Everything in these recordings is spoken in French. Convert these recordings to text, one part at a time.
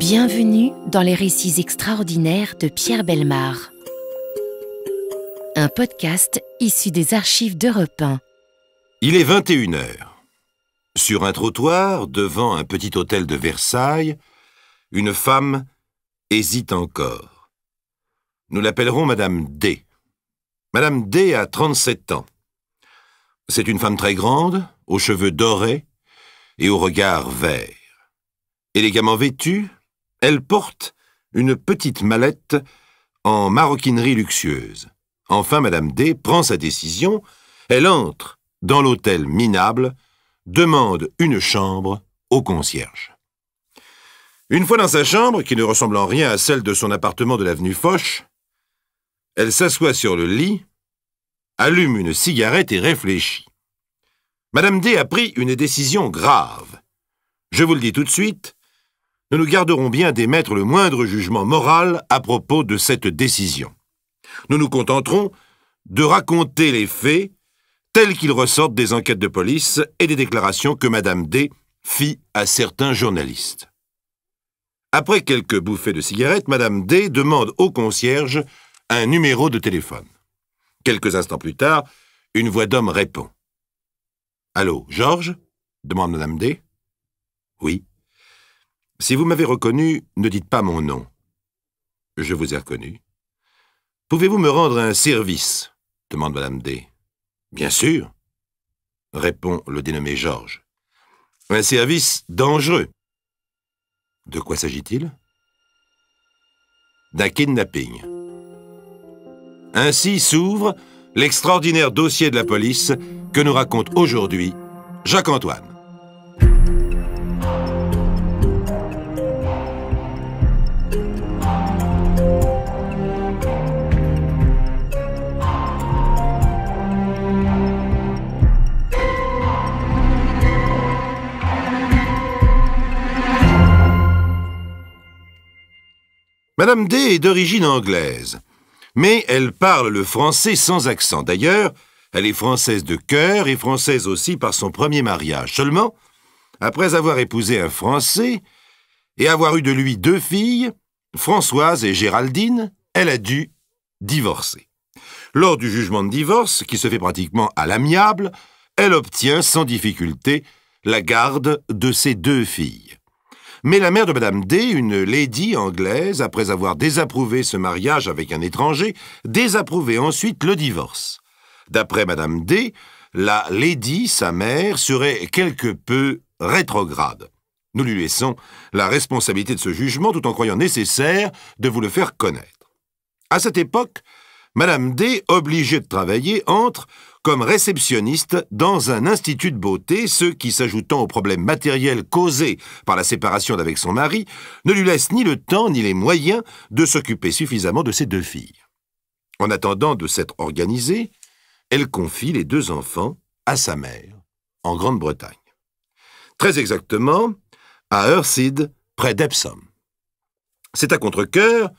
Bienvenue dans les récits extraordinaires de Pierre Bellemare. Un podcast issu des archives d'Europe 1. Il est 21h. Sur un trottoir, devant un petit hôtel de Versailles, une femme hésite encore. Nous l'appellerons Madame D. Madame D a 37 ans. C'est une femme très grande, aux cheveux dorés et au regard vert. Élégamment vêtue, elle porte une petite mallette en maroquinerie luxueuse. Enfin, Madame D prend sa décision. Elle entre dans l'hôtel minable, demande une chambre au concierge. Une fois dans sa chambre, qui ne ressemble en rien à celle de son appartement de l'avenue Foch, elle s'assoit sur le lit, allume une cigarette et réfléchit. Madame D a pris une décision grave. Je vous le dis tout de suite, nous nous garderons bien d'émettre le moindre jugement moral à propos de cette décision. Nous nous contenterons de raconter les faits tels qu'ils ressortent des enquêtes de police et des déclarations que Madame D fit à certains journalistes. Après quelques bouffées de cigarette, Madame D demande au concierge un numéro de téléphone. Quelques instants plus tard, une voix d'homme répond. « Allô, Georges ?» demande Madame D. « Oui. »« Si vous m'avez reconnu, ne dites pas mon nom. »« Je vous ai reconnu. »« Pouvez-vous me rendre un service ?» demande Madame D. « Bien sûr, » répond le dénommé Georges. « Un service dangereux. » « De quoi s'agit-il ? » ?»« D'un kidnapping. » Ainsi s'ouvre l'extraordinaire dossier de la police que nous raconte aujourd'hui Jacques-Antoine. Madame D est d'origine anglaise, mais elle parle le français sans accent. D'ailleurs, elle est française de cœur et française aussi par son premier mariage. Seulement, après avoir épousé un Français et avoir eu de lui 2 filles, Françoise et Géraldine, elle a dû divorcer. Lors du jugement de divorce, qui se fait pratiquement à l'amiable, elle obtient sans difficulté la garde de ses 2 filles. Mais la mère de Madame D, une lady anglaise, après avoir désapprouvé ce mariage avec un étranger, désapprouvait ensuite le divorce. D'après Madame D, la lady, sa mère, serait quelque peu rétrograde. Nous lui laissons la responsabilité de ce jugement tout en croyant nécessaire de vous le faire connaître. À cette époque, Madame D, obligée de travailler, entre comme réceptionniste dans un institut de beauté, ce qui, s'ajoutant aux problèmes matériels causés par la séparation d'avec son mari, ne lui laisse ni le temps ni les moyens de s'occuper suffisamment de ses 2 filles. En attendant de s'être organisée, elle confie les 2 enfants à sa mère, en Grande-Bretagne. Très exactement, à Hurseyd, près d'Epsom. C'est à contre-cœur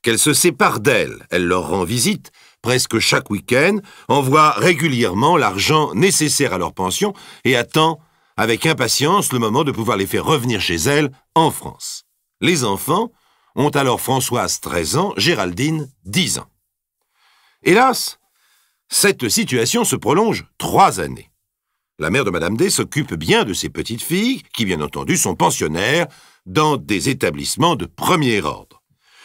qu'elle se sépare d'elle. Elle leur rend visite presque chaque week-end, envoie régulièrement l'argent nécessaire à leur pension et attend avec impatience le moment de pouvoir les faire revenir chez elle en France. Les enfants ont alors Françoise 13 ans, Géraldine 10 ans. Hélas, cette situation se prolonge 3 années. La mère de Madame D s'occupe bien de ses petites filles, qui bien entendu sont pensionnaires dans des établissements de premier ordre.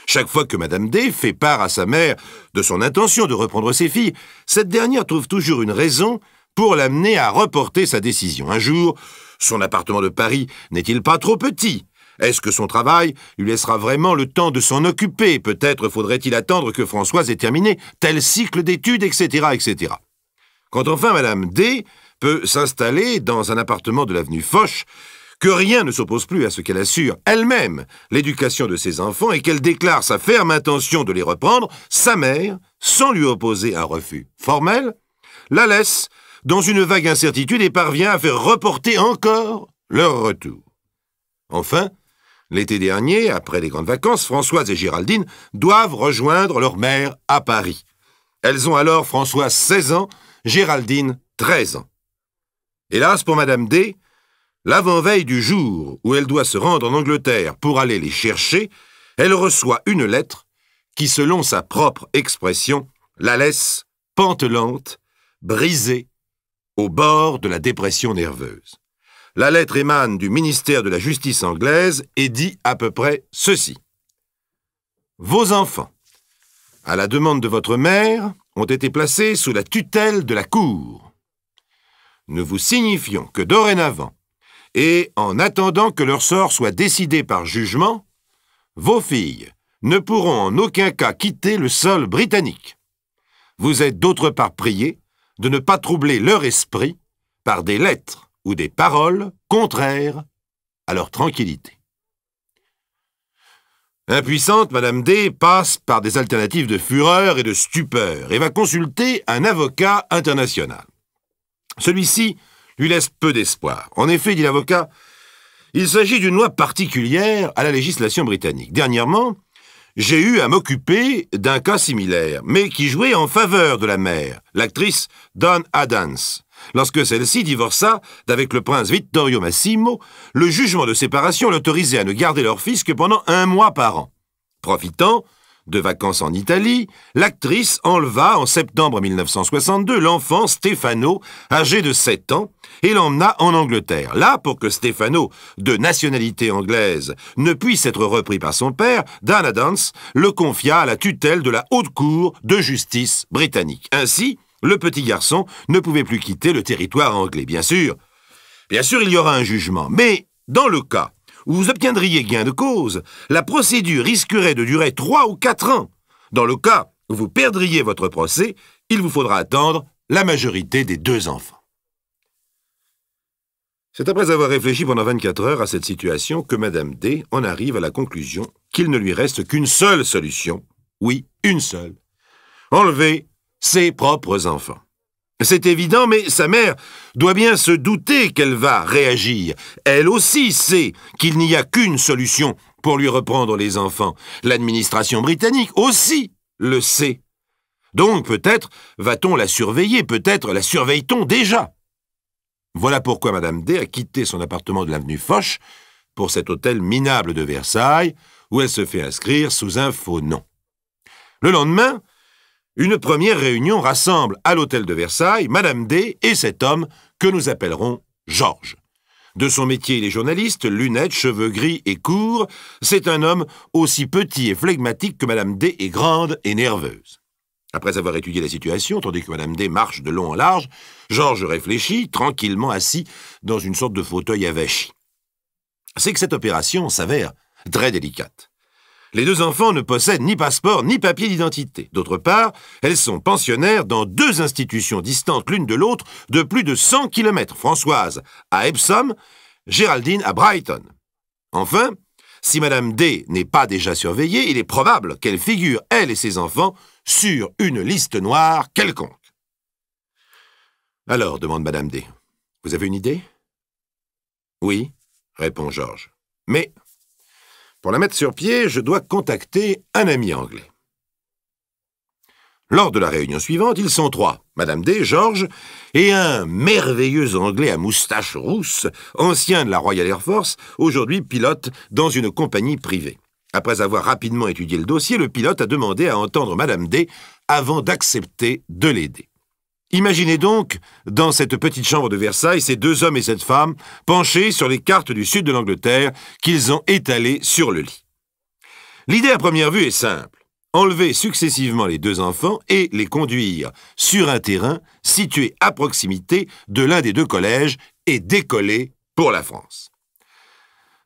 Chaque fois que Madame D fait part à sa mère de son intention de reprendre ses filles, cette dernière trouve toujours une raison pour l'amener à reporter sa décision. Un jour, son appartement de Paris n'est-il pas trop petit ? Est-ce que son travail lui laissera vraiment le temps de s'en occuper ? Peut-être faudrait-il attendre que Françoise ait terminé tel cycle d'études, etc., etc. Quand enfin Madame D peut s'installer dans un appartement de l'avenue Foch, que rien ne s'oppose plus à ce qu'elle assure elle-même l'éducation de ses enfants et qu'elle déclare sa ferme intention de les reprendre, sa mère, sans lui opposer un refus formel, la laisse dans une vague incertitude et parvient à faire reporter encore leur retour. Enfin, l'été dernier, après les grandes vacances, Françoise et Géraldine doivent rejoindre leur mère à Paris. Elles ont alors Françoise 16 ans, Géraldine 13 ans. Hélas pour Madame D, L'avant-veille du jour où elle doit se rendre en Angleterre pour aller les chercher, elle reçoit une lettre qui, selon sa propre expression, la laisse pantelante, brisée, au bord de la dépression nerveuse. La lettre émane du ministère de la Justice anglaise et dit à peu près ceci. Vos enfants, à la demande de votre mère, ont été placés sous la tutelle de la Cour. Nous vous signifions que dorénavant, et en attendant que leur sort soit décidé par jugement, vos filles ne pourront en aucun cas quitter le sol britannique. Vous êtes d'autre part priés de ne pas troubler leur esprit par des lettres ou des paroles contraires à leur tranquillité. Impuissante, Madame D passe par des alternatives de fureur et de stupeur et va consulter un avocat international. Celui-ci lui laisse peu d'espoir. En effet, dit l'avocat, il s'agit d'une loi particulière à la législation britannique. Dernièrement, j'ai eu à m'occuper d'un cas similaire, mais qui jouait en faveur de la mère, l'actrice Dawn Addams. Lorsque celle-ci divorça d'avec le prince Vittorio Massimo, le jugement de séparation l'autorisait à ne garder leur fils que pendant 1 mois par an. Profitant de vacances en Italie, l'actrice enleva en septembre 1962 l'enfant Stefano, âgé de 7 ans, et l'emmena en Angleterre. Là, pour que Stefano, de nationalité anglaise, ne puisse être repris par son père, Dawn Addams le confia à la tutelle de la Haute Cour de justice britannique. Ainsi, le petit garçon ne pouvait plus quitter le territoire anglais. Bien sûr, il y aura un jugement, mais dans le cas où vous obtiendriez gain de cause, la procédure risquerait de durer 3 ou 4 ans. Dans le cas où vous perdriez votre procès, il vous faudra attendre la majorité des 2 enfants. C'est après avoir réfléchi pendant 24 heures à cette situation que Madame D en arrive à la conclusion qu'il ne lui reste qu'une seule solution. Oui, une seule. Enlever ses propres enfants. C'est évident, mais sa mère doit bien se douter qu'elle va réagir. Elle aussi sait qu'il n'y a qu'une solution pour lui reprendre les enfants. L'administration britannique aussi le sait. Donc peut-être va-t-on la surveiller, peut-être la surveille-t-on déjà. Voilà pourquoi Madame D a quitté son appartement de l'avenue Foch pour cet hôtel minable de Versailles, où elle se fait inscrire sous un faux nom. Le lendemain, une première réunion rassemble à l'hôtel de Versailles Madame D et cet homme que nous appellerons Georges. De son métier, il est journaliste, lunettes, cheveux gris et courts. C'est un homme aussi petit et flegmatique que Madame D est grande et nerveuse. Après avoir étudié la situation, tandis que Madame D marche de long en large, Georges réfléchit, tranquillement assis dans une sorte de fauteuil avachi. C'est que cette opération s'avère très délicate. Les 2 enfants ne possèdent ni passeport ni papier d'identité. D'autre part, elles sont pensionnaires dans 2 institutions distantes l'une de l'autre de plus de 100 km. Françoise à Epsom, Géraldine à Brighton. Enfin, si Madame D n'est pas déjà surveillée, il est probable qu'elle figure, elle et ses enfants, sur une liste noire quelconque. Alors, demande Madame D, vous avez une idée? Oui, répond Georges. Mais pour la mettre sur pied, je dois contacter un ami anglais. Lors de la réunion suivante, ils sont 3, Madame D, Georges, et un merveilleux Anglais à moustache rousse, ancien de la Royal Air Force, aujourd'hui pilote dans une compagnie privée. Après avoir rapidement étudié le dossier, le pilote a demandé à entendre Madame D avant d'accepter de l'aider. Imaginez donc, dans cette petite chambre de Versailles, ces 2 hommes et cette femme, penchés sur les cartes du sud de l'Angleterre qu'ils ont étalées sur le lit. L'idée à première vue est simple. Enlever successivement les 2 enfants et les conduire sur un terrain situé à proximité de l'un des 2 collèges et décoller pour la France.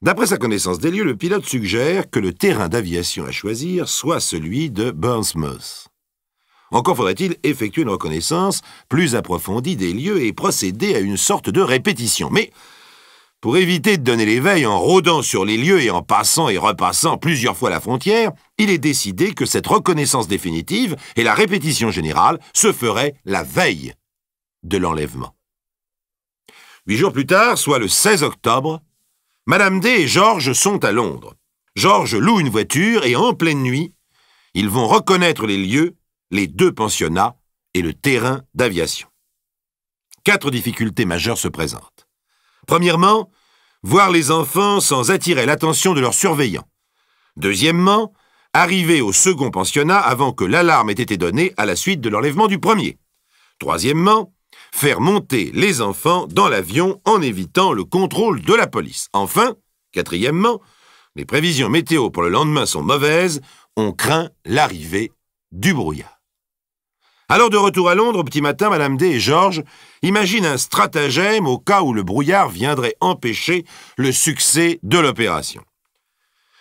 D'après sa connaissance des lieux, le pilote suggère que le terrain d'aviation à choisir soit celui de Bournemouth. Encore faudrait-il effectuer une reconnaissance plus approfondie des lieux et procéder à une sorte de répétition. Mais, pour éviter de donner l'éveil en rôdant sur les lieux et en passant et repassant plusieurs fois la frontière, il est décidé que cette reconnaissance définitive et la répétition générale se feraient la veille de l'enlèvement. 8 jours plus tard, soit le 16 octobre, Madame D et Georges sont à Londres. Georges loue une voiture et en pleine nuit, ils vont reconnaître les lieux, les 2 pensionnats et le terrain d'aviation. 4 difficultés majeures se présentent. Premièrement, voir les enfants sans attirer l'attention de leurs surveillants. Deuxièmement, arriver au second pensionnat avant que l'alarme ait été donnée à la suite de l'enlèvement du premier. Troisièmement, faire monter les enfants dans l'avion en évitant le contrôle de la police. Enfin, quatrièmement, les prévisions météo pour le lendemain sont mauvaises, on craint l'arrivée du brouillard. Alors de retour à Londres, au petit matin, Madame D et Georges imaginent un stratagème au cas où le brouillard viendrait empêcher le succès de l'opération.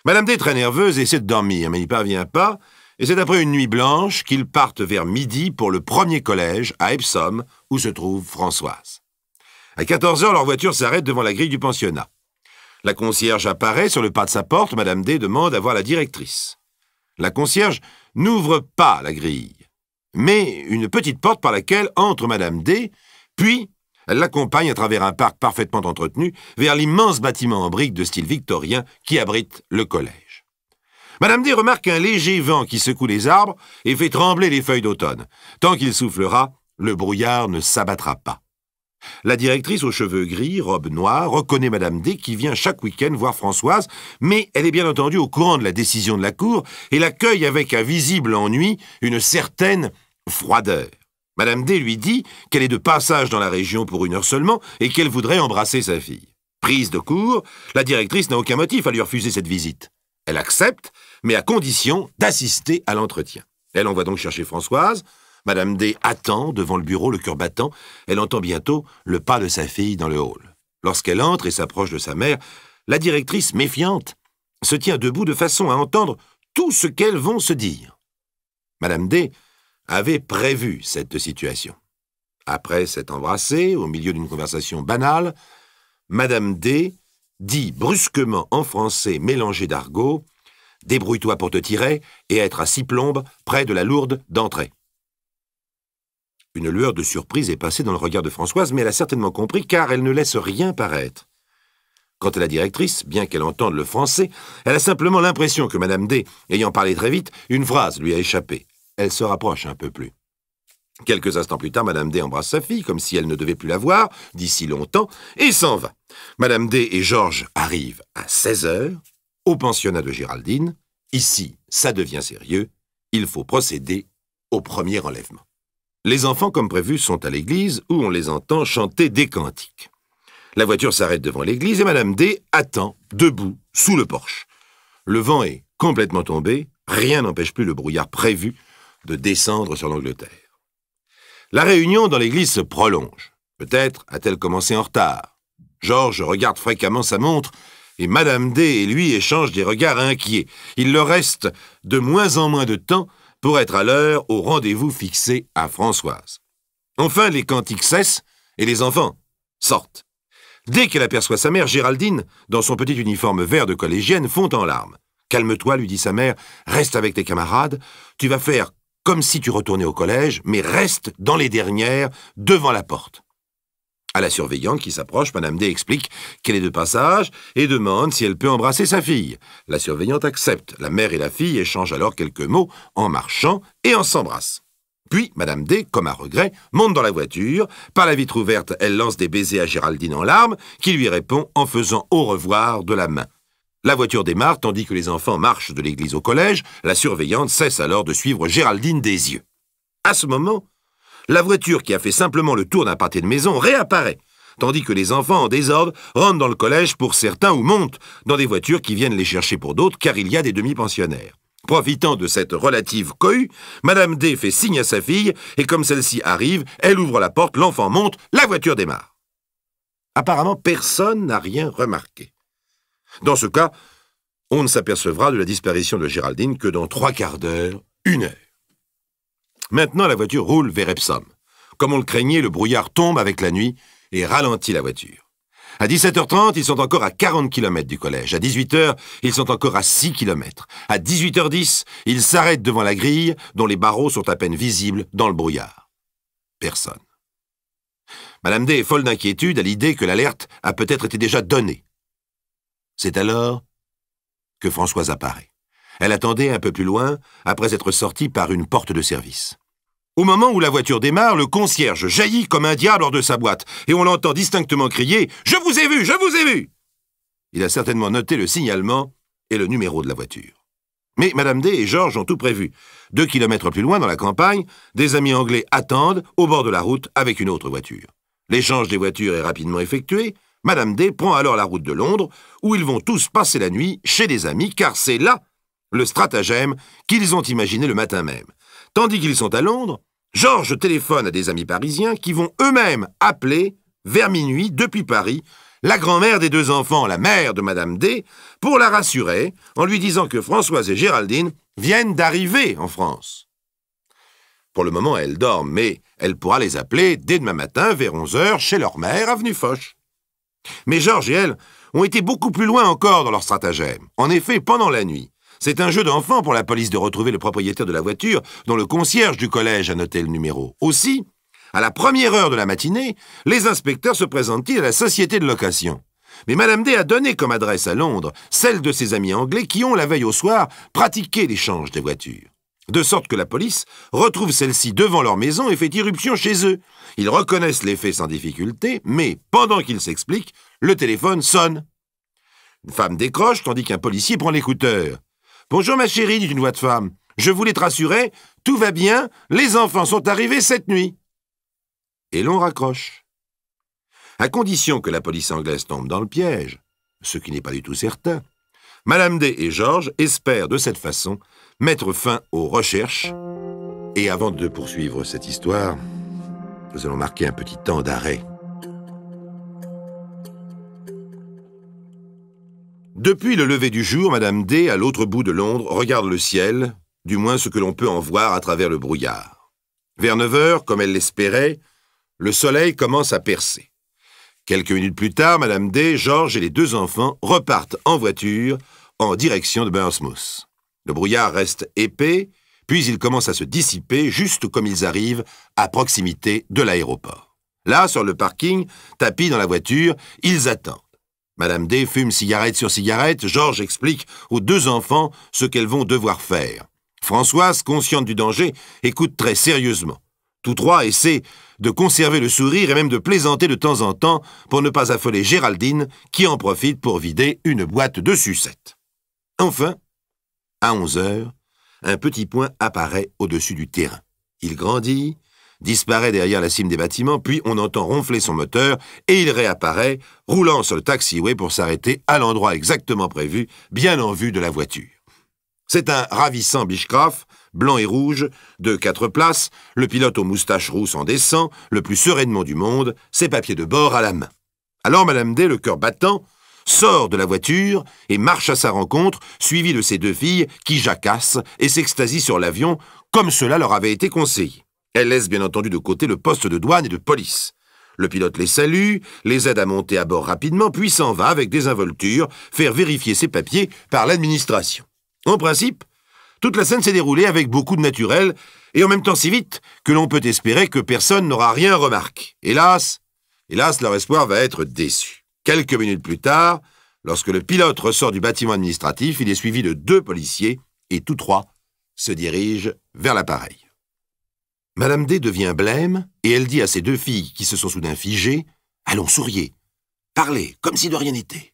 Madame D, très nerveuse, essaie de dormir, mais n'y parvient pas, et c'est après une nuit blanche qu'ils partent vers midi pour le premier collège à Epsom, où se trouve Françoise. À 14 h, leur voiture s'arrête devant la grille du pensionnat. La concierge apparaît sur le pas de sa porte, Madame D demande à voir la directrice. La concierge n'ouvre pas la grille, mais une petite porte par laquelle entre Madame D, puis elle l'accompagne à travers un parc parfaitement entretenu vers l'immense bâtiment en briques de style victorien qui abrite le collège. Madame D remarque un léger vent qui secoue les arbres et fait trembler les feuilles d'automne. Tant qu'il soufflera, le brouillard ne s'abattra pas. La directrice aux cheveux gris, robe noire, reconnaît Madame D qui vient chaque week-end voir Françoise, mais elle est bien entendu au courant de la décision de la cour et l'accueille avec un visible ennui, une certaine froideur. Madame D lui dit qu'elle est de passage dans la région pour 1 heure seulement et qu'elle voudrait embrasser sa fille. Prise de court, la directrice n'a aucun motif à lui refuser cette visite. Elle accepte, mais à condition d'assister à l'entretien. Elle envoie donc chercher Françoise. Madame D attend devant le bureau, le cœur battant. Elle entend bientôt le pas de sa fille dans le hall. Lorsqu'elle entre et s'approche de sa mère, la directrice, méfiante, se tient debout de façon à entendre tout ce qu'elles vont se dire. Madame D avait prévu cette situation. Après s'être embrassée, au milieu d'une conversation banale, Madame D dit brusquement en français mélangé d'argot « Débrouille-toi pour te tirer et être à 6 plombes près de la lourde d'entrée ». Une lueur de surprise est passée dans le regard de Françoise, mais elle a certainement compris car elle ne laisse rien paraître. Quant à la directrice, bien qu'elle entende le français, elle a simplement l'impression que Madame D, ayant parlé très vite, une phrase lui a échappé. Elle se rapproche un peu plus. Quelques instants plus tard, Madame D embrasse sa fille, comme si elle ne devait plus la voir, d'ici longtemps, et s'en va. Madame D et Georges arrivent à 16 h, au pensionnat de Géraldine. Ici, ça devient sérieux. Il faut procéder au premier enlèvement. Les enfants, comme prévu, sont à l'église, où on les entend chanter des cantiques. La voiture s'arrête devant l'église et Madame D attend, debout, sous le porche. Le vent est complètement tombé, rien n'empêche plus le brouillard prévu de descendre sur l'Angleterre. La réunion dans l'église se prolonge. Peut-être a-t-elle commencé en retard. Georges regarde fréquemment sa montre et Madame D et lui échangent des regards inquiets. Il leur reste de moins en moins de temps pour être à l'heure au rendez-vous fixé à Françoise. Enfin, les cantiques cessent et les enfants sortent. Dès qu'elle aperçoit sa mère, Géraldine, dans son petit uniforme vert de collégienne, fond en larmes. « Calme-toi, lui dit sa mère, reste avec tes camarades, tu vas faire comme si tu retournais au collège, mais reste dans les dernières, devant la porte. » À la surveillante qui s'approche, Madame D explique qu'elle est de passage et demande si elle peut embrasser sa fille. La surveillante accepte. La mère et la fille échangent alors quelques mots en marchant et en s'embrassent. Puis, Madame D, comme à regret, monte dans la voiture. Par la vitre ouverte, elle lance des baisers à Géraldine en larmes, qui lui répond en faisant au revoir de la main. La voiture démarre, tandis que les enfants marchent de l'église au collège. La surveillante cesse alors de suivre Géraldine des yeux. À ce moment, la voiture qui a fait simplement le tour d'un pâté de maison réapparaît, tandis que les enfants en désordre rentrent dans le collège pour certains ou montent dans des voitures qui viennent les chercher pour d'autres, car il y a des demi-pensionnaires. Profitant de cette relative cohue, Madame D fait signe à sa fille, et comme celle-ci arrive, elle ouvre la porte, l'enfant monte, la voiture démarre. Apparemment, personne n'a rien remarqué. Dans ce cas, on ne s'apercevra de la disparition de Géraldine que dans 3/4 d'heure, 1 heure. Maintenant, la voiture roule vers Epsom. Comme on le craignait, le brouillard tombe avec la nuit et ralentit la voiture. À 17 h 30, ils sont encore à 40 km du collège. À 18 h, ils sont encore à 6 km. À 18 h 10, ils s'arrêtent devant la grille, dont les barreaux sont à peine visibles dans le brouillard. Personne. Madame D est folle d'inquiétude à l'idée que l'alerte a peut-être été déjà donnée. C'est alors que Françoise apparaît. Elle attendait un peu plus loin, après être sortie par une porte de service. Au moment où la voiture démarre, le concierge jaillit comme un diable hors de sa boîte, et on l'entend distinctement crier « Je vous ai vu, je vous ai vu !» Il a certainement noté le signalement et le numéro de la voiture. Mais Madame D et Georges ont tout prévu. 2 kilomètres plus loin, dans la campagne, des amis anglais attendent au bord de la route avec une autre voiture. L'échange des voitures est rapidement effectué. Madame D prend alors la route de Londres, où ils vont tous passer la nuit chez des amis, car c'est là le stratagème qu'ils ont imaginé le matin même. Tandis qu'ils sont à Londres, Georges téléphone à des amis parisiens qui vont eux-mêmes appeler, vers minuit, depuis Paris, la grand-mère des 2 enfants, la mère de Madame D, pour la rassurer en lui disant que Françoise et Géraldine viennent d'arriver en France. Pour le moment, elle dorment, mais elle pourra les appeler dès demain matin vers 11h chez leur mère, avenue Foch. Mais Georges et elle ont été beaucoup plus loin encore dans leur stratagème. En effet, pendant la nuit, c'est un jeu d'enfant pour la police de retrouver le propriétaire de la voiture dont le concierge du collège a noté le numéro. Aussi, à la première heure de la matinée, les inspecteurs se présentent-ils à la société de location. Mais Madame D a donné comme adresse à Londres celle de ses amis anglais qui ont, la veille au soir, pratiqué l'échange des voitures. De sorte que la police retrouve celle-ci devant leur maison et fait irruption chez eux. Ils reconnaissent les faits sans difficulté, mais pendant qu'ils s'expliquent, le téléphone sonne. Une femme décroche tandis qu'un policier prend l'écouteur. « Bonjour ma chérie, dit une voix de femme. Je voulais te rassurer, tout va bien, les enfants sont arrivés cette nuit. » Et l'on raccroche. À condition que la police anglaise tombe dans le piège, ce qui n'est pas du tout certain, Madame D et Georges espèrent de cette façon mettre fin aux recherches. Et avant de poursuivre cette histoire, nous allons marquer un petit temps d'arrêt. Depuis le lever du jour, Madame D, à l'autre bout de Londres, regarde le ciel, du moins ce que l'on peut en voir à travers le brouillard. Vers 9h, comme elle l'espérait, le soleil commence à percer. Quelques minutes plus tard, Madame D, Georges et les 2 enfants repartent en voiture en direction de Bournemouth. Le brouillard reste épais, puis il commence à se dissiper juste comme ils arrivent à proximité de l'aéroport. Là, sur le parking, tapis dans la voiture, ils attendent. Madame D fume cigarette sur cigarette, Georges explique aux 2 enfants ce qu'elles vont devoir faire. Françoise, consciente du danger, écoute très sérieusement. Tous 3 essaient de conserver le sourire et même de plaisanter de temps en temps pour ne pas affoler Géraldine, qui en profite pour vider une boîte de sucettes. Enfin, à 11h, un petit point apparaît au-dessus du terrain. Il grandit, disparaît derrière la cime des bâtiments, puis on entend ronfler son moteur et il réapparaît, roulant sur le taxiway pour s'arrêter à l'endroit exactement prévu, bien en vue de la voiture. C'est un ravissant Beechcraft, blanc et rouge, de 4 places, le pilote aux moustaches rousses en descend, le plus sereinement du monde, ses papiers de bord à la main. Alors Madame D, le cœur battant, sort de la voiture et marche à sa rencontre, suivie de ses 2 filles qui jacassent et s'extasient sur l'avion, comme cela leur avait été conseillé. Elle laisse bien entendu de côté le poste de douane et de police. Le pilote les salue, les aide à monter à bord rapidement, puis s'en va avec désinvolture faire vérifier ses papiers par l'administration. En principe, toute la scène s'est déroulée avec beaucoup de naturel et en même temps si vite que l'on peut espérer que personne n'aura rien remarqué. Hélas, leur espoir va être déçu. Quelques minutes plus tard, lorsque le pilote ressort du bâtiment administratif, il est suivi de 2 policiers et tous 3 se dirigent vers l'appareil. Madame D devient blême et elle dit à ses 2 filles qui se sont soudain figées « Allons, souriez, parlez, comme si de rien n'était. »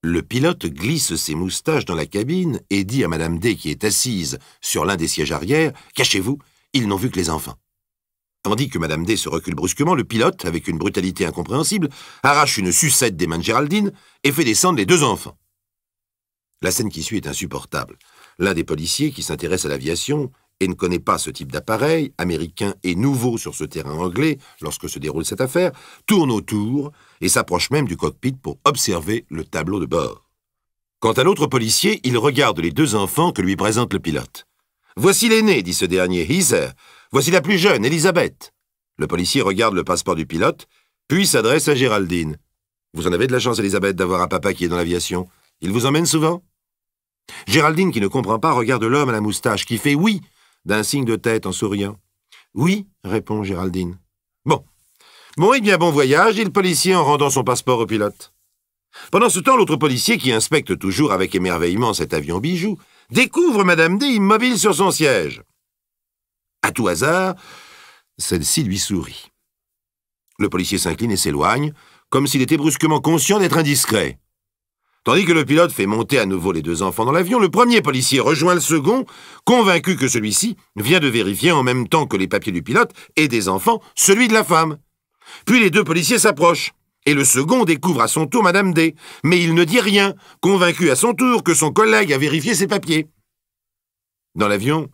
Le pilote glisse ses moustaches dans la cabine et dit à Madame D qui est assise sur l'un des sièges arrière « Cachez-vous, ils n'ont vu que les enfants. » Tandis que Madame D se recule brusquement, le pilote, avec une brutalité incompréhensible, arrache une sucette des mains de Géraldine et fait descendre les 2 enfants. La scène qui suit est insupportable. L'un des policiers, qui s'intéresse à l'aviation et ne connaît pas ce type d'appareil, américain et nouveau sur ce terrain anglais lorsque se déroule cette affaire, tourne autour et s'approche même du cockpit pour observer le tableau de bord. Quant à l'autre policier, il regarde les 2 enfants que lui présente le pilote. « Voici l'aîné, dit ce dernier, Heather. Voici la plus jeune, Elisabeth. » Le policier regarde le passeport du pilote, puis s'adresse à Géraldine. « Vous en avez de la chance, Elisabeth, d'avoir un papa qui est dans l'aviation. Il vous emmène souvent ?» Géraldine, qui ne comprend pas, regarde l'homme à la moustache, qui fait « oui » d'un signe de tête en souriant. « Oui » répond Géraldine. « Bon, eh bien bon voyage, dit le policier en rendant son passeport au pilote. Pendant ce temps, l'autre policier, qui inspecte toujours avec émerveillement cet avion bijou, découvre Madame D immobile sur son siège. À tout hasard, celle-ci lui sourit. Le policier s'incline et s'éloigne, comme s'il était brusquement conscient d'être indiscret. Tandis que le pilote fait monter à nouveau les deux enfants dans l'avion, le premier policier rejoint le second, convaincu que celui-ci vient de vérifier en même temps que les papiers du pilote et des enfants celui de la femme. Puis les deux policiers s'approchent, et le second découvre à son tour Madame D, mais il ne dit rien, convaincu à son tour que son collègue a vérifié ses papiers. Dans l'avion,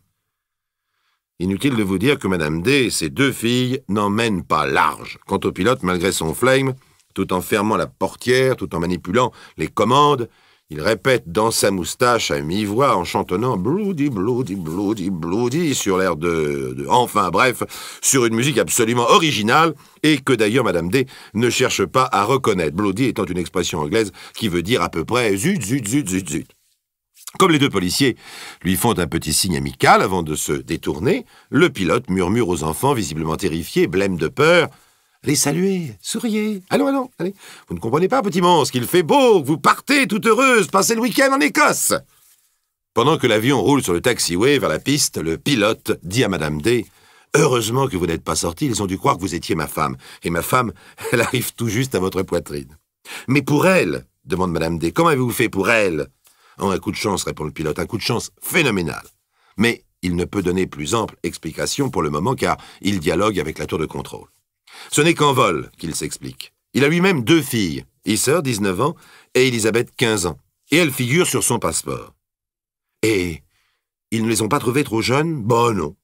inutile de vous dire que Madame D et ses deux filles n'en mènent pas large. Quant au pilote, malgré son flegme, tout en fermant la portière, tout en manipulant les commandes, il répète dans sa moustache à mi-voix en chantonnant « Bloody, bloody, bloody, bloody » sur l'air enfin bref, sur une musique absolument originale et que d'ailleurs Madame D ne cherche pas à reconnaître, bloody étant une expression anglaise qui veut dire à peu près « zut, zut, zut, zut, zut ». Comme les deux policiers lui font un petit signe amical avant de se détourner, le pilote murmure aux enfants visiblement terrifiés, blêmes de peur « Allez saluer, souriez, allons, allez. Vous ne comprenez pas, petit monstre, qu'il fait beau, que vous partez toute heureuse, passer le week-end en Écosse !» Pendant que l'avion roule sur le taxiway vers la piste, le pilote dit à Madame D « Heureusement que vous n'êtes pas sortie, ils ont dû croire que vous étiez ma femme. Et ma femme, elle arrive tout juste à votre poitrine. »« Mais pour elle, demande Madame D, comment avez-vous fait pour elle ?»« Oh, un coup de chance, répond le pilote, un coup de chance phénoménal. » Mais il ne peut donner plus ample explication pour le moment car il dialogue avec la tour de contrôle. Ce n'est qu'en vol qu'il s'explique. Il a lui-même deux filles, Heather, 19 ans, et Elisabeth, 15 ans, et elles figurent sur son passeport. Et ils ne les ont pas trouvées trop jeunes? Bon, non.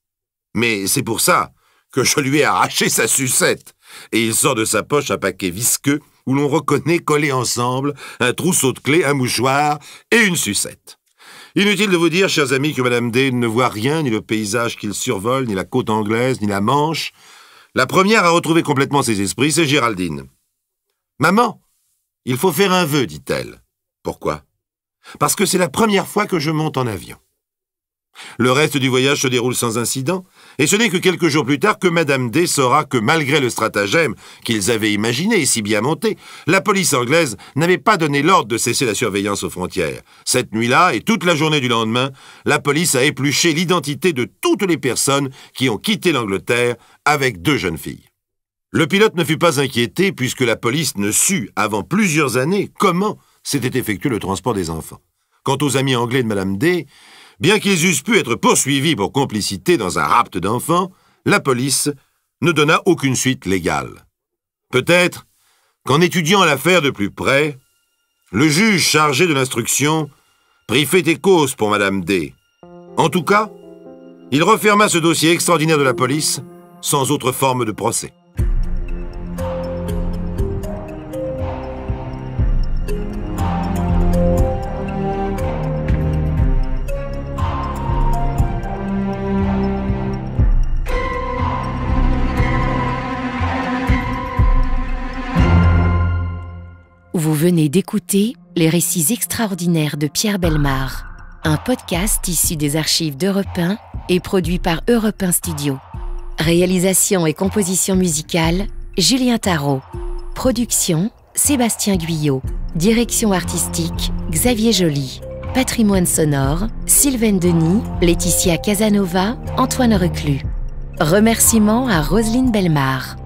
Mais c'est pour ça que je lui ai arraché sa sucette. Et il sort de sa poche un paquet visqueux où l'on reconnaît collés ensemble un trousseau de clés, un mouchoir et une sucette. Inutile de vous dire, chers amis, que Madame D ne voit rien, ni le paysage qu'il survole, ni la côte anglaise, ni la Manche. La première à retrouver complètement ses esprits, c'est Géraldine. « Maman, il faut faire un vœu, dit-elle. »« Pourquoi ?»« Parce que c'est la première fois que je monte en avion. » Le reste du voyage se déroule sans incident, et ce n'est que quelques jours plus tard que Madame D saura que malgré le stratagème qu'ils avaient imaginé et si bien monté, la police anglaise n'avait pas donné l'ordre de cesser la surveillance aux frontières. Cette nuit-là, et toute la journée du lendemain, la police a épluché l'identité de toutes les personnes qui ont quitté l'Angleterre avec deux jeunes filles. Le pilote ne fut pas inquiété puisque la police ne sut, avant plusieurs années, comment s'était effectué le transport des enfants. Quant aux amis anglais de Madame D, bien qu'ils eussent pu être poursuivis pour complicité dans un rapt d'enfants, la police ne donna aucune suite légale. Peut-être qu'en étudiant l'affaire de plus près, le juge chargé de l'instruction prit fait et cause pour Madame D. En tout cas, il referma ce dossier extraordinaire de la police sans autre forme de procès. Vous venez d'écouter Les récits extraordinaires de Pierre Bellemare, un podcast issu des archives d'Europe 1 et produit par Europe 1 Studio. Réalisation et composition musicale, Julien Tarot. Production, Sébastien Guyot. Direction artistique, Xavier Joly. Patrimoine sonore, Sylvaine Denis, Laetitia Casanova, Antoine Reclus. Remerciements à Roselyne Bellemare.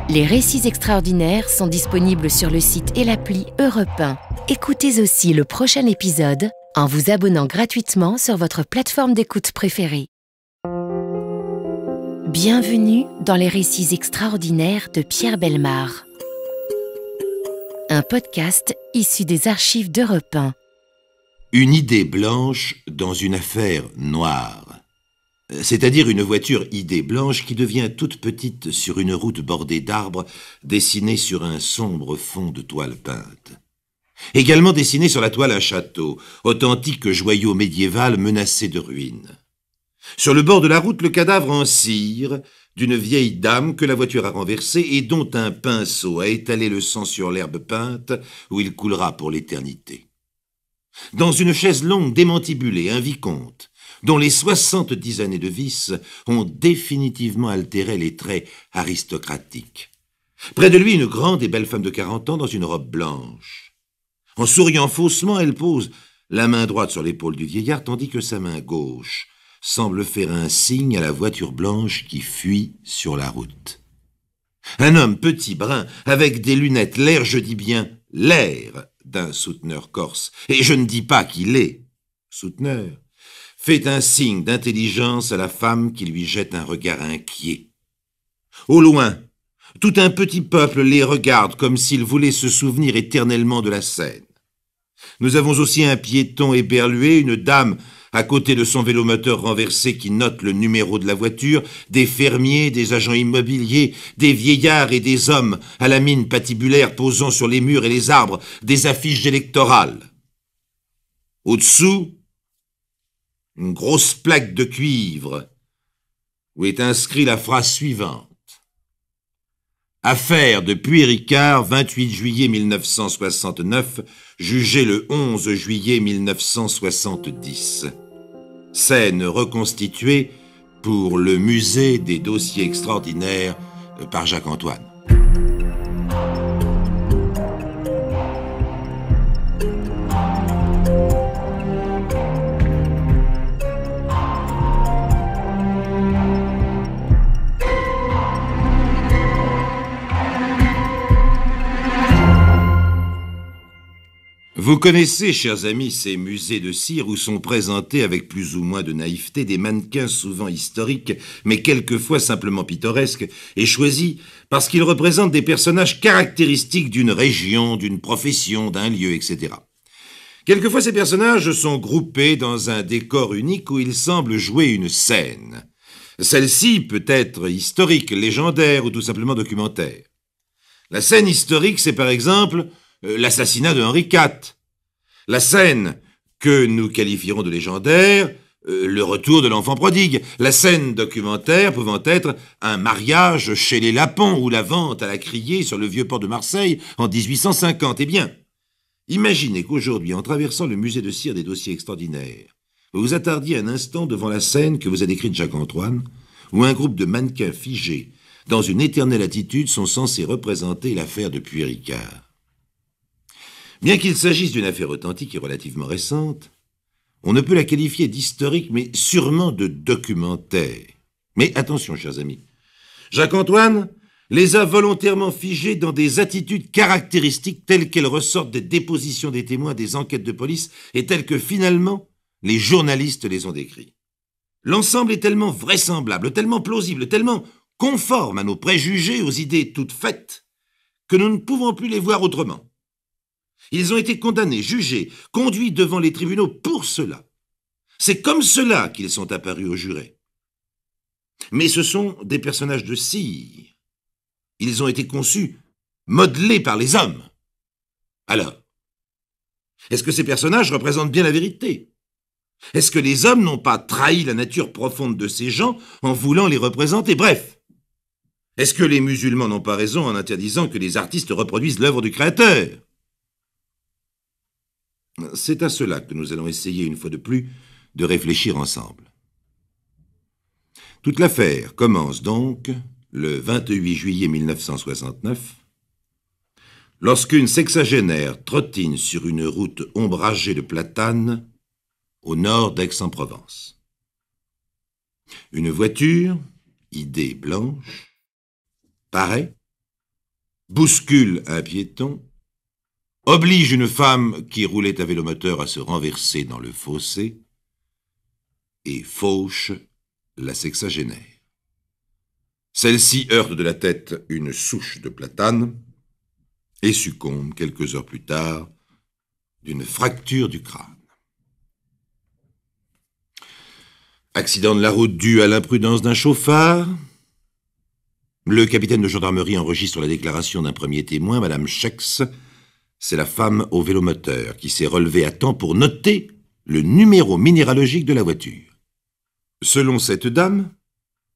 Les récits extraordinaires sont disponibles sur le site et l'appli Europe 1. Écoutez aussi le prochain épisode en vous abonnant gratuitement sur votre plateforme d'écoute préférée. Bienvenue dans les récits extraordinaires de Pierre Bellemare. Un podcast issu des archives d'Europe 1. Une idée blanche dans une affaire noire. C'est-à-dire une voiture idée blanche qui devient toute petite sur une route bordée d'arbres dessinée sur un sombre fond de toile peinte. Également dessinée sur la toile un château, authentique joyau médiéval menacé de ruine. Sur le bord de la route, le cadavre en cire d'une vieille dame que la voiture a renversée et dont un pinceau a étalé le sang sur l'herbe peinte où il coulera pour l'éternité. Dans une chaise longue démantibulée, un vicomte, dont les 70 années de vice ont définitivement altéré les traits aristocratiques. Près de lui, une grande et belle femme de 40 ans dans une robe blanche. En souriant faussement, elle pose la main droite sur l'épaule du vieillard, tandis que sa main gauche semble faire un signe à la voiture blanche qui fuit sur la route. Un homme petit, brun, avec des lunettes, l'air, je dis bien, l'air d'un souteneur corse, et je ne dis pas qu'il est souteneur, fait un signe d'intelligence à la femme qui lui jette un regard inquiet. Au loin, tout un petit peuple les regarde comme s'il voulait se souvenir éternellement de la scène. Nous avons aussi un piéton éberlué, une dame à côté de son vélomoteur renversé qui note le numéro de la voiture, des fermiers, des agents immobiliers, des vieillards et des hommes à la mine patibulaire posant sur les murs et les arbres des affiches électorales. Au-dessous, une grosse plaque de cuivre où est inscrite la phrase suivante. Affaire de Puy-Ricard, 28 juillet 1969, jugé le 11 juillet 1970. Scène reconstituée pour le musée des dossiers extraordinaires par Jacques-Antoine. Vous connaissez, chers amis, ces musées de cire où sont présentés avec plus ou moins de naïveté des mannequins souvent historiques, mais quelquefois simplement pittoresques, et choisis parce qu'ils représentent des personnages caractéristiques d'une région, d'une profession, d'un lieu, etc. Quelquefois, ces personnages sont groupés dans un décor unique où ils semblent jouer une scène. Celle-ci peut être historique, légendaire ou tout simplement documentaire. La scène historique, c'est par exemple l'assassinat de Henri IV. La scène que nous qualifierons de légendaire, le retour de l'enfant prodigue. La scène documentaire pouvant être un mariage chez les Lapons ou la vente à la criée sur le vieux port de Marseille en 1850. Eh bien, imaginez qu'aujourd'hui, en traversant le musée de cire des dossiers extraordinaires, vous vous attardiez un instant devant la scène que vous a décrite Jacques-Antoine, où un groupe de mannequins figés dans une éternelle attitude sont censés représenter l'affaire de Puy-Ricard. Bien qu'il s'agisse d'une affaire authentique et relativement récente, on ne peut la qualifier d'historique, mais sûrement de documentaire. Mais attention, chers amis, Jacques-Antoine les a volontairement figés dans des attitudes caractéristiques telles qu'elles ressortent des dépositions des témoins des enquêtes de police et telles que finalement les journalistes les ont décrites. L'ensemble est tellement vraisemblable, tellement plausible, tellement conforme à nos préjugés, aux idées toutes faites, que nous ne pouvons plus les voir autrement. Ils ont été condamnés, jugés, conduits devant les tribunaux pour cela. C'est comme cela qu'ils sont apparus aux jurés. Mais ce sont des personnages de cire. Ils ont été conçus, modelés par les hommes. Alors, est-ce que ces personnages représentent bien la vérité? Est-ce que les hommes n'ont pas trahi la nature profonde de ces gens en voulant les représenter? Bref, est-ce que les musulmans n'ont pas raison en interdisant que les artistes reproduisent l'œuvre du Créateur? C'est à cela que nous allons essayer, une fois de plus, de réfléchir ensemble. Toute l'affaire commence donc le 28 juillet 1969, lorsqu'une sexagénaire trottine sur une route ombragée de platanes au nord d'Aix-en-Provence. Une voiture, idée blanche, paraît, bouscule un piéton, oblige une femme qui roulait à vélomoteur à se renverser dans le fossé et fauche la sexagénaire. Celle-ci heurte de la tête une souche de platane et succombe quelques heures plus tard d'une fracture du crâne. Accident de la route dû à l'imprudence d'un chauffard. Le capitaine de gendarmerie enregistre la déclaration d'un premier témoin, Madame Schex. C'est la femme au vélomoteur qui s'est relevée à temps pour noter le numéro minéralogique de la voiture. Selon cette dame,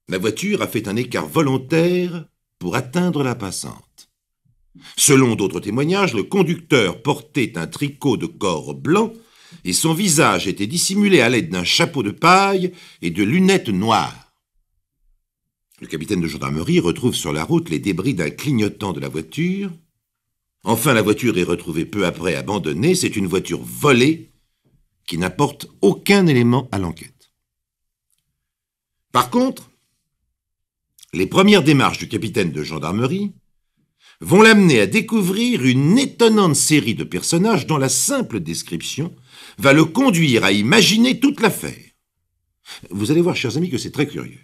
la voiture a fait un écart volontaire pour atteindre la passante. Selon d'autres témoignages, le conducteur portait un tricot de corps blanc et son visage était dissimulé à l'aide d'un chapeau de paille et de lunettes noires. Le capitaine de gendarmerie retrouve sur la route les débris d'un clignotant de la voiture. Enfin, la voiture est retrouvée peu après abandonnée. C'est une voiture volée qui n'apporte aucun élément à l'enquête. Par contre, Les premières démarches du capitaine de gendarmerie vont l'amener à découvrir une étonnante série de personnages dont la simple description va le conduire à imaginer toute l'affaire. Vous allez voir, chers amis, que c'est très curieux.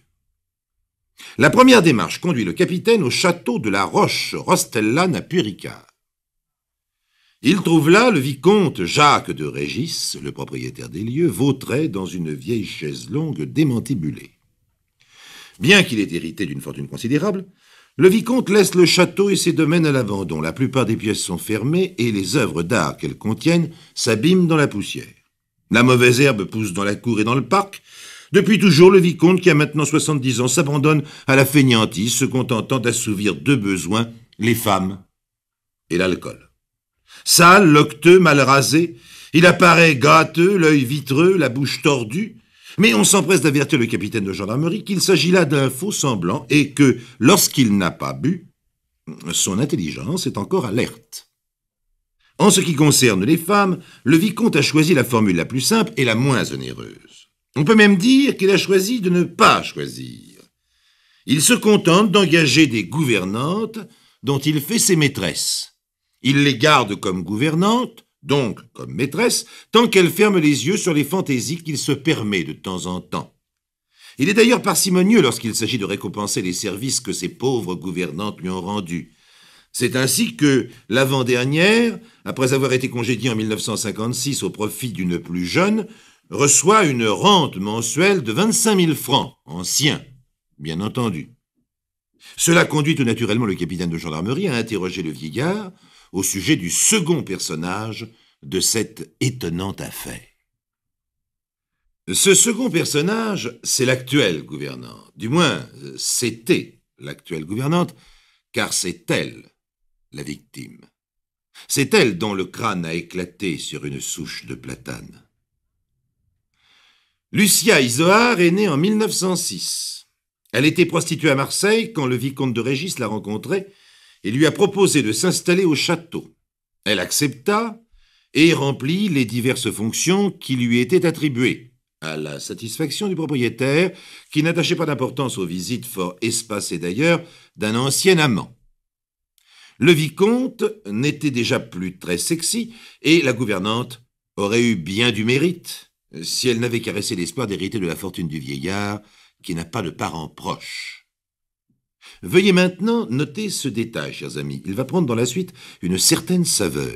La première démarche conduit le capitaine au château de la Roche-Rostellane à Puy-Ricard. Il trouve là le vicomte Jacques de Régis, le propriétaire des lieux, vautré dans une vieille chaise longue démantibulée. Bien qu'il ait hérité d'une fortune considérable, le vicomte laisse le château et ses domaines à l'abandon. La plupart des pièces sont fermées et les œuvres d'art qu'elles contiennent s'abîment dans la poussière. La mauvaise herbe pousse dans la cour et dans le parc. Depuis toujours, le vicomte, qui a maintenant 70 ans, s'abandonne à la fainéantise, se contentant d'assouvir deux besoins, les femmes et l'alcool. Sale, loqueteux, mal rasé, il apparaît gâteux, l'œil vitreux, la bouche tordue, mais on s'empresse d'avertir le capitaine de gendarmerie qu'il s'agit là d'un faux semblant et que, lorsqu'il n'a pas bu, son intelligence est encore alerte. En ce qui concerne les femmes, le vicomte a choisi la formule la plus simple et la moins onéreuse. On peut même dire qu'il a choisi de ne pas choisir. Il se contente d'engager des gouvernantes dont il fait ses maîtresses. Il les garde comme gouvernantes, donc comme maîtresses, tant qu'elles ferment les yeux sur les fantaisies qu'il se permet de temps en temps. Il est d'ailleurs parcimonieux lorsqu'il s'agit de récompenser les services que ces pauvres gouvernantes lui ont rendus. C'est ainsi que, l'avant-dernière, après avoir été congédiée en 1956 au profit d'une plus jeune, reçoit une rente mensuelle de 25 000 francs, anciens, bien entendu. Cela conduit tout naturellement le capitaine de gendarmerie à interroger le vieillard au sujet du second personnage de cette étonnante affaire. Ce second personnage, c'est l'actuelle gouvernante. Du moins, c'était l'actuelle gouvernante, car c'est elle, la victime. C'est elle dont le crâne a éclaté sur une souche de platane. Lucia Isoard est née en 1906. Elle était prostituée à Marseille quand le vicomte de Régis l'a rencontrée et lui a proposé de s'installer au château. Elle accepta et remplit les diverses fonctions qui lui étaient attribuées, à la satisfaction du propriétaire, qui n'attachait pas d'importance aux visites fort espacées d'ailleurs d'un ancien amant. Le vicomte n'était déjà plus très sexy et la gouvernante aurait eu bien du mérite si elle n'avait caressé l'espoir d'hériter de la fortune du vieillard qui n'a pas de parents proches. Veuillez maintenant noter ce détail, chers amis. Il va prendre dans la suite une certaine saveur.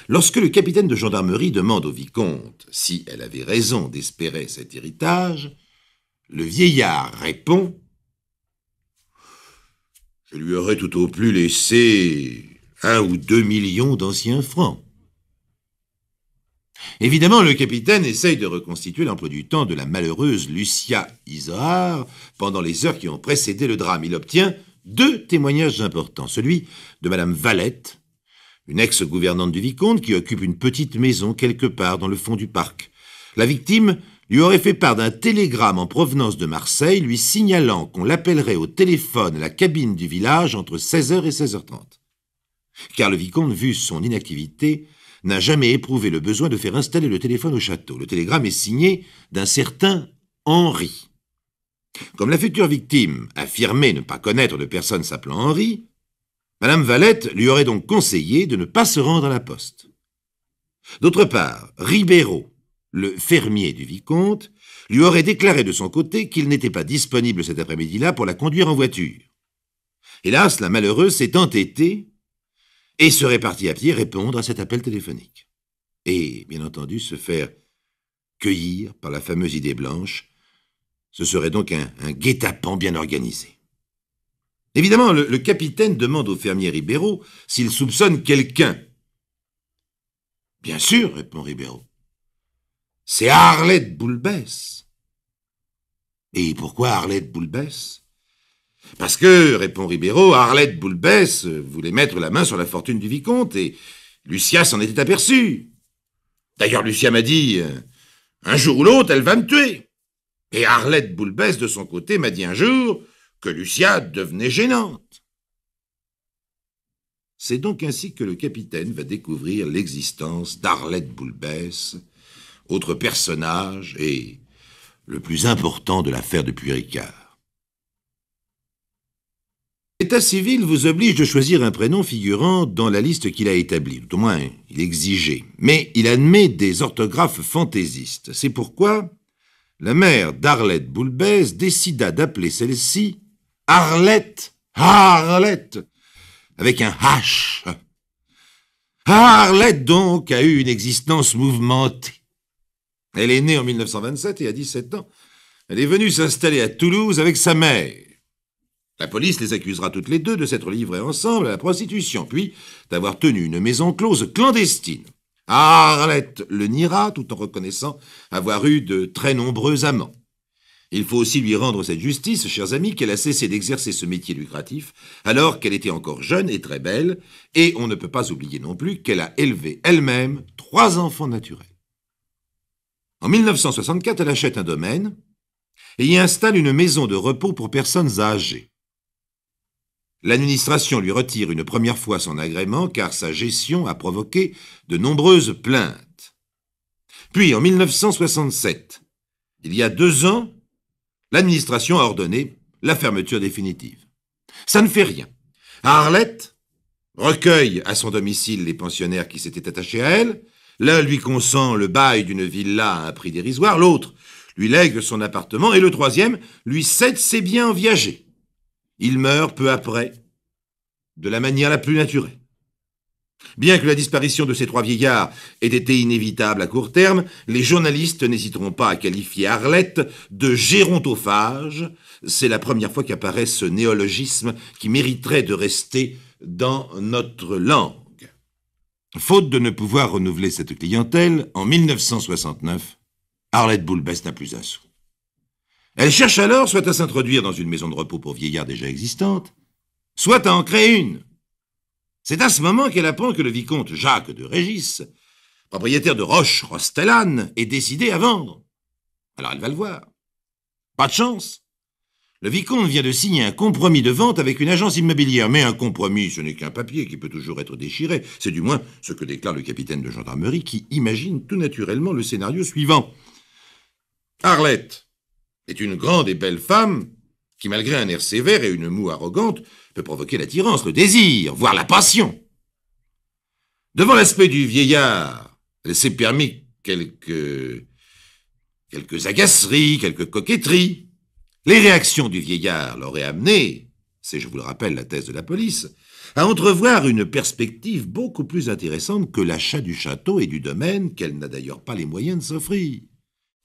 Lorsque le capitaine de gendarmerie demande au vicomte si elle avait raison d'espérer cet héritage, le vieillard répond « Je lui aurais tout au plus laissé 1 ou 2 millions d'anciens francs. » Évidemment, le capitaine essaye de reconstituer l'emploi du temps de la malheureuse Lucia Isoard pendant les heures qui ont précédé le drame. Il obtient 2 témoignages importants. Celui de Madame Valette, une ex-gouvernante du vicomte qui occupe une petite maison quelque part dans le fond du parc. La victime lui aurait fait part d'un télégramme en provenance de Marseille lui signalant qu'on l'appellerait au téléphone à la cabine du village entre 16h et 16h30. Car le vicomte, vu son inactivité, n'a jamais éprouvé le besoin de faire installer le téléphone au château. Le télégramme est signé d'un certain Henri. Comme la future victime affirmait ne pas connaître de personne s'appelant Henri, Madame Valette lui aurait donc conseillé de ne pas se rendre à la poste. D'autre part, Ribeiro, le fermier du vicomte, lui aurait déclaré de son côté qu'il n'était pas disponible cet après-midi-là pour la conduire en voiture. Hélas, la malheureuse s'est entêtée et serait partie à pied répondre à cet appel téléphonique. Et, bien entendu, se faire cueillir par la fameuse idée blanche, ce serait donc un guet-apens bien organisé. Évidemment, le capitaine demande au fermier Ribeiro s'il soupçonne quelqu'un. « Bien sûr, répond Ribeiro. C'est Arlette Boulbès. »« Et pourquoi Arlette Boulbès ?»« Parce que, répond Ribeiro, Arlette Boulbès voulait mettre la main sur la fortune du vicomte et Lucia s'en était aperçue. D'ailleurs, Lucia m'a dit, un jour ou l'autre, elle va me tuer. Et Arlette Boulbès, de son côté, m'a dit un jour que Lucia devenait gênante. » C'est donc ainsi que le capitaine va découvrir l'existence d'Arlette Boulbès, autre personnage et le plus important de l'affaire de Puy-Ricard. L'état civil vous oblige de choisir un prénom figurant dans la liste qu'il a établie, tout au moins il exigeait. Mais il admet des orthographes fantaisistes. C'est pourquoi la mère d'Arlette Boulbès décida d'appeler celle-ci Arlette, avec un H. Arlette, donc, a eu une existence mouvementée. Elle est née en 1927 et à 17 ans, elle est venue s'installer à Toulouse avec sa mère. La police les accusera toutes les deux de s'être livrées ensemble à la prostitution, puis d'avoir tenu une maison close clandestine. Arlette le niera tout en reconnaissant avoir eu de très nombreux amants. Il faut aussi lui rendre cette justice, chers amis, qu'elle a cessé d'exercer ce métier lucratif alors qu'elle était encore jeune et très belle, et on ne peut pas oublier non plus qu'elle a élevé elle-même 3 enfants naturels. En 1964, elle achète un domaine et y installe une maison de repos pour personnes âgées. L'administration lui retire une première fois son agrément car sa gestion a provoqué de nombreuses plaintes. Puis, en 1967, il y a 2 ans, l'administration a ordonné la fermeture définitive. Ça ne fait rien. Arlette recueille à son domicile les pensionnaires qui s'étaient attachés à elle. L'un lui consent le bail d'une villa à un prix dérisoire, l'autre lui lègue son appartement et le troisième lui cède ses biens en viager. Il meurt peu après, de la manière la plus naturelle. Bien que la disparition de ces 3 vieillards ait été inévitable à court terme, les journalistes n'hésiteront pas à qualifier Arlette de gérontophage. C'est la première fois qu'apparaît ce néologisme qui mériterait de rester dans notre langue. Faute de ne pouvoir renouveler cette clientèle, en 1969, Arlette Boulbès n'a plus un sou. Elle cherche alors soit à s'introduire dans une maison de repos pour vieillards déjà existante, soit à en créer une. C'est à ce moment qu'elle apprend que le vicomte Jacques de Régis, propriétaire de Roche-Rostellane, est décidé à vendre. Alors elle va le voir. Pas de chance. Le vicomte vient de signer un compromis de vente avec une agence immobilière. Mais un compromis, ce n'est qu'un papier qui peut toujours être déchiré. C'est du moins ce que déclare le capitaine de gendarmerie qui imagine tout naturellement le scénario suivant. Arlette est une grande et belle femme qui, malgré un air sévère et une moue arrogante, peut provoquer l'attirance, le désir, voire la passion. Devant l'aspect du vieillard, elle s'est permis quelques agaceries, quelques coquetteries. Les réactions du vieillard l'auraient amené, c'est, je vous le rappelle, la thèse de la police, à entrevoir une perspective beaucoup plus intéressante que l'achat du château et du domaine qu'elle n'a d'ailleurs pas les moyens de s'offrir.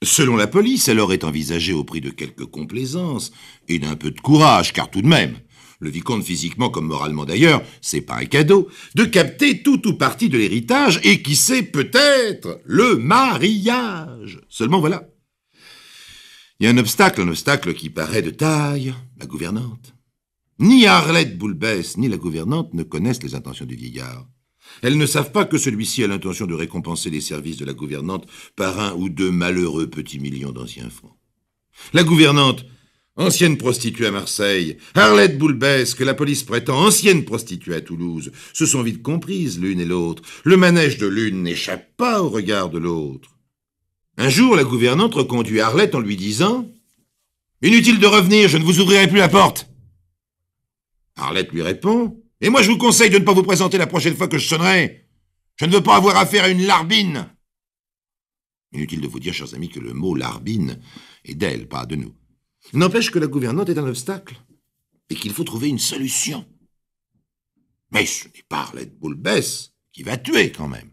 Selon la police, elle aurait envisagé au prix de quelques complaisances et d'un peu de courage, car tout de même, le vicomte physiquement comme moralement d'ailleurs, c'est pas un cadeau, de capter tout ou partie de l'héritage et qui sait peut-être le mariage. Seulement voilà. Il y a un obstacle qui paraît de taille, la gouvernante. Ni Arlette Boulbès ni la gouvernante ne connaissent les intentions du vieillard. Elles ne savent pas que celui-ci a l'intention de récompenser les services de la gouvernante par 1 ou 2 malheureux petits millions d'anciens francs. La gouvernante, ancienne prostituée à Marseille, Arlette Boulbès, que la police prétend ancienne prostituée à Toulouse, se sont vite comprises l'une et l'autre. Le manège de l'une n'échappe pas au regard de l'autre. Un jour, la gouvernante reconduit Arlette en lui disant « Inutile de revenir, je ne vous ouvrirai plus la porte !» Arlette lui répond « Et moi, je vous conseille de ne pas vous présenter la prochaine fois que je sonnerai. Je ne veux pas avoir affaire à une larbine. » Inutile de vous dire, chers amis, que le mot larbine est d'elle, pas de nous. N'empêche que la gouvernante est un obstacle et qu'il faut trouver une solution. Mais ce n'est pas Arlette Boulbès qui va tuer, quand même.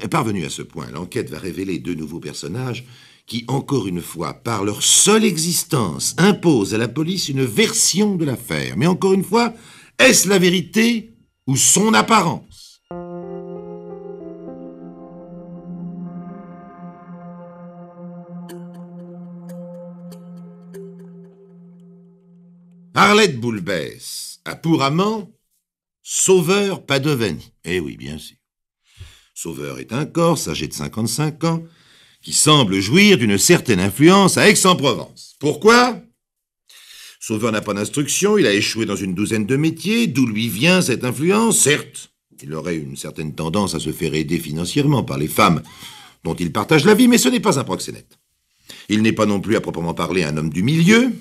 Parvenue à ce point, l'enquête va révéler 2 nouveaux personnages qui, encore une fois, par leur seule existence, imposent à la police une version de l'affaire. Mais encore une fois, est-ce la vérité ou son apparence? Arlette Boulbès a pour amant Sauveur Padovani. Eh oui, bien sûr. Sauveur est un Corse âgé de 55 ans qui semble jouir d'une certaine influence à Aix-en-Provence. Pourquoi? Sauveur n'a pas d'instruction, il a échoué dans une 12aine de métiers. D'où lui vient cette influence? Certes, il aurait une certaine tendance à se faire aider financièrement par les femmes dont il partage la vie, mais ce n'est pas un proxénète. Il n'est pas non plus à proprement parler un homme du milieu.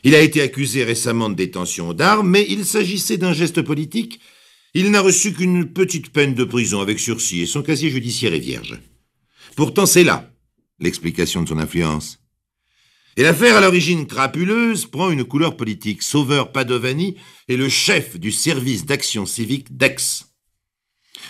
Il a été accusé récemment de détention d'armes, mais il s'agissait d'un geste politique. Il n'a reçu qu'une petite peine de prison avec sursis et son casier judiciaire est vierge. Pourtant, c'est là l'explication de son influence. Et l'affaire à l'origine crapuleuse prend une couleur politique. Sauveur Padovani est le chef du service d'action civique d'Aix.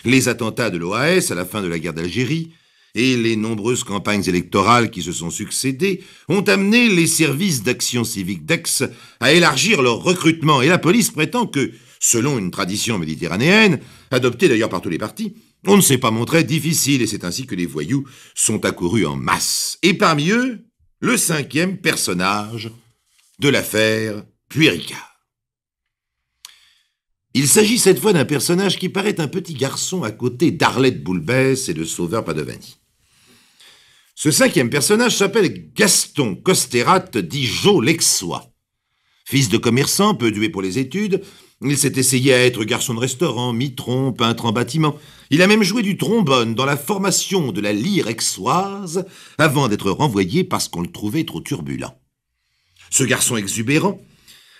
Les attentats de l'OAS à la fin de la guerre d'Algérie et les nombreuses campagnes électorales qui se sont succédées ont amené les services d'action civique d'Aix à élargir leur recrutement. Et la police prétend que, selon une tradition méditerranéenne, adoptée d'ailleurs par tous les partis, on ne s'est pas montré difficile et c'est ainsi que les voyous sont accourus en masse. Et parmi eux, le 5e personnage de l'affaire Puyricar. Il s'agit cette fois d'un personnage qui paraît un petit garçon à côté d'Arlette Boulbès et de Sauveur Padovani. Ce 5e personnage s'appelle Gaston Costérat dit Jo Lexois. Fils de commerçant, peu doué pour les études, il s'est essayé à être garçon de restaurant, mitron, peintre en bâtiment. Il a même joué du trombone dans la formation de la lyre aixoise avant d'être renvoyé parce qu'on le trouvait trop turbulent. Ce garçon exubérant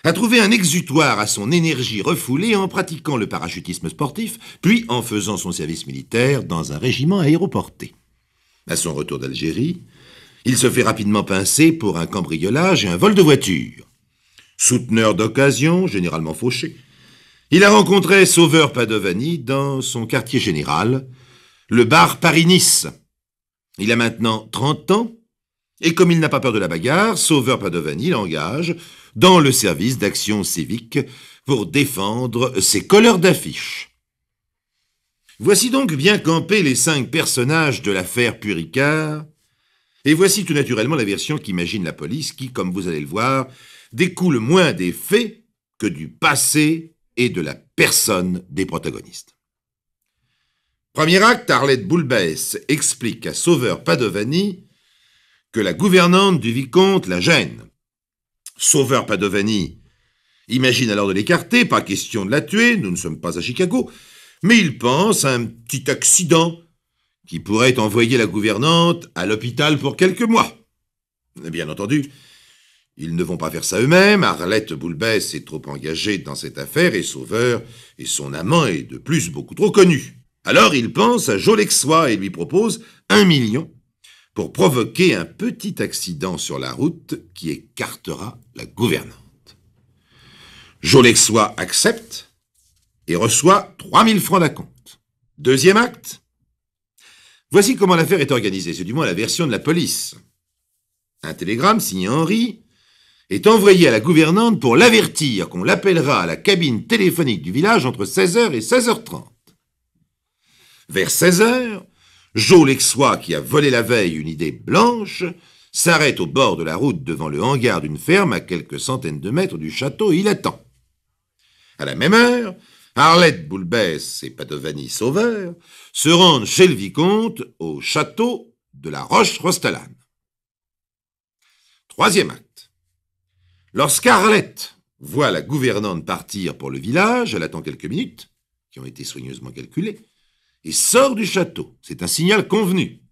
a trouvé un exutoire à son énergie refoulée en pratiquant le parachutisme sportif, puis en faisant son service militaire dans un régiment aéroporté. À son retour d'Algérie, il se fait rapidement pincer pour un cambriolage et un vol de voiture. Souteneur d'occasion, généralement fauché, il a rencontré Sauveur Padovani dans son quartier général, le bar Paris-Nice. Il a maintenant 30 ans, et comme il n'a pas peur de la bagarre, Sauveur Padovani l'engage dans le service d'action civique pour défendre ses colleurs d'affiches. Voici donc bien campés les 5 personnages de l'affaire Puyricar, et voici tout naturellement la version qu'imagine la police qui, comme vous allez le voir, découle moins des faits que du passé et de la personne des protagonistes. Premier acte, Arlette Boulbès explique à Sauveur Padovani que la gouvernante du vicomte la gêne. Sauveur Padovani imagine alors de l'écarter, pas question de la tuer, nous ne sommes pas à Chicago, mais il pense à un petit accident qui pourrait envoyer la gouvernante à l'hôpital pour quelques mois. Bien entendu, ils ne vont pas faire ça eux-mêmes, Arlette Boulbès est trop engagée dans cette affaire et Sauveur et son amant est de plus beaucoup trop connu. Alors il pense à Jo Lexois et lui propose 1 million pour provoquer un petit accident sur la route qui écartera la gouvernante. Jo Lexois accepte et reçoit 3000 francs d'acompte. Deuxième acte. Voici comment l'affaire est organisée, c'est du moins la version de la police. Un télégramme signé Henri est envoyé à la gouvernante pour l'avertir qu'on l'appellera à la cabine téléphonique du village entre 16h et 16h30. Vers 16h, Jo Lexois, qui a volé la veille une idée blanche, s'arrête au bord de la route devant le hangar d'une ferme à quelques centaines de mètres du château et il attend. À la même heure, Arlette Boulbès et Padovani Sauveur se rendent chez le vicomte au château de la Roche-Rostallane. Troisième acte. Lorsqu'Arlette voit la gouvernante partir pour le village, elle attend quelques minutes, qui ont été soigneusement calculées, et sort du château. C'est un signal convenu.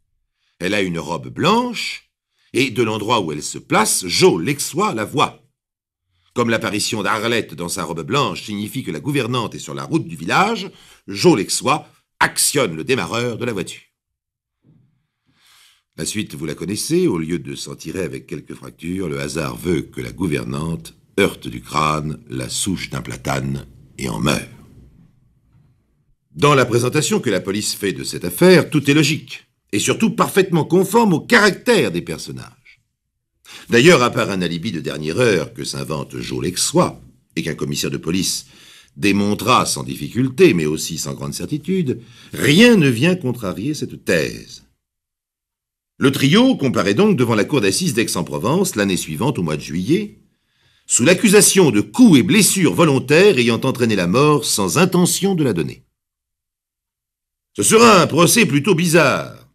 Elle a une robe blanche, et de l'endroit où elle se place, Jo Lexois la voit. Comme l'apparition d'Arlette dans sa robe blanche signifie que la gouvernante est sur la route du village, Jo Lexois actionne le démarreur de la voiture. La suite, vous la connaissez, au lieu de s'en tirer avec quelques fractures, le hasard veut que la gouvernante heurte du crâne la souche d'un platane et en meurt. Dans la présentation que la police fait de cette affaire, tout est logique, et surtout parfaitement conforme au caractère des personnages. D'ailleurs, à part un alibi de dernière heure que s'invente Jo Lexois, et qu'un commissaire de police démontra sans difficulté, mais aussi sans grande certitude, rien ne vient contrarier cette thèse. Le trio comparaît donc devant la cour d'assises d'Aix-en-Provence l'année suivante, au mois de juillet, sous l'accusation de coups et blessures volontaires ayant entraîné la mort sans intention de la donner. Ce sera un procès plutôt bizarre.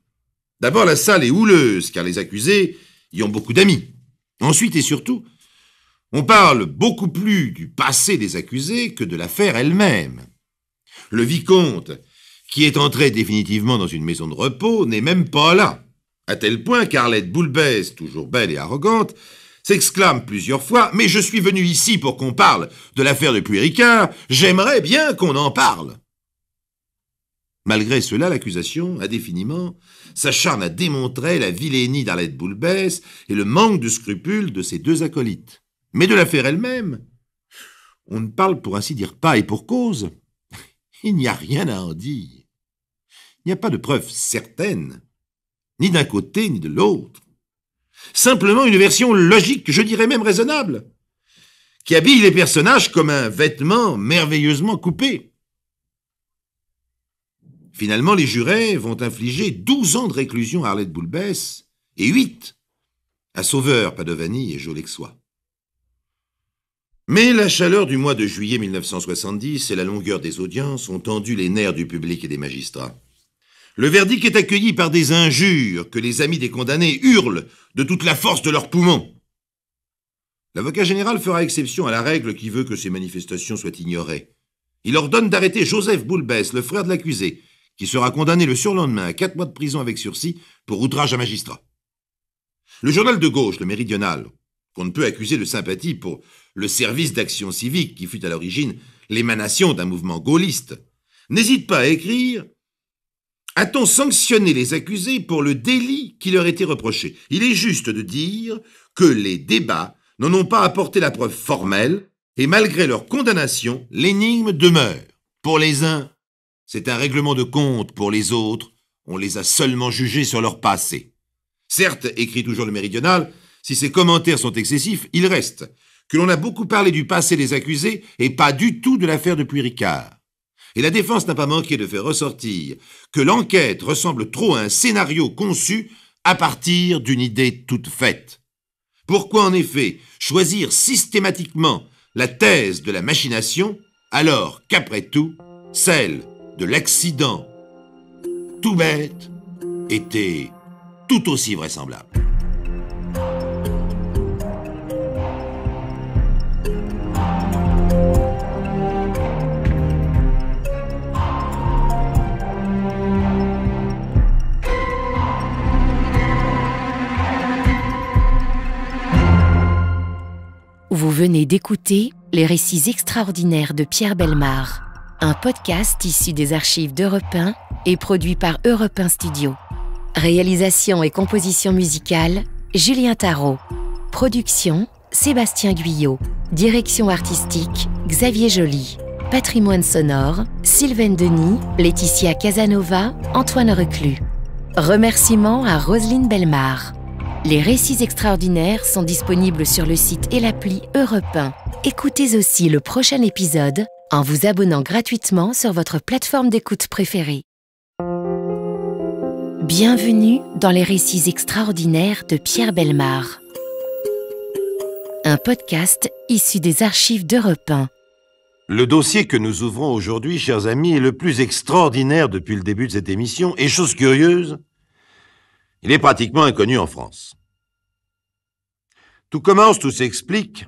D'abord, la salle est houleuse, car les accusés y ont beaucoup d'amis. Ensuite et surtout, on parle beaucoup plus du passé des accusés que de l'affaire elle-même. Le vicomte, qui est entré définitivement dans une maison de repos, n'est même pas là. À tel point qu'Arlette Boulbès, toujours belle et arrogante, s'exclame plusieurs fois « Mais je suis venu ici pour qu'on parle de l'affaire de Puy-Ricard, j'aimerais bien qu'on en parle !» Malgré cela, l'accusation, indéfiniment, s'acharne à démontrer la vilainie d'Arlette Boulbès et le manque de scrupules de ses deux acolytes. Mais de l'affaire elle-même, on ne parle pour ainsi dire pas et pour cause. Il n'y a rien à en dire. Il n'y a pas de preuves certaines, ni d'un côté ni de l'autre. Simplement une version logique, je dirais même raisonnable, qui habille les personnages comme un vêtement merveilleusement coupé. Finalement, les jurés vont infliger 12 ans de réclusion à Arlette Boulbès et 8 à Sauveur, Padovani et Jolexois. Mais la chaleur du mois de juillet 1970 et la longueur des audiences ont tendu les nerfs du public et des magistrats. Le verdict est accueilli par des injures que les amis des condamnés hurlent de toute la force de leurs poumons. L'avocat général fera exception à la règle qui veut que ces manifestations soient ignorées. Il ordonne d'arrêter Joseph Boulbès, le frère de l'accusé, qui sera condamné le surlendemain à 4 mois de prison avec sursis pour outrage à magistrat. Le journal de gauche, le Méridional, qu'on ne peut accuser de sympathie pour le service d'action civique qui fut à l'origine l'émanation d'un mouvement gaulliste, n'hésite pas à écrire « A-t-on sanctionné les accusés pour le délit qui leur était reproché ?» Il est juste de dire que les débats n'en ont pas apporté la preuve formelle et malgré leur condamnation, l'énigme demeure. Pour les uns, c'est un règlement de compte, pour les autres, on les a seulement jugés sur leur passé. Certes, écrit toujours le Méridional, si ces commentaires sont excessifs, il reste que l'on a beaucoup parlé du passé des accusés et pas du tout de l'affaire de Puy-Ricard. Et la défense n'a pas manqué de faire ressortir que l'enquête ressemble trop à un scénario conçu à partir d'une idée toute faite. Pourquoi en effet choisir systématiquement la thèse de la machination alors qu'après tout, celle de l'accident tout bête était tout aussi vraisemblable. Vous venez d'écouter Les récits extraordinaires de Pierre Bellemare, un podcast issu des archives d'Europe 1 et produit par Europe 1 Studio. Réalisation et composition musicale, Julien Tarot. Production, Sébastien Guyot. Direction artistique, Xavier Joly. Patrimoine sonore, Sylvaine Denis, Laetitia Casanova, Antoine Reclus. Remerciements à Roselyne Bellemare. Les récits extraordinaires sont disponibles sur le site et l'appli Europe 1. Écoutez aussi le prochain épisode en vous abonnant gratuitement sur votre plateforme d'écoute préférée. Bienvenue dans les récits extraordinaires de Pierre Bellemare. Un podcast issu des archives d'Europe 1. Le dossier que nous ouvrons aujourd'hui, chers amis, est le plus extraordinaire depuis le début de cette émission, et chose curieuse, il est pratiquement inconnu en France. Tout commence, tout s'explique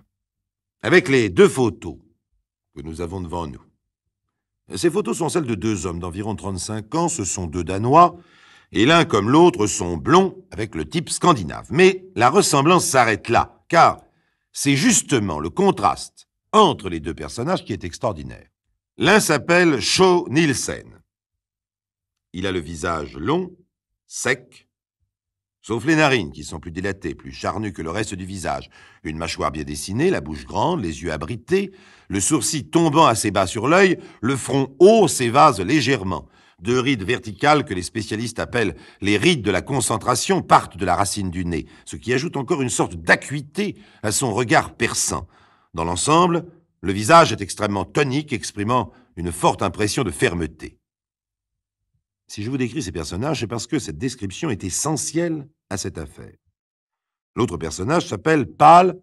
avec les 2 photos que nous avons devant nous. Ces photos sont celles de 2 hommes d'environ 35 ans, ce sont 2 Danois, et l'un comme l'autre sont blonds avec le type scandinave. Mais la ressemblance s'arrête là, car c'est justement le contraste entre les 2 personnages qui est extraordinaire. L'un s'appelle Scho Nielsen. Il a le visage long, sec, sauf les narines qui sont plus dilatées, plus charnues que le reste du visage. Une mâchoire bien dessinée, la bouche grande, les yeux abrités, le sourcil tombant assez bas sur l'œil, le front haut s'évase légèrement. 2 rides verticales que les spécialistes appellent les rides de la concentration partent de la racine du nez, ce qui ajoute encore une sorte d'acuité à son regard perçant. Dans l'ensemble, le visage est extrêmement tonique, exprimant une forte impression de fermeté. Si je vous décris ces personnages, c'est parce que cette description est essentielle à cette affaire. L'autre personnage s'appelle Pál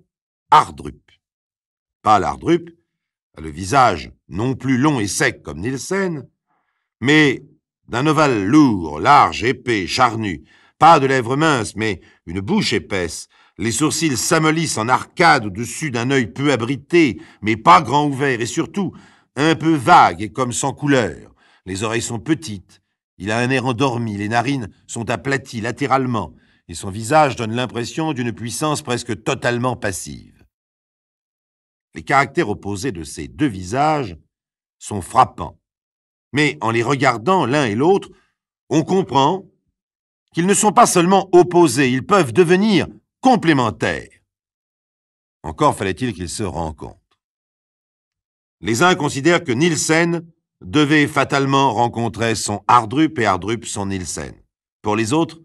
Ardrup. Pál Ardrup a le visage non plus long et sec comme Nielsen, mais d'un ovale lourd, large, épais, charnu, pas de lèvres minces, mais une bouche épaisse. Les sourcils s'amollissent en arcade au-dessus d'un œil peu abrité, mais pas grand ouvert, et surtout un peu vague et comme sans couleur. Les oreilles sont petites. Il a un air endormi, les narines sont aplaties latéralement, et son visage donne l'impression d'une puissance presque totalement passive. Les caractères opposés de ces deux visages sont frappants, mais en les regardant l'un et l'autre, on comprend qu'ils ne sont pas seulement opposés, ils peuvent devenir complémentaires. Encore fallait-il qu'ils se rencontrent. Les uns considèrent que Nielsen devait fatalement rencontrer son Hardrup et Hardrup son Nielsen. Pour les autres,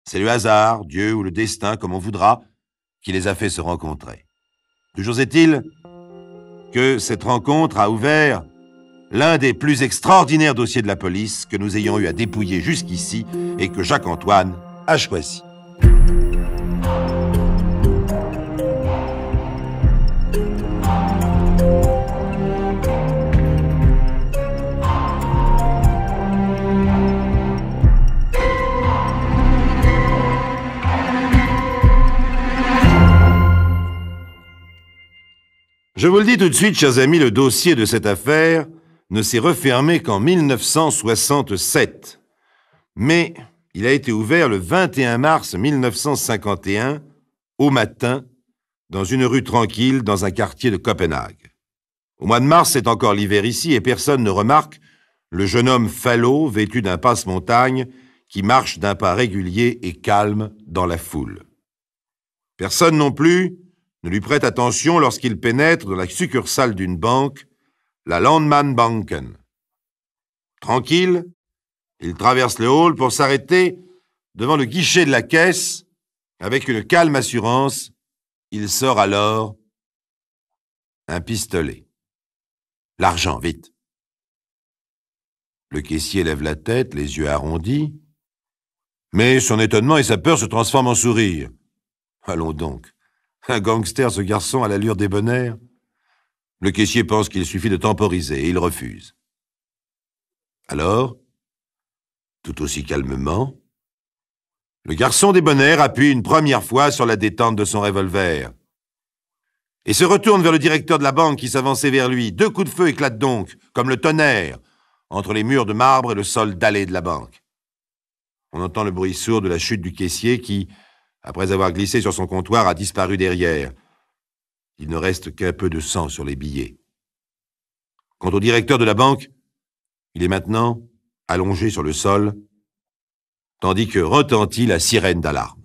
c'est le hasard, Dieu ou le destin, comme on voudra, qui les a fait se rencontrer. Toujours est-il que cette rencontre a ouvert l'un des plus extraordinaires dossiers de la police que nous ayons eu à dépouiller jusqu'ici et que Jacques-Antoine a choisi. Je vous le dis tout de suite, chers amis, le dossier de cette affaire ne s'est refermé qu'en 1967. Mais il a été ouvert le 21 mars 1951, au matin, dans une rue tranquille dans un quartier de Copenhague. Au mois de mars, c'est encore l'hiver ici et personne ne remarque le jeune homme falot vêtu d'un passe-montagne qui marche d'un pas régulier et calme dans la foule. Personne non plus ne lui prête attention lorsqu'il pénètre dans la succursale d'une banque, la Landmann-Banken. Tranquille, il traverse le hall pour s'arrêter devant le guichet de la caisse. Avec une calme assurance, il sort alors un pistolet. L'argent, vite. Le caissier lève la tête, les yeux arrondis, mais son étonnement et sa peur se transforment en sourire. Allons donc. Un gangster, ce garçon, à l'allure débonnaire. Le caissier pense qu'il suffit de temporiser et il refuse. Alors, tout aussi calmement, le garçon débonnaire appuie une première fois sur la détente de son revolver et se retourne vers le directeur de la banque qui s'avançait vers lui. 2 coups de feu éclatent donc, comme le tonnerre, entre les murs de marbre et le sol dallé de la banque. On entend le bruit sourd de la chute du caissier qui, après avoir glissé sur son comptoir, a disparu derrière. Il ne reste qu'un peu de sang sur les billets. Quant au directeur de la banque, il est maintenant allongé sur le sol, tandis que retentit la sirène d'alarme.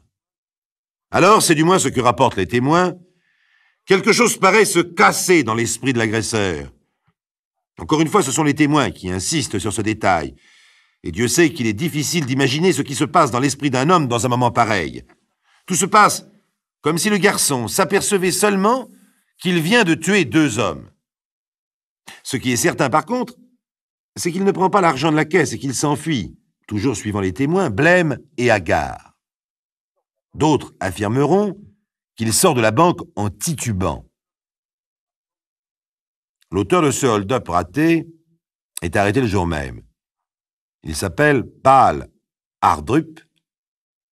Alors, c'est du moins ce que rapportent les témoins, quelque chose paraît se casser dans l'esprit de l'agresseur. Encore une fois, ce sont les témoins qui insistent sur ce détail, et Dieu sait qu'il est difficile d'imaginer ce qui se passe dans l'esprit d'un homme dans un moment pareil. Tout se passe comme si le garçon s'apercevait seulement qu'il vient de tuer 2 hommes. Ce qui est certain, par contre, c'est qu'il ne prend pas l'argent de la caisse et qu'il s'enfuit, toujours suivant les témoins, blême et hagard. D'autres affirmeront qu'il sort de la banque en titubant. L'auteur de ce hold-up raté est arrêté le jour même. Il s'appelle Paal Hardrup,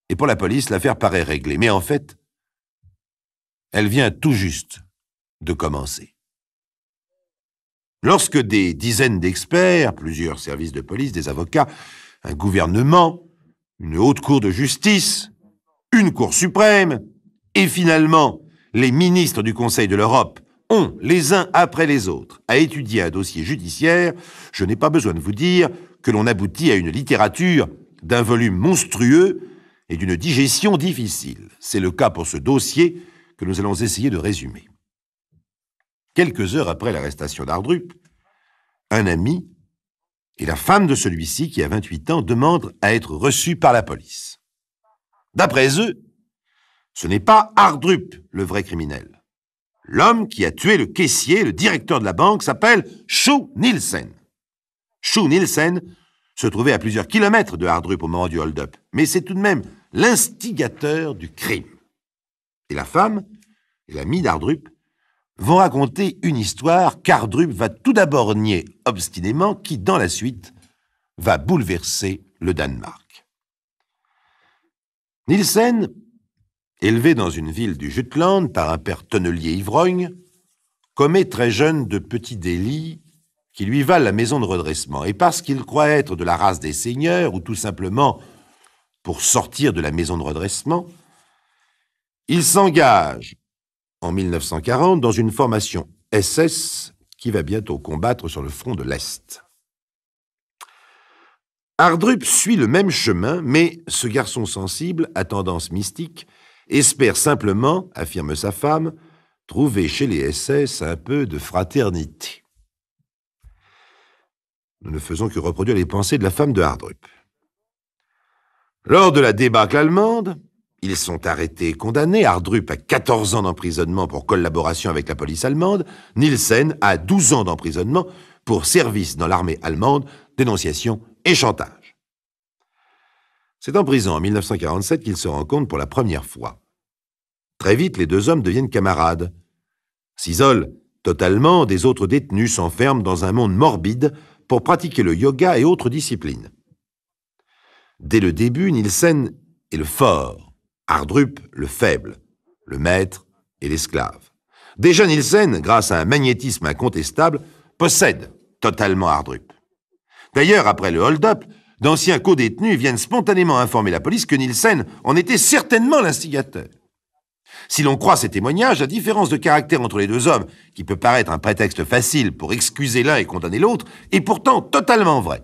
et pour la police, l'affaire paraît réglée. Mais en fait, elle vient tout juste de commencer. Lorsque des dizaines d'experts, plusieurs services de police, des avocats, un gouvernement, une haute cour de justice, une cour suprême, et finalement les ministres du Conseil de l'Europe ont, les uns après les autres, à étudier un dossier judiciaire, je n'ai pas besoin de vous dire que l'on aboutit à une littérature d'un volume monstrueux et d'une digestion difficile. C'est le cas pour ce dossier que nous allons essayer de résumer. Quelques heures après l'arrestation d'Hardrup, un ami et la femme de celui-ci, qui a 28 ans, demandent à être reçus par la police. D'après eux, ce n'est pas Hardrup le vrai criminel. L'homme qui a tué le caissier, le directeur de la banque, s'appelle Sjo Nielsen. Sjo Nielsen se trouvait à plusieurs kilomètres de Hardrup au moment du hold-up, mais c'est tout de même l'instigateur du crime. Et la femme et l'ami d'Hardrup vont raconter une histoire qu'Hardrup va tout d'abord nier obstinément, qui, dans la suite, va bouleverser le Danemark. Nielsen, élevé dans une ville du Jutland par un père tonnelier ivrogne, commet très jeune de petits délits qui lui valent la maison de redressement. Et parce qu'il croit être de la race des seigneurs, ou tout simplement pour sortir de la maison de redressement, il s'engage en 1940 dans une formation SS qui va bientôt combattre sur le front de l'Est. Hardrup suit le même chemin, mais ce garçon sensible, à tendance mystique, espère simplement, affirme sa femme, trouver chez les SS un peu de fraternité. Nous ne faisons que reproduire les pensées de la femme de Hardrup. Lors de la débâcle allemande, ils sont arrêtés et condamnés. Hardrup a 14 ans d'emprisonnement pour collaboration avec la police allemande. Nielsen a 12 ans d'emprisonnement pour service dans l'armée allemande, dénonciation et chantage. C'est en prison en 1947 qu'ils se rencontrent pour la première fois. Très vite, les deux hommes deviennent camarades. S'isolent totalement des autres détenus, s'enferment dans un monde morbide pour pratiquer le yoga et autres disciplines. Dès le début, Nielsen est le fort, Hardrup le faible, le maître et l'esclave. Déjà Nielsen, grâce à un magnétisme incontestable, possède totalement Hardrup. D'ailleurs, après le hold-up, d'anciens co-détenus viennent spontanément informer la police que Nielsen en était certainement l'instigateur. Si l'on croit ces témoignages, la différence de caractère entre les deux hommes, qui peut paraître un prétexte facile pour excuser l'un et condamner l'autre, est pourtant totalement vraie.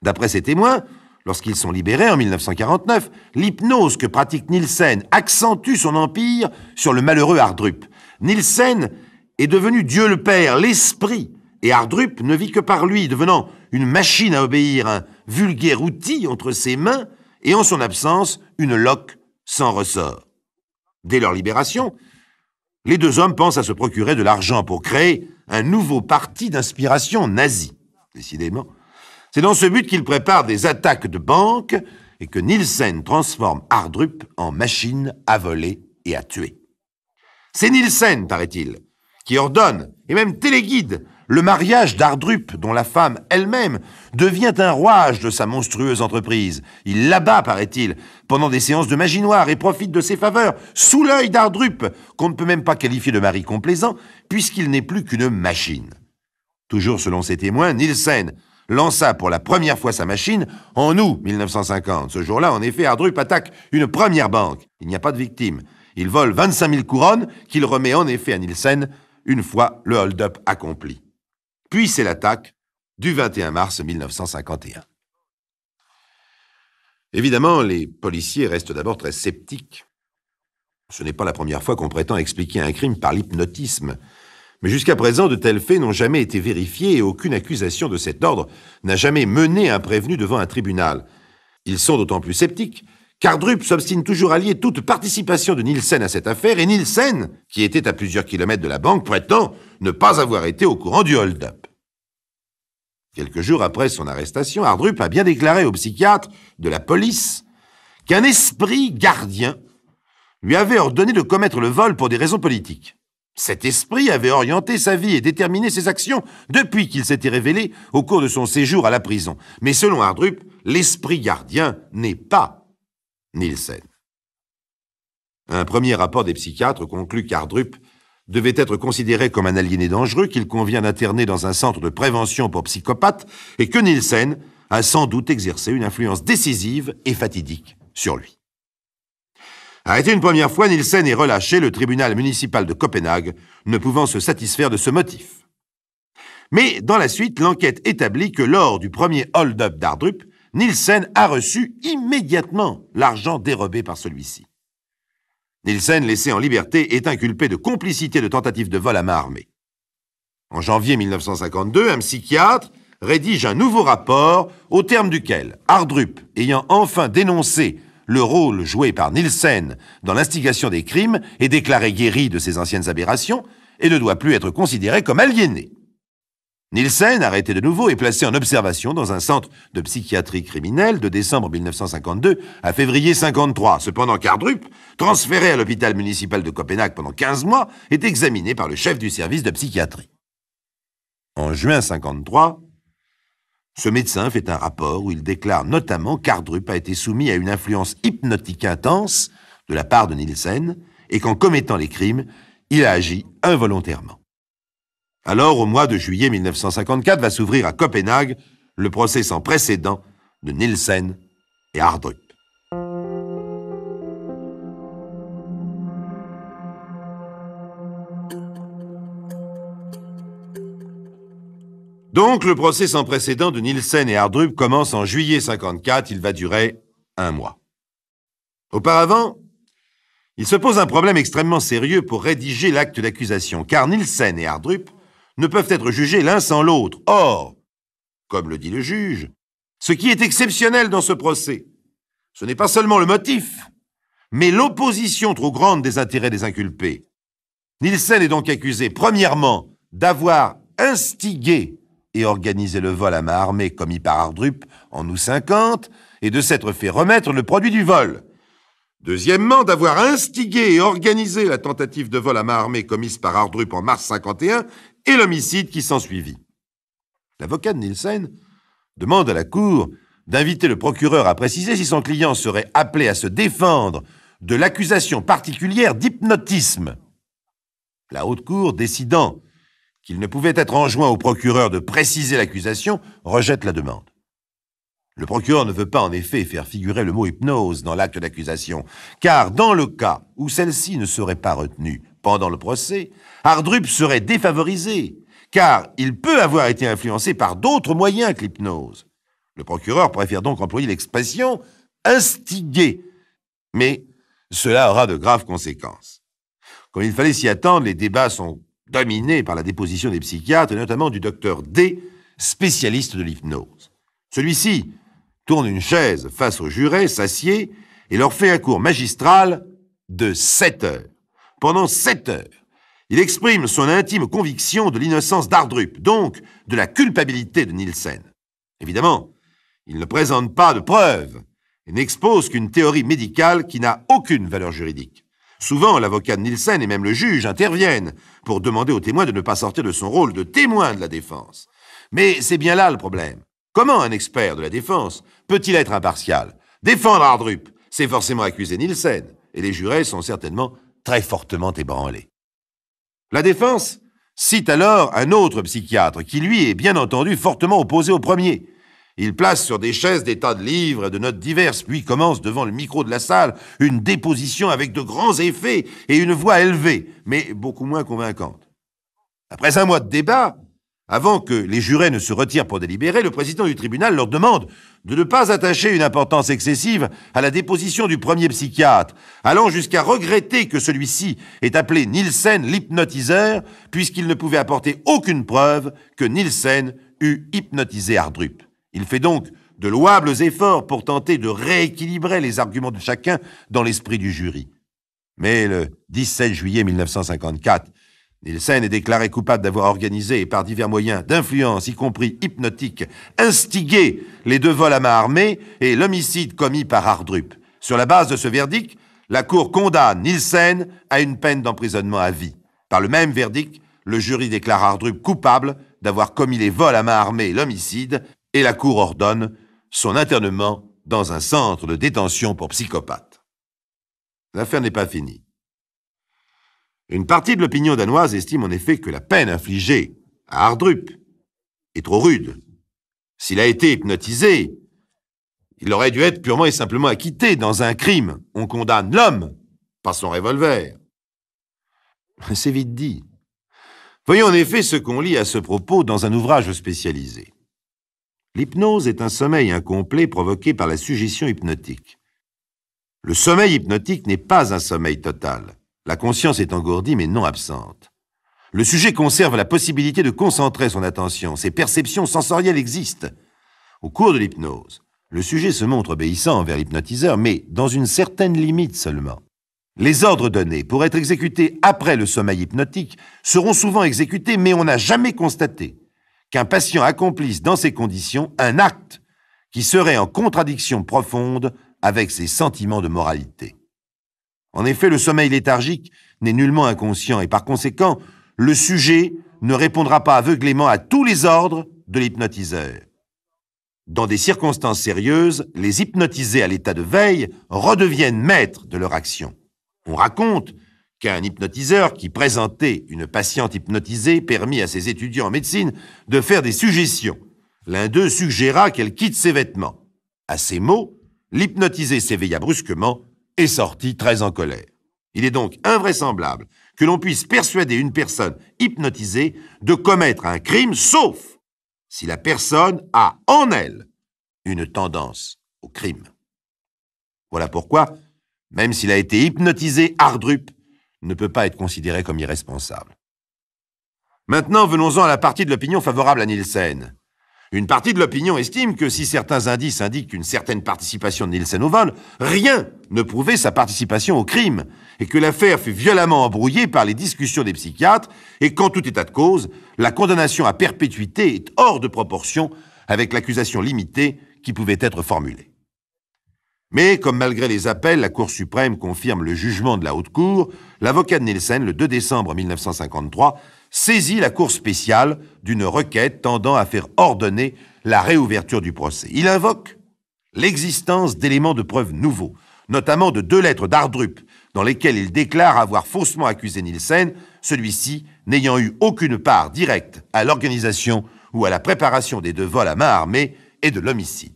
D'après ces témoins, lorsqu'ils sont libérés en 1949, l'hypnose que pratique Nielsen accentue son empire sur le malheureux Hardrup. Nielsen est devenu Dieu le Père, l'Esprit, et Hardrup ne vit que par lui, devenant une machine à obéir, un vulgaire outil entre ses mains, et en son absence, une loque sans ressort. Dès leur libération, les deux hommes pensent à se procurer de l'argent pour créer un nouveau parti d'inspiration nazie. Décidément, c'est dans ce but qu'ils préparent des attaques de banque et que Nielsen transforme Hardrup en machine à voler et à tuer. C'est Nielsen, paraît-il, qui ordonne et même téléguide le mariage d'Hardrup, dont la femme elle-même devient un rouage de sa monstrueuse entreprise. Il l'abat, paraît-il, pendant des séances de magie noire et profite de ses faveurs, sous l'œil d'Hardrup, qu'on ne peut même pas qualifier de mari complaisant, puisqu'il n'est plus qu'une machine. Toujours selon ses témoins, Nielsen lança pour la première fois sa machine en août 1950. Ce jour-là, en effet, Hardrup attaque une première banque. Il n'y a pas de victime. Il vole 25 000 couronnes qu'il remet en effet à Nielsen une fois le hold-up accompli. Puis c'est l'attaque du 21 mars 1951. Évidemment, les policiers restent d'abord très sceptiques. Ce n'est pas la première fois qu'on prétend expliquer un crime par l'hypnotisme. Mais jusqu'à présent, de tels faits n'ont jamais été vérifiés et aucune accusation de cet ordre n'a jamais mené un prévenu devant un tribunal. Ils sont d'autant plus sceptiques qu'Hardrup s'obstine toujours à lier toute participation de Nielsen à cette affaire, et Nielsen, qui était à plusieurs kilomètres de la banque, prétend ne pas avoir été au courant du hold-up. Quelques jours après son arrestation, Hardrup a bien déclaré au psychiatre de la police qu'un esprit gardien lui avait ordonné de commettre le vol pour des raisons politiques. Cet esprit avait orienté sa vie et déterminé ses actions depuis qu'il s'était révélé au cours de son séjour à la prison. Mais selon Hardrup, l'esprit gardien n'est pas Nielsen. Un premier rapport des psychiatres conclut qu'Hardrup devait être considéré comme un aliéné dangereux qu'il convient d'interner dans un centre de prévention pour psychopathes et que Nielsen a sans doute exercé une influence décisive et fatidique sur lui. Arrêté une première fois, Nielsen est relâché, le tribunal municipal de Copenhague ne pouvant se satisfaire de ce motif. Mais dans la suite, l'enquête établit que lors du premier hold-up d'Hardrup, Nielsen a reçu immédiatement l'argent dérobé par celui-ci. Nielsen, laissé en liberté, est inculpé de complicité de tentative de vol à main armée. En janvier 1952, un psychiatre rédige un nouveau rapport au terme duquel Hardrup, ayant enfin dénoncé le rôle joué par Nielsen dans l'instigation des crimes, est déclaré guéri de ses anciennes aberrations et ne doit plus être considéré comme aliéné. Nielsen, arrêté de nouveau, est placé en observation dans un centre de psychiatrie criminelle de décembre 1952 à février 1953. Cependant qu'Hardrup, transféré à l'hôpital municipal de Copenhague pendant 15 mois, est examiné par le chef du service de psychiatrie. En juin 1953, ce médecin fait un rapport où il déclare notamment qu'Hardrup a été soumis à une influence hypnotique intense de la part de Nielsen et qu'en commettant les crimes, il a agi involontairement. Alors, au mois de juillet 1954, va s'ouvrir à Copenhague le procès sans précédent de Nielsen et Hardrup. Donc, le procès sans précédent de Nielsen et Hardrup commence en juillet 54. Il va durer 1 mois. Auparavant, il se pose un problème extrêmement sérieux pour rédiger l'acte d'accusation, car Nielsen et Hardrup ne peuvent être jugés l'un sans l'autre. Or, comme le dit le juge, ce qui est exceptionnel dans ce procès, ce n'est pas seulement le motif, mais l'opposition trop grande des intérêts des inculpés. Nielsen est donc accusé, premièrement, d'avoir instigé et organisé le vol à main armée commis par Hardrup en août 50 et de s'être fait remettre le produit du vol. Deuxièmement, d'avoir instigé et organisé la tentative de vol à main armée commise par Hardrup en mars 51 et l'homicide qui s'ensuivit. L'avocat de Nielsen demande à la Cour d'inviter le procureur à préciser si son client serait appelé à se défendre de l'accusation particulière d'hypnotisme. La Haute Cour, décidant qu'il ne pouvait être enjoint au procureur de préciser l'accusation, rejette la demande. Le procureur ne veut pas en effet faire figurer le mot hypnose dans l'acte d'accusation, car dans le cas où celle-ci ne serait pas retenue pendant le procès, Hardrup serait défavorisé, car il peut avoir été influencé par d'autres moyens que l'hypnose. Le procureur préfère donc employer l'expression « instiguer », mais cela aura de graves conséquences. Comme il fallait s'y attendre, les débats sont dominés par la déposition des psychiatres, et notamment du docteur D, spécialiste de l'hypnose. Celui-ci tourne une chaise face aux jurés, s'assied et leur fait un cours magistral de 7 heures. Pendant 7 heures, il exprime son intime conviction de l'innocence d'Hardrup, donc de la culpabilité de Nielsen. Évidemment, il ne présente pas de preuves et n'expose qu'une théorie médicale qui n'a aucune valeur juridique. Souvent, l'avocat de Nielsen et même le juge interviennent pour demander au témoin de ne pas sortir de son rôle de témoin de la défense. Mais c'est bien là le problème. Comment un expert de la défense peut-il être impartial? Défendre Hardrup, c'est forcément accuser Nielsen, et les jurés sont certainement très fortement ébranlés. La défense cite alors un autre psychiatre qui, lui, est bien entendu fortement opposé au premier. Il place sur des chaises des tas de livres et de notes diverses, puis commence devant le micro de la salle une déposition avec de grands effets et une voix élevée, mais beaucoup moins convaincante. Après 1 mois de débat, avant que les jurés ne se retirent pour délibérer, le président du tribunal leur demande de ne pas attacher une importance excessive à la déposition du premier psychiatre, allant jusqu'à regretter que celui-ci ait appelé Nielsen l'hypnotiseur, puisqu'il ne pouvait apporter aucune preuve que Nielsen eût hypnotisé Hardrup. Il fait donc de louables efforts pour tenter de rééquilibrer les arguments de chacun dans l'esprit du jury. Mais le 17 juillet 1954, Nielsen est déclaré coupable d'avoir organisé et par divers moyens d'influence, y compris hypnotique, instigé les 2 vols à main armée et l'homicide commis par Hardrup. Sur la base de ce verdict, la Cour condamne Nielsen à une peine d'emprisonnement à vie. Par le même verdict, le jury déclare Hardrup coupable d'avoir commis les vols à main armée et l'homicide, et la Cour ordonne son internement dans un centre de détention pour psychopathes. L'affaire n'est pas finie. Une partie de l'opinion danoise estime en effet que la peine infligée à Hardrup est trop rude. S'il a été hypnotisé, il aurait dû être purement et simplement acquitté. Dans un crime, on condamne l'homme, pas son revolver. C'est vite dit. Voyons en effet ce qu'on lit à ce propos dans un ouvrage spécialisé. L'hypnose est un sommeil incomplet provoqué par la suggestion hypnotique. Le sommeil hypnotique n'est pas un sommeil total. La conscience est engourdie mais non absente. Le sujet conserve la possibilité de concentrer son attention. Ses perceptions sensorielles existent. Au cours de l'hypnose, le sujet se montre obéissant envers l'hypnotiseur, mais dans une certaine limite seulement. Les ordres donnés pour être exécutés après le sommeil hypnotique seront souvent exécutés, mais on n'a jamais constaté qu'un patient accomplisse dans ces conditions un acte qui serait en contradiction profonde avec ses sentiments de moralité. En effet, le sommeil léthargique n'est nullement inconscient et par conséquent, le sujet ne répondra pas aveuglément à tous les ordres de l'hypnotiseur. Dans des circonstances sérieuses, les hypnotisés à l'état de veille redeviennent maîtres de leur action. On raconte qu'un hypnotiseur qui présentait une patiente hypnotisée permit à ses étudiants en médecine de faire des suggestions. L'un d'eux suggéra qu'elle quitte ses vêtements. À ces mots, l'hypnotisé s'éveilla brusquement et sortit très en colère. Il est donc invraisemblable que l'on puisse persuader une personne hypnotisée de commettre un crime, sauf si la personne a en elle une tendance au crime. Voilà pourquoi, même s'il a été hypnotisé, Hardrup ne peut pas être considéré comme irresponsable. Maintenant, venons-en à la partie de l'opinion favorable à Nielsen. Une partie de l'opinion estime que si certains indices indiquent une certaine participation de Nielsen au vol, rien ne prouvait sa participation au crime, et que l'affaire fut violemment embrouillée par les discussions des psychiatres, et qu'en tout état de cause, la condamnation à perpétuité est hors de proportion avec l'accusation limitée qui pouvait être formulée. Mais, comme malgré les appels, la Cour suprême confirme le jugement de la Haute Cour, l'avocat de Nielsen, le 2 décembre 1953, saisit la Cour spéciale d'une requête tendant à faire ordonner la réouverture du procès. Il invoque l'existence d'éléments de preuve nouveaux, notamment de 2 lettres d'Hardrup, dans lesquelles il déclare avoir faussement accusé Nielsen, celui-ci n'ayant eu aucune part directe à l'organisation ou à la préparation des 2 vols à main armée et de l'homicide.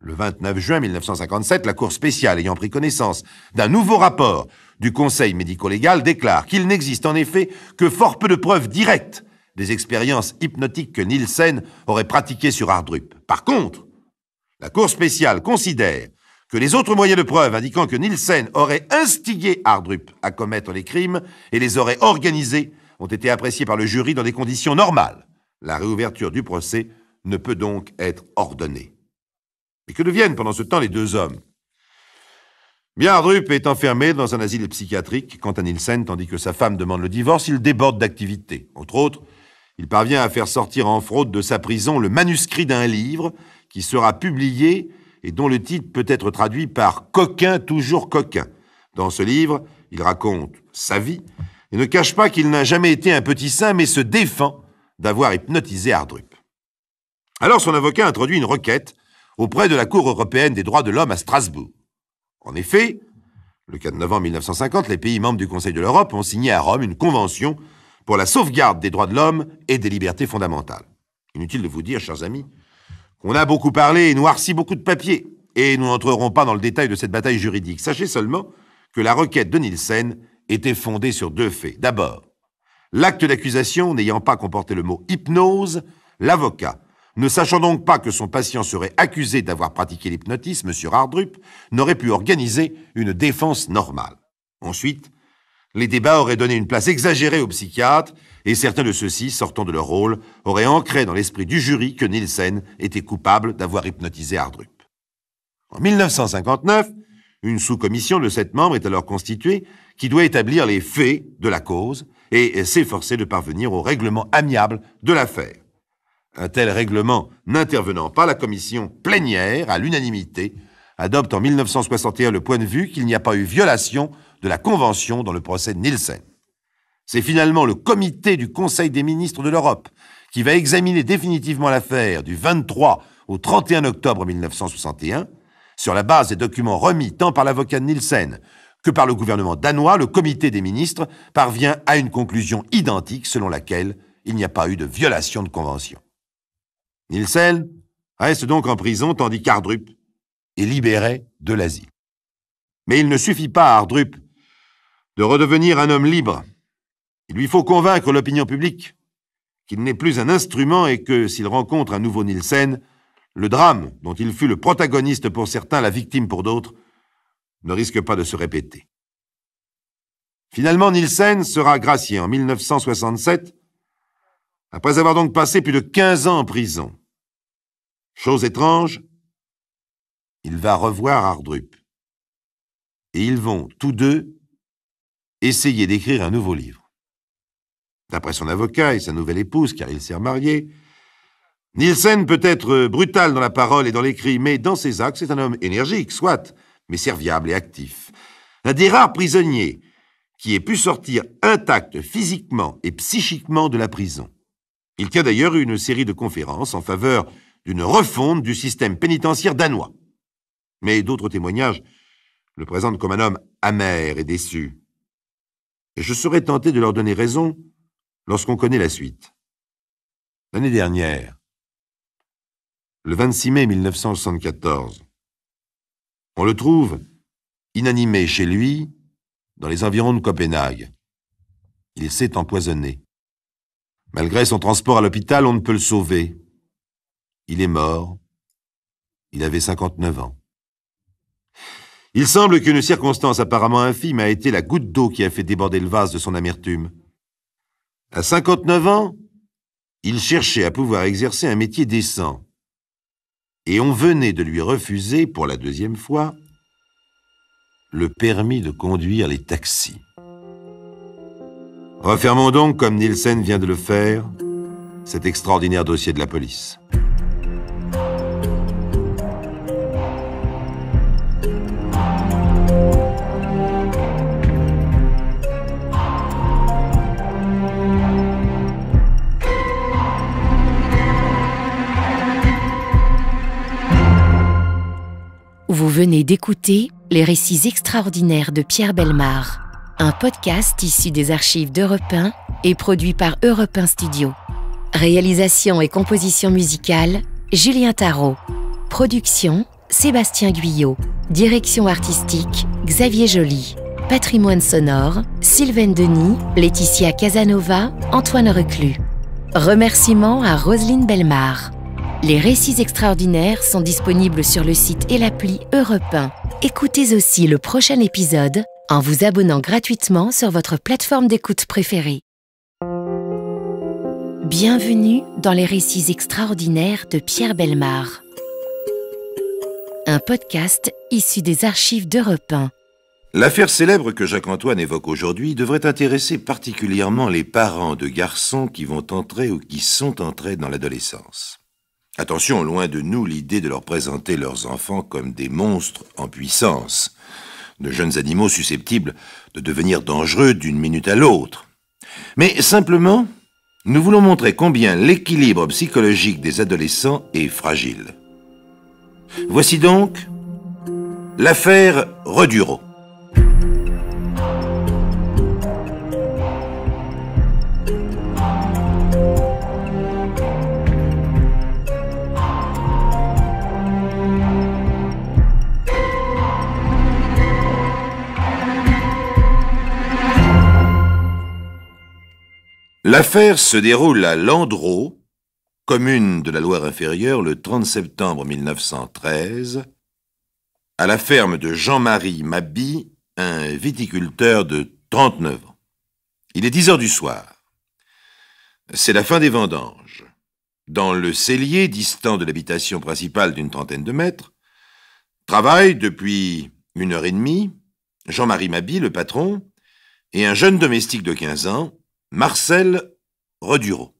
Le 29 juin 1957, la Cour spéciale ayant pris connaissance d'un nouveau rapport du Conseil médico-légal déclare qu'il n'existe en effet que fort peu de preuves directes des expériences hypnotiques que Nielsen aurait pratiquées sur Hardrup. Par contre, la Cour spéciale considère que les autres moyens de preuve indiquant que Nielsen aurait instigé Hardrup à commettre les crimes et les aurait organisés ont été appréciés par le jury dans des conditions normales. La réouverture du procès ne peut donc être ordonnée. Et que deviennent pendant ce temps les 2 hommes? Bien, Hardrup est enfermé dans un asile psychiatrique. Quant à Nielsen, tandis que sa femme demande le divorce, il déborde d'activités. Entre autres, il parvient à faire sortir en fraude de sa prison le manuscrit d'un livre qui sera publié et dont le titre peut être traduit par « Coquin, toujours coquin ». Dans ce livre, il raconte sa vie et ne cache pas qu'il n'a jamais été un petit saint, mais se défend d'avoir hypnotisé Hardrup. Alors son avocat introduit une requête auprès de la Cour européenne des droits de l'homme à Strasbourg. En effet, le 4 novembre 1950, les pays membres du Conseil de l'Europe ont signé à Rome une convention pour la sauvegarde des droits de l'homme et des libertés fondamentales. Inutile de vous dire, chers amis, qu'on a beaucoup parlé et noirci beaucoup de papiers, et nous n'entrerons pas dans le détail de cette bataille juridique. Sachez seulement que la requête de Nielsen était fondée sur 2 faits. D'abord, l'acte d'accusation n'ayant pas comporté le mot « hypnose », l'avocat, ne sachant donc pas que son patient serait accusé d'avoir pratiqué l'hypnotisme sur Hardrup, n'aurait pu organiser une défense normale. Ensuite, les débats auraient donné une place exagérée aux psychiatres, et certains de ceux-ci, sortant de leur rôle, auraient ancré dans l'esprit du jury que Nielsen était coupable d'avoir hypnotisé Hardrup. En 1959, une sous-commission de 7 membres est alors constituée qui doit établir les faits de la cause et s'efforcer de parvenir au règlement amiable de l'affaire. Un tel règlement n'intervenant pas, la commission plénière, à l'unanimité, adopte en 1961 le point de vue qu'il n'y a pas eu violation de la Convention dans le procès de Nielsen. C'est finalement le comité du Conseil des ministres de l'Europe qui va examiner définitivement l'affaire du 23 au 31 octobre 1961. Sur la base des documents remis tant par l'avocat de Nielsen que par le gouvernement danois, le comité des ministres parvient à une conclusion identique selon laquelle il n'y a pas eu de violation de convention. Nielsen reste donc en prison tandis qu'Hardrup est libéré de l'asile. Mais il ne suffit pas à Hardrup de redevenir un homme libre. Il lui faut convaincre l'opinion publique qu'il n'est plus un instrument et que, s'il rencontre un nouveau Nielsen, le drame dont il fut le protagoniste pour certains, la victime pour d'autres, ne risque pas de se répéter. Finalement, Nielsen sera gracié en 1967, après avoir donc passé plus de 15 ans en prison. Chose étrange, il va revoir Hardrup. Et ils vont, tous 2, essayer d'écrire un nouveau livre. D'après son avocat et sa nouvelle épouse, car il s'est remarié, Nielsen peut être brutal dans la parole et dans l'écrit, mais dans ses actes, c'est un homme énergique, soit, mais serviable et actif. Un des rares prisonniers qui ait pu sortir intact physiquement et psychiquement de la prison. Il tient d'ailleurs une série de conférences en faveur d'une refonte du système pénitentiaire danois. Mais d'autres témoignages le présentent comme un homme amer et déçu. Et je serais tenté de leur donner raison lorsqu'on connaît la suite. L'année dernière, le 26 mai 1974, on le trouve inanimé chez lui, dans les environs de Copenhague. Il s'est empoisonné. Malgré son transport à l'hôpital, on ne peut le sauver. Il est mort. Il avait 59 ans. Il semble qu'une circonstance apparemment infime a été la goutte d'eau qui a fait déborder le vase de son amertume. À 59 ans, il cherchait à pouvoir exercer un métier décent. Et on venait de lui refuser, pour la deuxième fois, le permis de conduire les taxis. Refermons donc, comme Nielsen vient de le faire, cet extraordinaire dossier de la police. Vous venez d'écouter Les récits extraordinaires de Pierre Bellemare, un podcast issu des archives d'Europe 1 et produit par Europe 1 Studio. Réalisation et composition musicale, Julien Tarot. Production, Sébastien Guyot. Direction artistique, Xavier Joly. Patrimoine sonore, Sylvaine Denis, Laetitia Casanova, Antoine Reclus. Remerciements à Roselyne Bellemare. Les récits extraordinaires sont disponibles sur le site et l'appli Europe 1. Écoutez aussi le prochain épisode en vous abonnant gratuitement sur votre plateforme d'écoute préférée. Bienvenue dans les récits extraordinaires de Pierre Bellemare. Un podcast issu des archives d'Europe 1. L'affaire célèbre que Jacques-Antoine évoque aujourd'hui devrait intéresser particulièrement les parents de garçons qui vont entrer ou qui sont entrés dans l'adolescence. Attention, loin de nous l'idée de leur présenter leurs enfants comme des monstres en puissance, de jeunes animaux susceptibles de devenir dangereux d'une minute à l'autre. Mais simplement, nous voulons montrer combien l'équilibre psychologique des adolescents est fragile. Voici donc l'affaire Redureau. L'affaire se déroule à Landreau, commune de la Loire-Inférieure, le 30 septembre 1913, à la ferme de Jean-Marie Maby, un viticulteur de 39 ans. Il est 10 heures du soir. C'est la fin des vendanges. Dans le cellier, distant de l'habitation principale d'une trentaine de mètres, travaillent depuis 1h30 Jean-Marie Maby, le patron, et un jeune domestique de 15 ans, Marcel Redureau.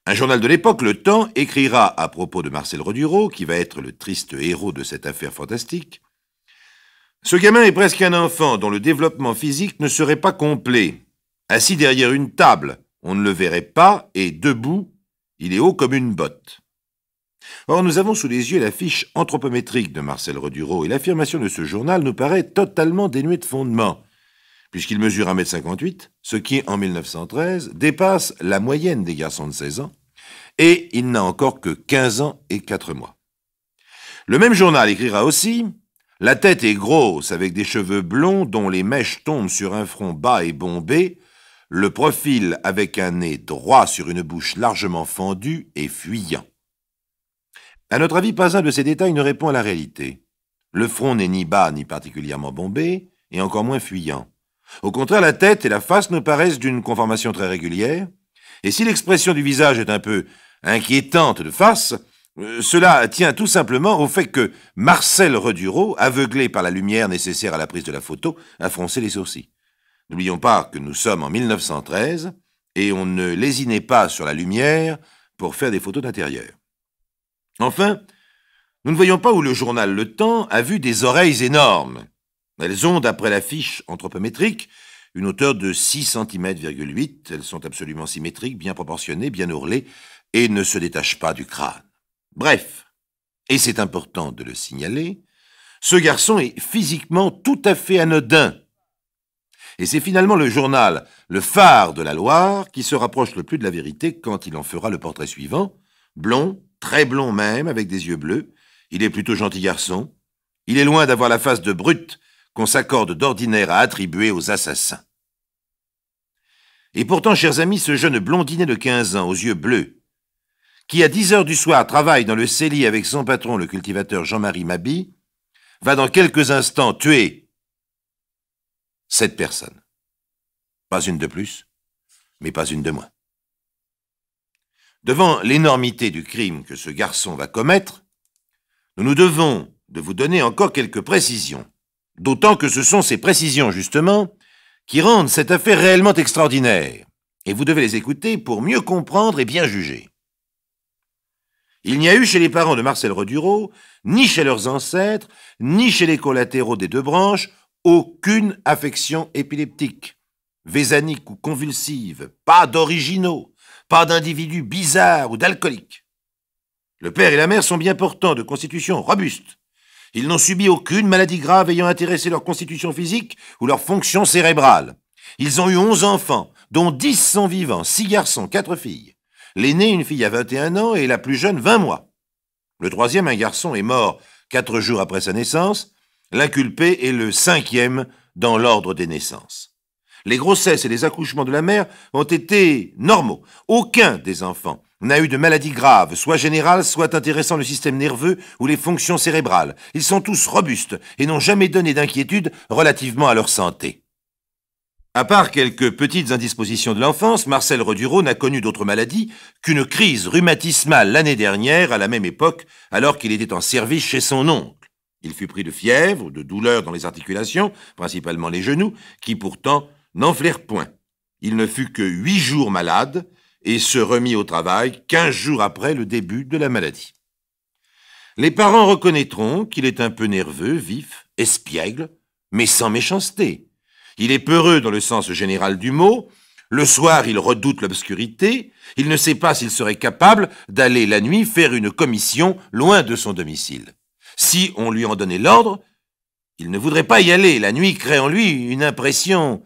Un journal de l'époque, Le Temps, écrira à propos de Marcel Redureau, qui va être le triste héros de cette affaire fantastique. Ce gamin est presque un enfant dont le développement physique ne serait pas complet. Assis derrière une table, on ne le verrait pas, et debout, il est haut comme une botte. Or, nous avons sous les yeux la fiche anthropométrique de Marcel Redureau, et l'affirmation de ce journal nous paraît totalement dénuée de fondement, puisqu'il mesure 1,58 m, ce qui, en 1913, dépasse la moyenne des garçons de 16 ans, et il n'a encore que 15 ans et 4 mois. Le même journal écrira aussi « La tête est grosse, avec des cheveux blonds dont les mèches tombent sur un front bas et bombé, le profil avec un nez droit sur une bouche largement fendue et fuyant. » À notre avis, pas un de ces détails ne répond à la réalité. Le front n'est ni bas ni particulièrement bombé, et encore moins fuyant. Au contraire, la tête et la face nous paraissent d'une conformation très régulière, et si l'expression du visage est un peu inquiétante de face, cela tient tout simplement au fait que Marcel Redureau, aveuglé par la lumière nécessaire à la prise de la photo, a froncé les sourcils. N'oublions pas que nous sommes en 1913, et on ne lésinait pas sur la lumière pour faire des photos d'intérieur. Enfin, nous ne voyons pas où le journal Le Temps a vu des oreilles énormes. Elles ont, d'après la fiche anthropométrique, une hauteur de 6,8 cm. Elles sont absolument symétriques, bien proportionnées, bien ourlées, et ne se détachent pas du crâne. Bref, et c'est important de le signaler, ce garçon est physiquement tout à fait anodin. Et c'est finalement le journal Le Phare de la Loire qui se rapproche le plus de la vérité quand il en fera le portrait suivant. Blond, très blond même, avec des yeux bleus. Il est plutôt gentil garçon. Il est loin d'avoir la face de brute qu'on s'accorde d'ordinaire à attribuer aux assassins. Et pourtant, chers amis, ce jeune blondinet de 15 ans, aux yeux bleus, qui à 10 heures du soir travaille dans le cellier avec son patron, le cultivateur Jean-Marie Mabi, va dans quelques instants tuer 7 personnes. Pas une de plus, mais pas une de moins. Devant l'énormité du crime que ce garçon va commettre, nous nous devons de vous donner encore quelques précisions. D'autant que ce sont ces précisions, justement, qui rendent cette affaire réellement extraordinaire. Et vous devez les écouter pour mieux comprendre et bien juger. Il n'y a eu chez les parents de Marcel Redureau, ni chez leurs ancêtres, ni chez les collatéraux des 2 branches, aucune affection épileptique, vésanique ou convulsive, pas d'originaux, pas d'individus bizarres ou d'alcooliques. Le père et la mère sont bien portants, de constitution robuste. Ils n'ont subi aucune maladie grave ayant intéressé leur constitution physique ou leur fonction cérébrale. Ils ont eu 11 enfants, dont 10 sont vivants, 6 garçons, 4 filles. L'aînée, une fille à 21 ans, et la plus jeune, 20 mois. Le troisième, un garçon, est mort 4 jours après sa naissance. L'inculpé est le 5e dans l'ordre des naissances. Les grossesses et les accouchements de la mère ont été normaux. Aucun des enfants n'a eu de maladie grave, soit générale, soit intéressant le système nerveux ou les fonctions cérébrales. Ils sont tous robustes et n'ont jamais donné d'inquiétude relativement à leur santé. À part quelques petites indispositions de l'enfance, Marcel Redureau n'a connu d'autres maladies qu'une crise rhumatismale l'année dernière, à la même époque, alors qu'il était en service chez son oncle. Il fut pris de fièvre, de douleurs dans les articulations, principalement les genoux, qui pourtant n'enflèrent point. Il ne fut que 8 jours malade et se remit au travail 15 jours après le début de la maladie. Les parents reconnaîtront qu'il est un peu nerveux, vif, espiègle, mais sans méchanceté. Il est peureux dans le sens général du mot. Le soir, il redoute l'obscurité. Il ne sait pas s'il serait capable d'aller la nuit faire une commission loin de son domicile. Si on lui en donnait l'ordre, il ne voudrait pas y aller. La nuit crée en lui une impression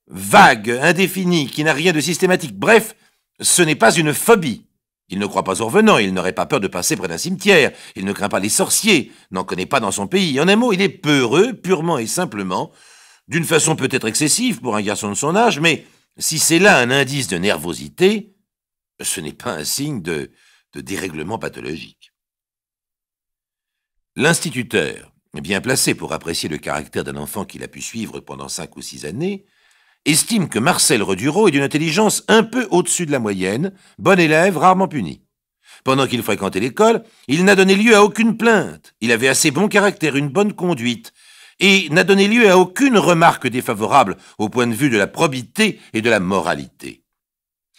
vague, indéfinie, qui n'a rien de systématique. Bref, ce n'est pas une phobie. Il ne croit pas aux revenants, il n'aurait pas peur de passer près d'un cimetière, il ne craint pas les sorciers, n'en connaît pas dans son pays. En un mot, il est peureux, purement et simplement, d'une façon peut-être excessive pour un garçon de son âge, mais si c'est là un indice de nervosité, ce n'est pas un signe de dérèglement pathologique. L'instituteur, bien placé pour apprécier le caractère d'un enfant qu'il a pu suivre pendant 5 ou 6 années, estime que Marcel Redureau est d'une intelligence un peu au-dessus de la moyenne, bon élève, rarement puni. Pendant qu'il fréquentait l'école, il n'a donné lieu à aucune plainte. Il avait assez bon caractère, une bonne conduite, et n'a donné lieu à aucune remarque défavorable au point de vue de la probité et de la moralité.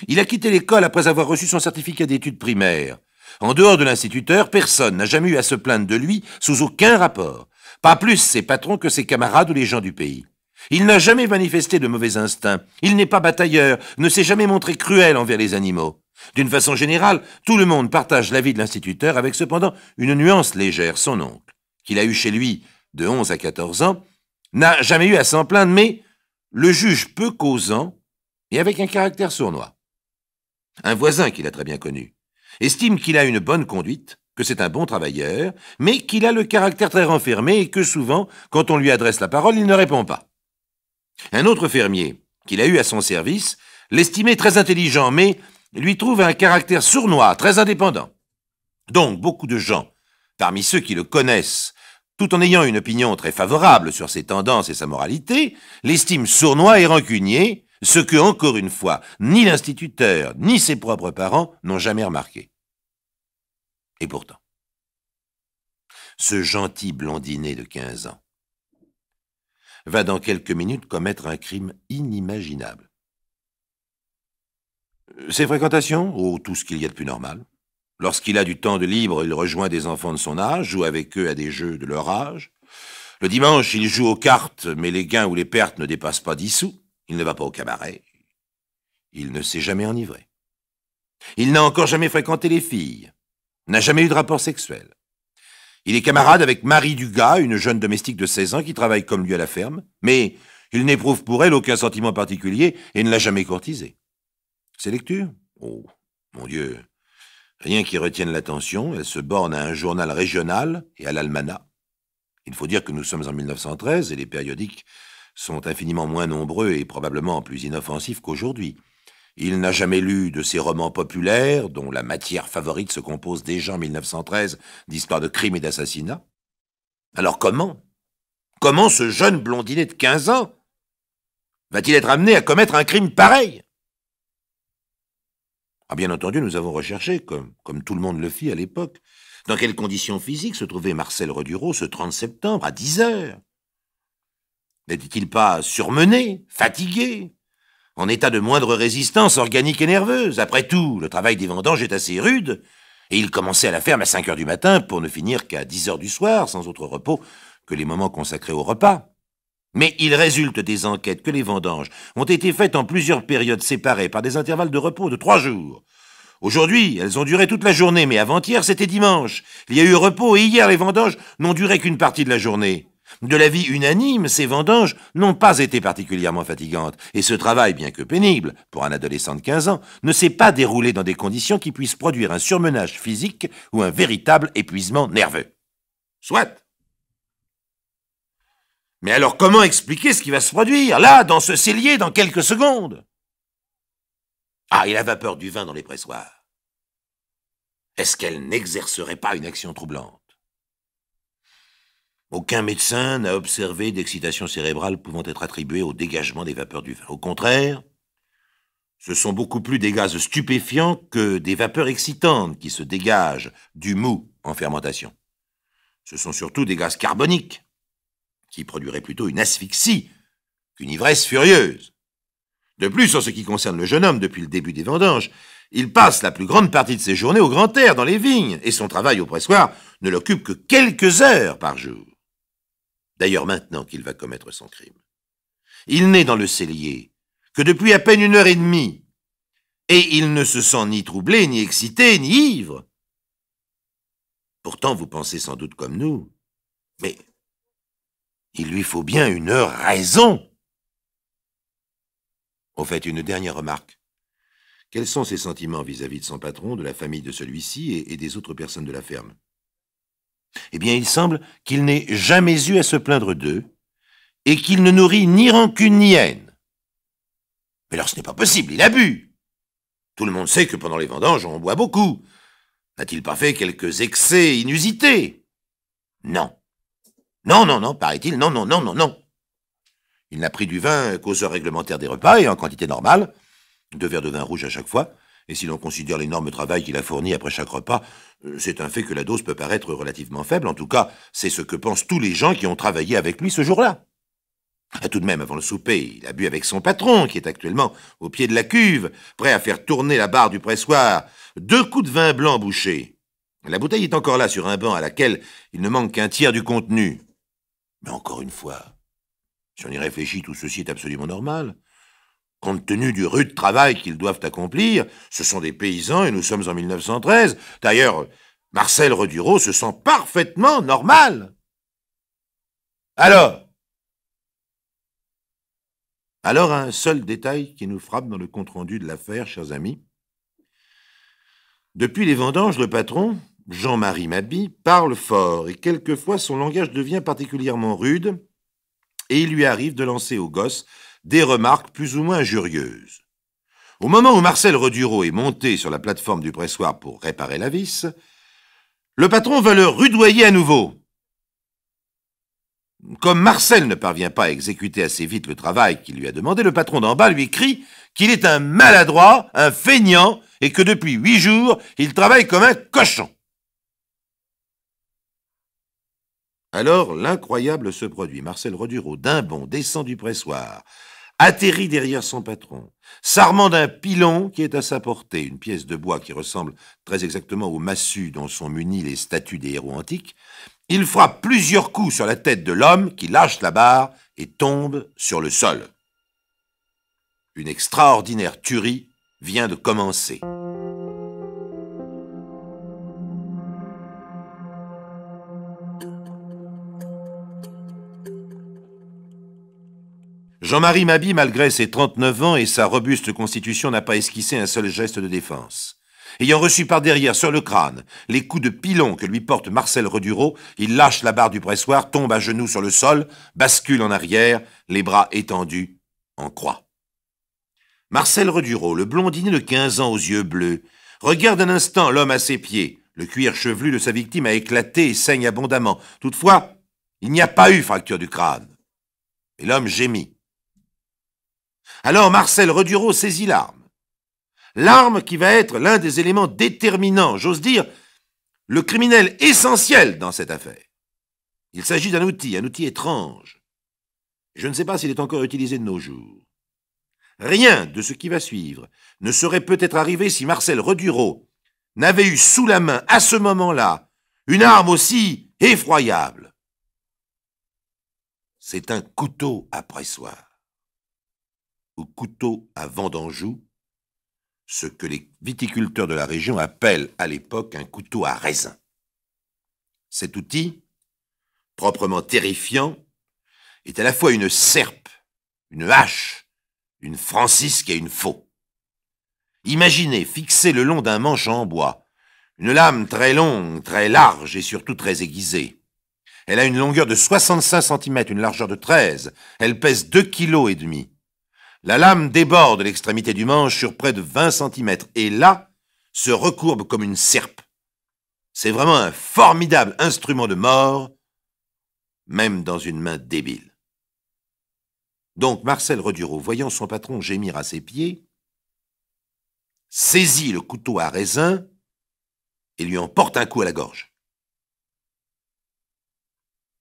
Il a quitté l'école après avoir reçu son certificat d'études primaires. En dehors de l'instituteur, personne n'a jamais eu à se plaindre de lui sous aucun rapport. Pas plus ses patrons que ses camarades ou les gens du pays. Il n'a jamais manifesté de mauvais instincts. Il n'est pas batailleur, ne s'est jamais montré cruel envers les animaux. D'une façon générale, tout le monde partage l'avis de l'instituteur avec cependant une nuance légère. Son oncle, qu'il a eu chez lui de 11 à 14 ans, n'a jamais eu à s'en plaindre, mais le juge peu causant et avec un caractère sournois. Un voisin qu'il a très bien connu estime qu'il a une bonne conduite, que c'est un bon travailleur, mais qu'il a le caractère très renfermé et que souvent, quand on lui adresse la parole, il ne répond pas. Un autre fermier, qu'il a eu à son service, l'estimait très intelligent, mais lui trouve un caractère sournois, très indépendant. Donc, beaucoup de gens, parmi ceux qui le connaissent, tout en ayant une opinion très favorable sur ses tendances et sa moralité, l'estiment sournois et rancunier, ce que, encore une fois, ni l'instituteur, ni ses propres parents n'ont jamais remarqué. Et pourtant, ce gentil blondinet de 15 ans va dans quelques minutes commettre un crime inimaginable. Ses fréquentations? Oh, tout ce qu'il y a de plus normal. Lorsqu'il a du temps de libre, il rejoint des enfants de son âge, joue avec eux à des jeux de leur âge. Le dimanche, il joue aux cartes, mais les gains ou les pertes ne dépassent pas 10 sous. Il ne va pas au cabaret. Il ne s'est jamais enivré. Il n'a encore jamais fréquenté les filles. N'a jamais eu de rapport sexuel. Il est camarade avec Marie Dugas, une jeune domestique de 16 ans qui travaille comme lui à la ferme, mais il n'éprouve pour elle aucun sentiment particulier et ne l'a jamais courtisée. Ses lectures? Oh, mon Dieu, rien qui retienne l'attention, elle se borne à un journal régional et à l'almanach. Il faut dire que nous sommes en 1913 et les périodiques sont infiniment moins nombreux et probablement plus inoffensifs qu'aujourd'hui. Il n'a jamais lu de ces romans populaires, dont la matière favorite se compose déjà en 1913 d'histoires de crimes et d'assassinats. Alors comment ce jeune blondinet de 15 ans va-t-il être amené à commettre un crime pareil? Ah, bien entendu, nous avons recherché, comme tout le monde le fit à l'époque, dans quelles conditions physiques se trouvait Marcel Redureau ce 30 septembre à 10 heures. N'était-il pas surmené, fatigué, en état de moindre résistance organique et nerveuse? Après tout, le travail des vendanges est assez rude, et il commençait à la ferme à 5 heures du matin pour ne finir qu'à 10 heures du soir, sans autre repos que les moments consacrés au repas. Mais il résulte des enquêtes que les vendanges ont été faites en plusieurs périodes séparées par des intervalles de repos de 3 jours. Aujourd'hui, elles ont duré toute la journée, mais avant-hier, c'était dimanche. Il y a eu repos et hier, les vendanges n'ont duré qu'une partie de la journée. De l'avis unanime, ces vendanges n'ont pas été particulièrement fatigantes, et ce travail, bien que pénible, pour un adolescent de 15 ans, ne s'est pas déroulé dans des conditions qui puissent produire un surmenage physique ou un véritable épuisement nerveux. Soit. Mais alors comment expliquer ce qui va se produire, là, dans ce cellier, dans quelques secondes? Ah, et la vapeur du vin dans les pressoirs. Est-ce qu'elle n'exercerait pas une action troublante? Aucun médecin n'a observé d'excitation cérébrale pouvant être attribuée au dégagement des vapeurs du vin. Au contraire, ce sont beaucoup plus des gaz stupéfiants que des vapeurs excitantes qui se dégagent du mou en fermentation. Ce sont surtout des gaz carboniques, qui produiraient plutôt une asphyxie qu'une ivresse furieuse. De plus, en ce qui concerne le jeune homme, depuis le début des vendanges, il passe la plus grande partie de ses journées au grand air, dans les vignes, et son travail au pressoir ne l'occupe que quelques heures par jour. D'ailleurs, maintenant qu'il va commettre son crime, il n'est dans le cellier que depuis à peine 1 heure et demie, et il ne se sent ni troublé, ni excité, ni ivre. Pourtant, vous pensez sans doute comme nous, mais il lui faut bien 1 heure raison. Au fait, une dernière remarque. Quels sont ses sentiments vis-à-vis de son patron, de la famille de celui-ci et des autres personnes de la ferme? Eh bien, il semble qu'il n'ait jamais eu à se plaindre d'eux et qu'il ne nourrit ni rancune ni haine. Mais alors ce n'est pas possible, il a bu. Tout le monde sait que pendant les vendanges, on boit beaucoup. N'a-t-il pas fait quelques excès inusités? Non. Non, paraît-il, non. Il n'a pris du vin qu'aux heures réglementaires des repas et en quantité normale, 2 verres de vin rouge à chaque fois, et si l'on considère l'énorme travail qu'il a fourni après chaque repas, c'est un fait que la dose peut paraître relativement faible. En tout cas, c'est ce que pensent tous les gens qui ont travaillé avec lui ce jour-là. Tout de même, avant le souper, il a bu avec son patron, qui est actuellement au pied de la cuve, prêt à faire tourner la barre du pressoir, 2 coups de vin blanc bouché. La bouteille est encore là sur un banc à laquelle il ne manque qu'un tiers du contenu. Mais encore une fois, si on y réfléchit, tout ceci est absolument normal. Compte tenu du rude travail qu'ils doivent accomplir, ce sont des paysans et nous sommes en 1913. D'ailleurs, Marcel Redureau se sent parfaitement normal. Alors, un seul détail qui nous frappe dans le compte-rendu de l'affaire, chers amis. Depuis les vendanges, le patron, Jean-Marie Maby, parle fort et quelquefois son langage devient particulièrement rude et il lui arrive de lancer au gosse des remarques plus ou moins injurieuses. Au moment où Marcel Redureau est monté sur la plateforme du pressoir pour réparer la vis, le patron va le rudoyer à nouveau. Comme Marcel ne parvient pas à exécuter assez vite le travail qu'il lui a demandé, le patron d'en bas lui crie qu'il est un maladroit, un feignant, et que depuis 8 jours, il travaille comme un cochon. Alors, l'incroyable se produit. Marcel Redureau, d'un bond, descend du pressoir, atterrit derrière son patron, s'armant d'un pilon qui est à sa portée, une pièce de bois qui ressemble très exactement au massue dont sont munis les statues des héros antiques. Il frappe plusieurs coups sur la tête de l'homme qui lâche la barre et tombe sur le sol. Une extraordinaire tuerie vient de commencer. Jean-Marie Maby, malgré ses 39 ans et sa robuste constitution, n'a pas esquissé un seul geste de défense. Ayant reçu par derrière, sur le crâne, les coups de pilon que lui porte Marcel Redureau, il lâche la barre du pressoir, tombe à genoux sur le sol, bascule en arrière, les bras étendus en croix. Marcel Redureau, le blondinet de 15 ans aux yeux bleus, regarde un instant l'homme à ses pieds. Le cuir chevelu de sa victime a éclaté et saigne abondamment. Toutefois, il n'y a pas eu fracture du crâne. Et l'homme gémit. Alors Marcel Redureau saisit l'arme. L'arme qui va être l'un des éléments déterminants, j'ose dire, le criminel essentiel dans cette affaire. Il s'agit d'un outil étrange. Je ne sais pas s'il est encore utilisé de nos jours. Rien de ce qui va suivre ne serait peut-être arrivé si Marcel Redureau n'avait eu sous la main, à ce moment-là, une arme aussi effroyable. C'est un couteau à pressoir, ou couteau à vendanjou, ce que les viticulteurs de la région appellent à l'époque un couteau à raisin. Cet outil, proprement terrifiant, est à la fois une serpe, une hache, une francisque et une faux. Imaginez fixer le long d'un manche en bois, une lame très longue, très large et surtout très aiguisée. Elle a une longueur de 65 cm, une largeur de 13. Elle pèse 2,5 kg. La lame déborde de l'extrémité du manche sur près de 20 cm et là, se recourbe comme une serpe. C'est vraiment un formidable instrument de mort, même dans une main débile. Donc Marcel Redureau, voyant son patron gémir à ses pieds, saisit le couteau à raisin et lui en porte un coup à la gorge.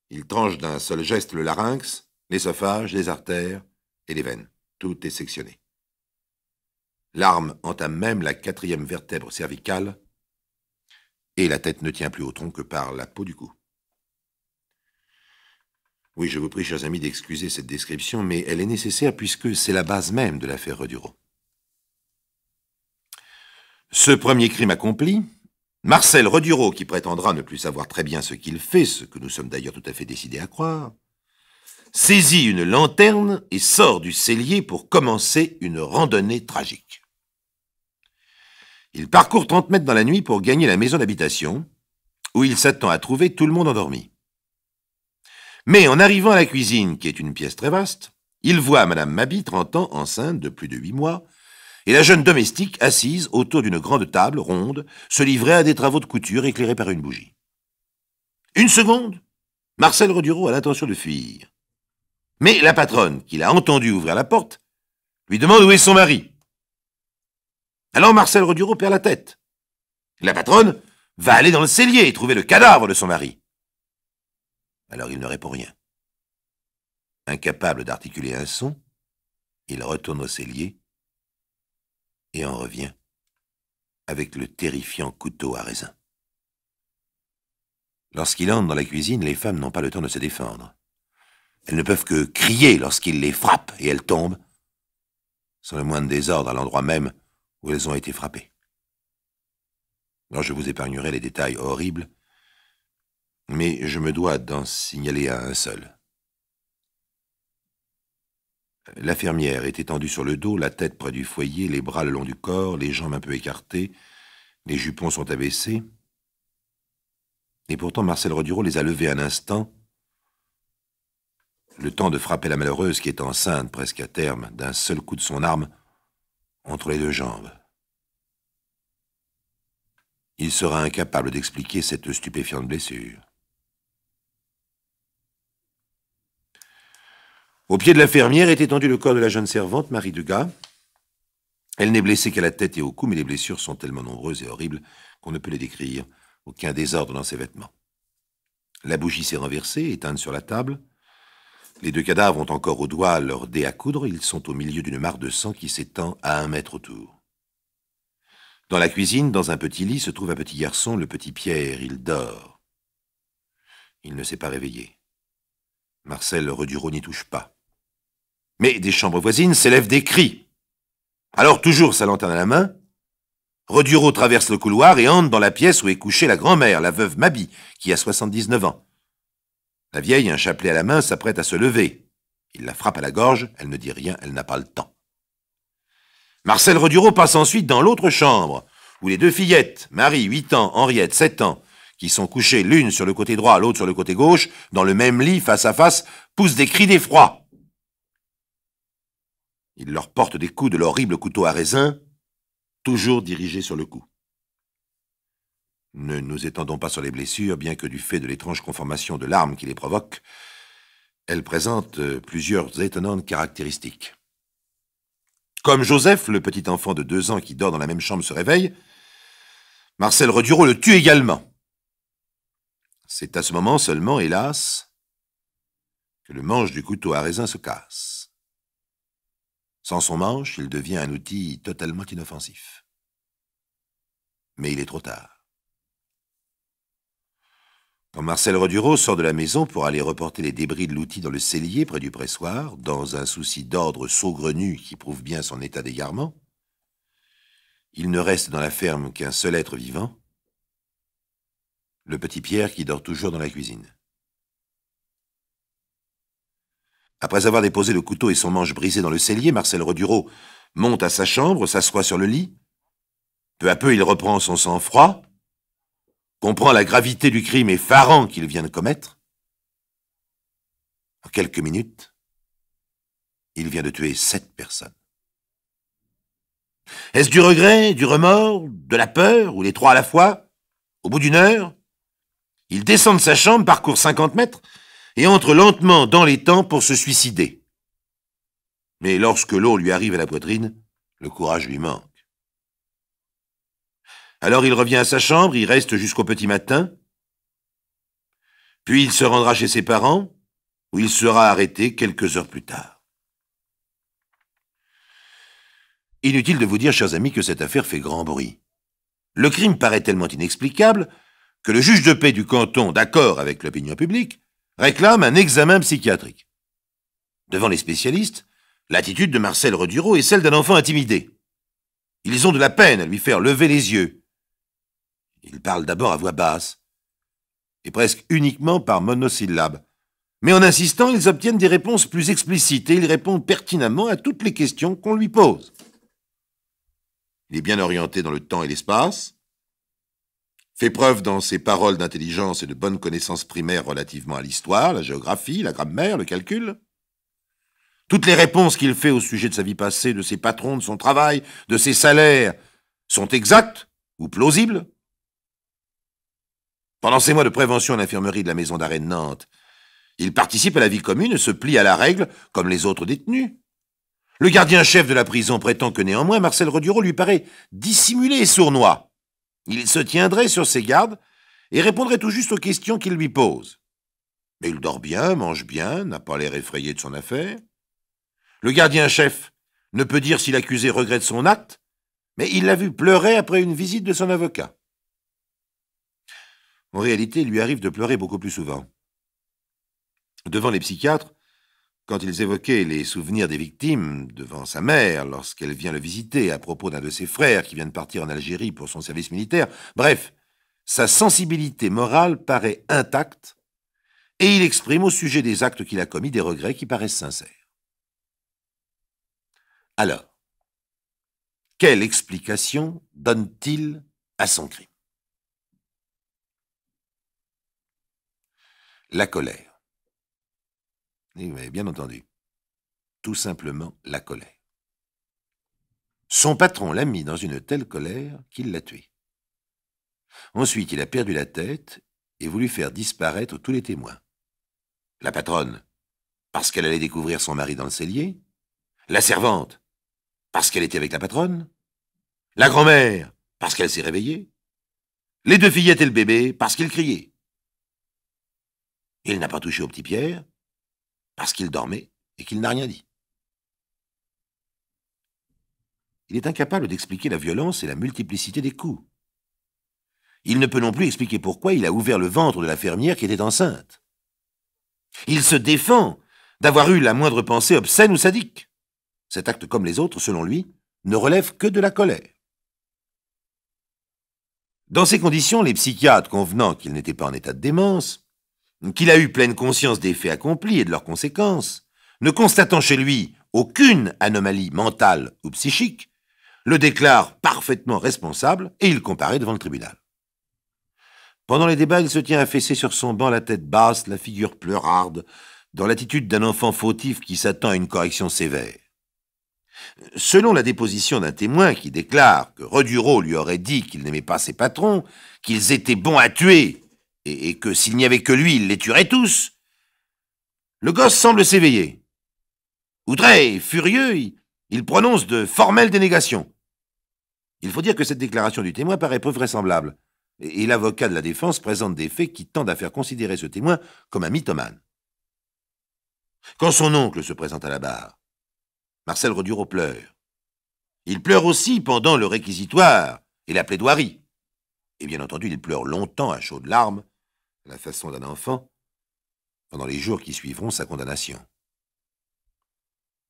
Il tranche d'un seul geste le larynx, l'œsophage, les artères et les veines. Tout est sectionné. L'arme entame même la 4e vertèbre cervicale et la tête ne tient plus au tronc que par la peau du cou. Oui, je vous prie, chers amis, d'excuser cette description, mais elle est nécessaire puisque c'est la base même de l'affaire Redureau. Ce premier crime accompli, Marcel Redureau, qui prétendra ne plus savoir très bien ce qu'il fait, ce que nous sommes d'ailleurs tout à fait décidés à croire, saisit une lanterne et sort du cellier pour commencer une randonnée tragique. Il parcourt 30 mètres dans la nuit pour gagner la maison d'habitation, où il s'attend à trouver tout le monde endormi. Mais en arrivant à la cuisine, qui est une pièce très vaste, il voit Madame Mabi, 30 ans, enceinte de plus de 8 mois, et la jeune domestique assise autour d'une grande table ronde, se livrer à des travaux de couture éclairés par une bougie. Une seconde, Marcel Redureau a l'intention de fuir. Mais la patronne, qui l'a entendu ouvrir la porte, lui demande où est son mari. Alors Marcel Redureau perd la tête. La patronne va aller dans le cellier et trouver le cadavre de son mari. Alors il ne répond rien. Incapable d'articuler un son, il retourne au cellier et en revient avec le terrifiant couteau à raisin. Lorsqu'il entre dans la cuisine, les femmes n'ont pas le temps de se défendre. Elles ne peuvent que crier lorsqu'il les frappe et elles tombent, sans le moindre désordre à l'endroit même où elles ont été frappées. Alors je vous épargnerai les détails horribles, mais je me dois d'en signaler un seul. L'infirmière est étendue sur le dos, la tête près du foyer, les bras le long du corps, les jambes un peu écartées, les jupons sont abaissés. Et pourtant Marcel Redureau les a levés un instant, le temps de frapper la malheureuse qui est enceinte presque à terme d'un seul coup de son arme entre les deux jambes. Il sera incapable d'expliquer cette stupéfiante blessure. Au pied de l'infirmière est étendu le corps de la jeune servante, Marie Dugas. Elle n'est blessée qu'à la tête et au cou, mais les blessures sont tellement nombreuses et horribles qu'on ne peut les décrire. Aucun désordre dans ses vêtements. La bougie s'est renversée, éteinte sur la table. Les deux cadavres ont encore au doigt leur dé à coudre. Ils sont au milieu d'une mare de sang qui s'étend à 1 mètre autour. Dans la cuisine, dans un petit lit, se trouve un petit garçon, le petit Pierre. Il dort. Il ne s'est pas réveillé. Marcel Redureau n'y touche pas. Mais des chambres voisines s'élèvent des cris. Alors, toujours sa lanterne à la main, Redureau traverse le couloir et entre dans la pièce où est couchée la grand-mère, la veuve Mabi, qui a 79 ans. La vieille, un chapelet à la main, s'apprête à se lever. Il la frappe à la gorge, elle ne dit rien, elle n'a pas le temps. Marcel Redureau passe ensuite dans l'autre chambre, où les deux fillettes, Marie, 8 ans, Henriette, 7 ans, qui sont couchées l'une sur le côté droit, l'autre sur le côté gauche, dans le même lit, face à face, poussent des cris d'effroi. Il leur porte des coups de l'horrible couteau à raisin, toujours dirigé sur le cou. Ne nous étendons pas sur les blessures, bien que du fait de l'étrange conformation de l'arme qui les provoque, elles présentent plusieurs étonnantes caractéristiques. Comme Joseph, le petit enfant de 2 ans qui dort dans la même chambre, se réveille, Marcel Redureau le tue également. C'est à ce moment seulement, hélas, que le manche du couteau à raisin se casse. Sans son manche, il devient un outil totalement inoffensif. Mais il est trop tard. Quand Marcel Redureau sort de la maison pour aller reporter les débris de l'outil dans le cellier près du pressoir, dans un souci d'ordre saugrenu qui prouve bien son état d'égarement, il ne reste dans la ferme qu'un seul être vivant, le petit Pierre qui dort toujours dans la cuisine. Après avoir déposé le couteau et son manche brisé dans le cellier, Marcel Redureau monte à sa chambre, s'assoit sur le lit. Peu à peu, il reprend son sang-froid, comprend la gravité du crime effarant qu'il vient de commettre. En quelques minutes, il vient de tuer 7 personnes. Est-ce du regret, du remords, de la peur, ou les 3 à la fois? Au bout d'1 heure, il descend de sa chambre, parcourt 50 mètres, et entre lentement dans l'étang pour se suicider. Mais lorsque l'eau lui arrive à la poitrine, le courage lui manque. Alors il revient à sa chambre, il reste jusqu'au petit matin, puis il se rendra chez ses parents, où il sera arrêté quelques heures plus tard. Inutile de vous dire, chers amis, que cette affaire fait grand bruit. Le crime paraît tellement inexplicable que le juge de paix du canton, d'accord avec l'opinion publique, réclame un examen psychiatrique. Devant les spécialistes, l'attitude de Marcel Redureau est celle d'un enfant intimidé. Ils ont de la peine à lui faire lever les yeux. Il parle d'abord à voix basse, et presque uniquement par monosyllabes. Mais en insistant, ils obtiennent des réponses plus explicites et il répond pertinemment à toutes les questions qu'on lui pose. Il est bien orienté dans le temps et l'espace, fait preuve dans ses paroles d'intelligence et de bonnes connaissances primaires relativement à l'histoire, la géographie, la grammaire, le calcul. Toutes les réponses qu'il fait au sujet de sa vie passée, de ses patrons, de son travail, de ses salaires, sont exactes ou plausibles. Pendant ses mois de prévention à l'infirmerie de la maison d'arrêt de Nantes, il participe à la vie commune et se plie à la règle comme les autres détenus. Le gardien-chef de la prison prétend que néanmoins Marcel Redureau lui paraît dissimulé et sournois. Il se tiendrait sur ses gardes et répondrait tout juste aux questions qu'il lui pose. Mais il dort bien, mange bien, n'a pas l'air effrayé de son affaire. Le gardien-chef ne peut dire si l'accusé regrette son acte, mais il l'a vu pleurer après une visite de son avocat. En réalité, il lui arrive de pleurer beaucoup plus souvent. Devant les psychiatres, quand ils évoquaient les souvenirs des victimes, devant sa mère, lorsqu'elle vient le visiter à propos d'un de ses frères qui vient de partir en Algérie pour son service militaire, bref, sa sensibilité morale paraît intacte et il exprime au sujet des actes qu'il a commis des regrets qui paraissent sincères. Alors, quelle explication donne-t-il à son crime? La colère. Et vous m'avez bien entendu. Tout simplement la colère. Son patron l'a mis dans une telle colère qu'il l'a tué. Ensuite, il a perdu la tête et voulu faire disparaître tous les témoins. La patronne, parce qu'elle allait découvrir son mari dans le cellier. La servante, parce qu'elle était avec la patronne. La grand-mère, parce qu'elle s'est réveillée. Les 2 fillettes et le bébé, parce qu'ils criaient. Il n'a pas touché au petit Pierre, parce qu'il dormait et qu'il n'a rien dit. Il est incapable d'expliquer la violence et la multiplicité des coups. Il ne peut non plus expliquer pourquoi il a ouvert le ventre de la fermière qui était enceinte. Il se défend d'avoir eu la moindre pensée obscène ou sadique. Cet acte, comme les autres, selon lui, ne relève que de la colère. Dans ces conditions, les psychiatres, convenant qu'il n'était pas en état de démence, qu'il a eu pleine conscience des faits accomplis et de leurs conséquences, ne constatant chez lui aucune anomalie mentale ou psychique, le déclarent parfaitement responsable et il comparaît devant le tribunal. Pendant les débats, il se tient affaissé sur son banc, la tête basse, la figure pleurarde, dans l'attitude d'un enfant fautif qui s'attend à une correction sévère. Selon la déposition d'un témoin qui déclare que Redureau lui aurait dit qu'il n'aimait pas ses patrons, qu'ils étaient bons à tuer, et que s'il n'y avait que lui, il les tuerait tous, le gosse semble s'éveiller. Outré et furieux, il prononce de formelles dénégations. Il faut dire que cette déclaration du témoin paraît peu vraisemblable, et l'avocat de la défense présente des faits qui tendent à faire considérer ce témoin comme un mythomane. Quand son oncle se présente à la barre, Marcel Redureau pleure. Il pleure aussi pendant le réquisitoire et la plaidoirie. Et bien entendu, il pleure longtemps à chaudes larmes, à la façon d'un enfant, pendant les jours qui suivront sa condamnation.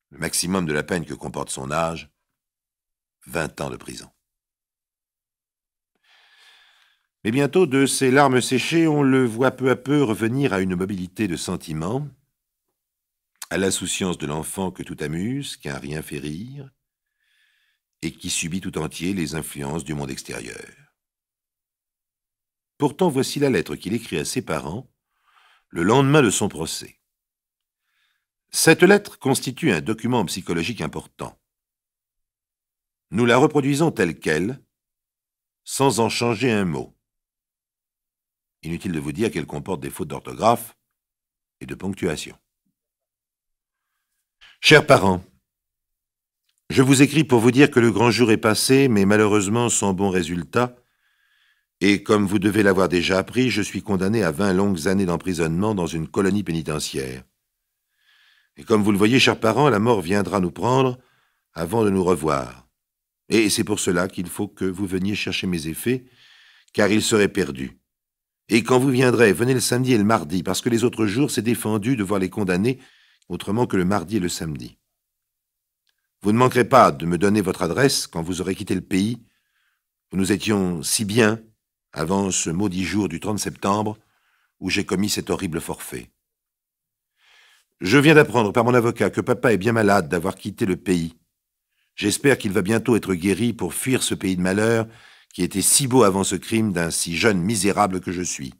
Le maximum de la peine que comporte son âge, 20 ans de prison. Mais bientôt, de ses larmes séchées, on le voit peu à peu revenir à une mobilité de sentiment, à l'insouciance de l'enfant que tout amuse, qu'un rien fait rire, et qui subit tout entier les influences du monde extérieur. Pourtant, voici la lettre qu'il écrit à ses parents le lendemain de son procès. Cette lettre constitue un document psychologique important. Nous la reproduisons telle qu'elle, sans en changer un mot. Inutile de vous dire qu'elle comporte des fautes d'orthographe et de ponctuation. Chers parents, je vous écris pour vous dire que le grand jour est passé, mais malheureusement sans bon résultat, et comme vous devez l'avoir déjà appris, je suis condamné à 20 longues années d'emprisonnement dans une colonie pénitentiaire. Et comme vous le voyez, chers parents, la mort viendra nous prendre avant de nous revoir. Et c'est pour cela qu'il faut que vous veniez chercher mes effets, car ils seraient perdus. Et quand vous viendrez, venez le samedi et le mardi, parce que les autres jours, c'est défendu de voir les condamnés autrement que le mardi et le samedi. Vous ne manquerez pas de me donner votre adresse quand vous aurez quitté le pays, où nous étions si bien avant ce maudit jour du 30 septembre, où j'ai commis cet horrible forfait. Je viens d'apprendre par mon avocat que papa est bien malade d'avoir quitté le pays. J'espère qu'il va bientôt être guéri pour fuir ce pays de malheur qui était si beau avant ce crime d'un si jeune misérable que je suis.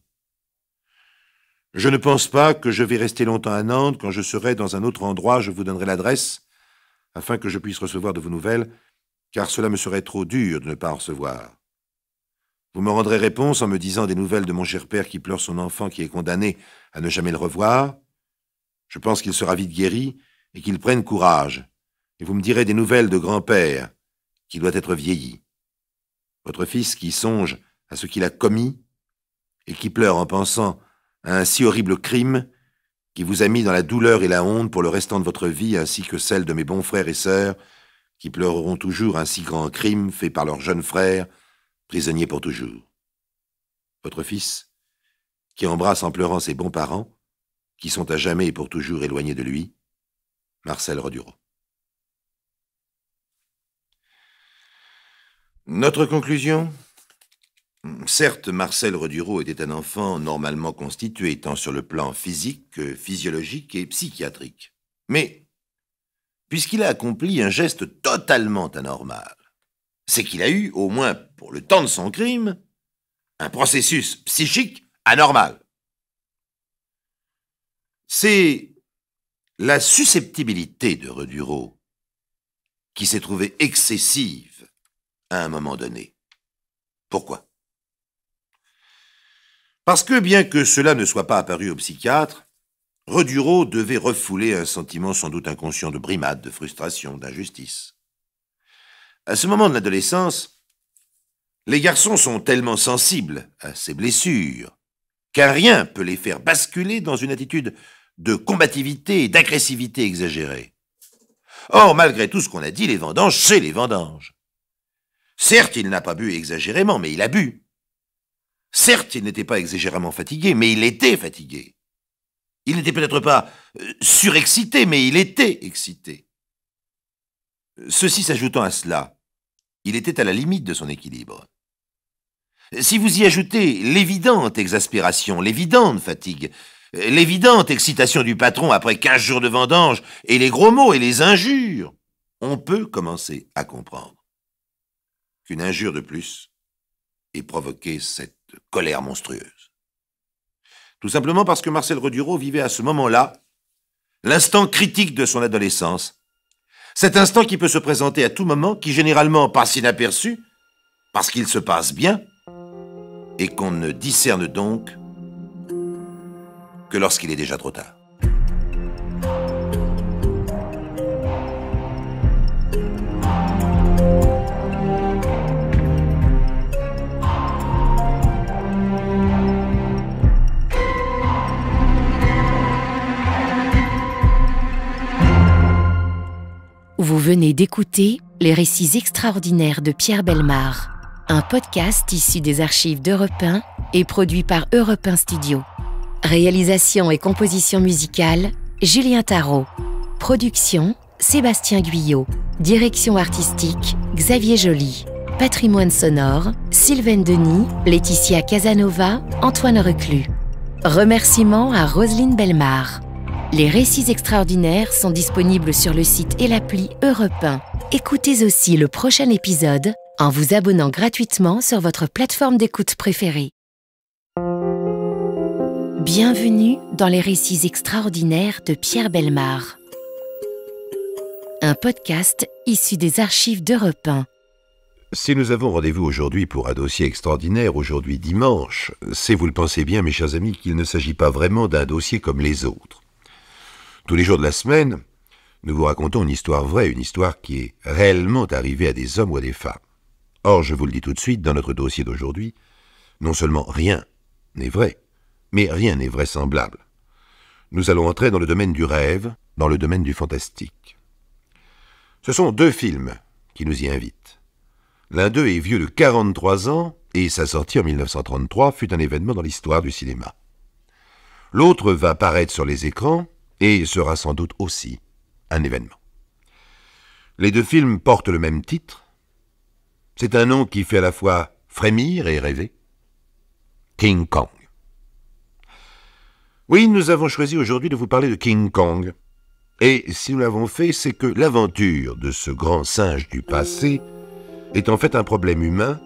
Je ne pense pas que je vais rester longtemps à Nantes. Quand je serai dans un autre endroit, je vous donnerai l'adresse, afin que je puisse recevoir de vos nouvelles, car cela me serait trop dur de ne pas en recevoir. Vous me rendrez réponse en me disant des nouvelles de mon cher père qui pleure son enfant qui est condamné à ne jamais le revoir. Je pense qu'il sera vite guéri et qu'il prenne courage. Et vous me direz des nouvelles de grand-père, qui doit être vieilli. Votre fils qui songe à ce qu'il a commis et qui pleure en pensant à un si horrible crime qui vous a mis dans la douleur et la honte pour le restant de votre vie, ainsi que celle de mes bons frères et sœurs, qui pleureront toujours un si grand crime fait par leur jeune frère, prisonnier pour toujours. Votre fils, qui embrasse en pleurant ses bons parents, qui sont à jamais et pour toujours éloignés de lui, Marcel Redureau. Notre conclusion ? Certes, Marcel Redureau était un enfant normalement constitué, tant sur le plan physique que physiologique et psychiatrique. Mais, puisqu'il a accompli un geste totalement anormal, c'est qu'il a eu, au moins pour le temps de son crime, un processus psychique anormal. C'est la susceptibilité de Redureau qui s'est trouvée excessive à un moment donné. Pourquoi ? Parce que, bien que cela ne soit pas apparu au psychiatre, Redureau devait refouler un sentiment sans doute inconscient de brimade, de frustration, d'injustice. À ce moment de l'adolescence, les garçons sont tellement sensibles à ces blessures qu'un rien peut les faire basculer dans une attitude de combativité et d'agressivité exagérée. Or, malgré tout ce qu'on a dit, les vendanges, c'est les vendanges. Certes, il n'a pas bu exagérément, mais il a bu. Certes, il n'était pas exagérément fatigué, mais il était fatigué. Il n'était peut-être pas surexcité, mais il était excité. Ceci s'ajoutant à cela, il était à la limite de son équilibre. Si vous y ajoutez l'évidente exaspération, l'évidente fatigue, l'évidente excitation du patron après 15 jours de vendange, et les gros mots et les injures, on peut commencer à comprendre qu'une injure de plus ait provoqué cette colère monstrueuse. Tout simplement parce que Marcel Redureau vivait à ce moment-là l'instant critique de son adolescence, Cet instant qui peut se présenter à tout moment, qui généralement passe inaperçu, parce qu'il se passe bien, et qu'on ne discerne donc que lorsqu'il est déjà trop tard. Vous venez d'écouter Les récits extraordinaires de Pierre Bellemare, un podcast issu des archives d'Europe 1 et produit par Europe 1 Studio. Réalisation et composition musicale, Julien Tarot. Production, Sébastien Guyot. Direction artistique, Xavier Joly. Patrimoine sonore, Sylvaine Denis, Laetitia Casanova, Antoine Reclus. Remerciements à Roselyne Bellemare. Les récits extraordinaires sont disponibles sur le site et l'appli Europe 1. Écoutez aussi le prochain épisode en vous abonnant gratuitement sur votre plateforme d'écoute préférée. Bienvenue dans les récits extraordinaires de Pierre Bellemare. Un podcast issu des archives d'Europe 1. Si nous avons rendez-vous aujourd'hui pour un dossier extraordinaire, aujourd'hui dimanche, c'est, vous le pensez bien, mes chers amis, qu'il ne s'agit pas vraiment d'un dossier comme les autres. Tous les jours de la semaine, nous vous racontons une histoire vraie, une histoire qui est réellement arrivée à des hommes ou à des femmes. Or, je vous le dis tout de suite, dans notre dossier d'aujourd'hui, non seulement rien n'est vrai, mais rien n'est vraisemblable. Nous allons entrer dans le domaine du rêve, dans le domaine du fantastique. Ce sont deux films qui nous y invitent. L'un d'eux est vieux de 43 ans, et sa sortie en 1933 fut un événement dans l'histoire du cinéma. L'autre va paraître sur les écrans, et sera sans doute aussi un événement. Les deux films portent le même titre. C'est un nom qui fait à la fois frémir et rêver. King Kong. Oui, nous avons choisi aujourd'hui de vous parler de King Kong. Et si nous l'avons fait, c'est que l'aventure de ce grand singe du passé est en fait un problème humain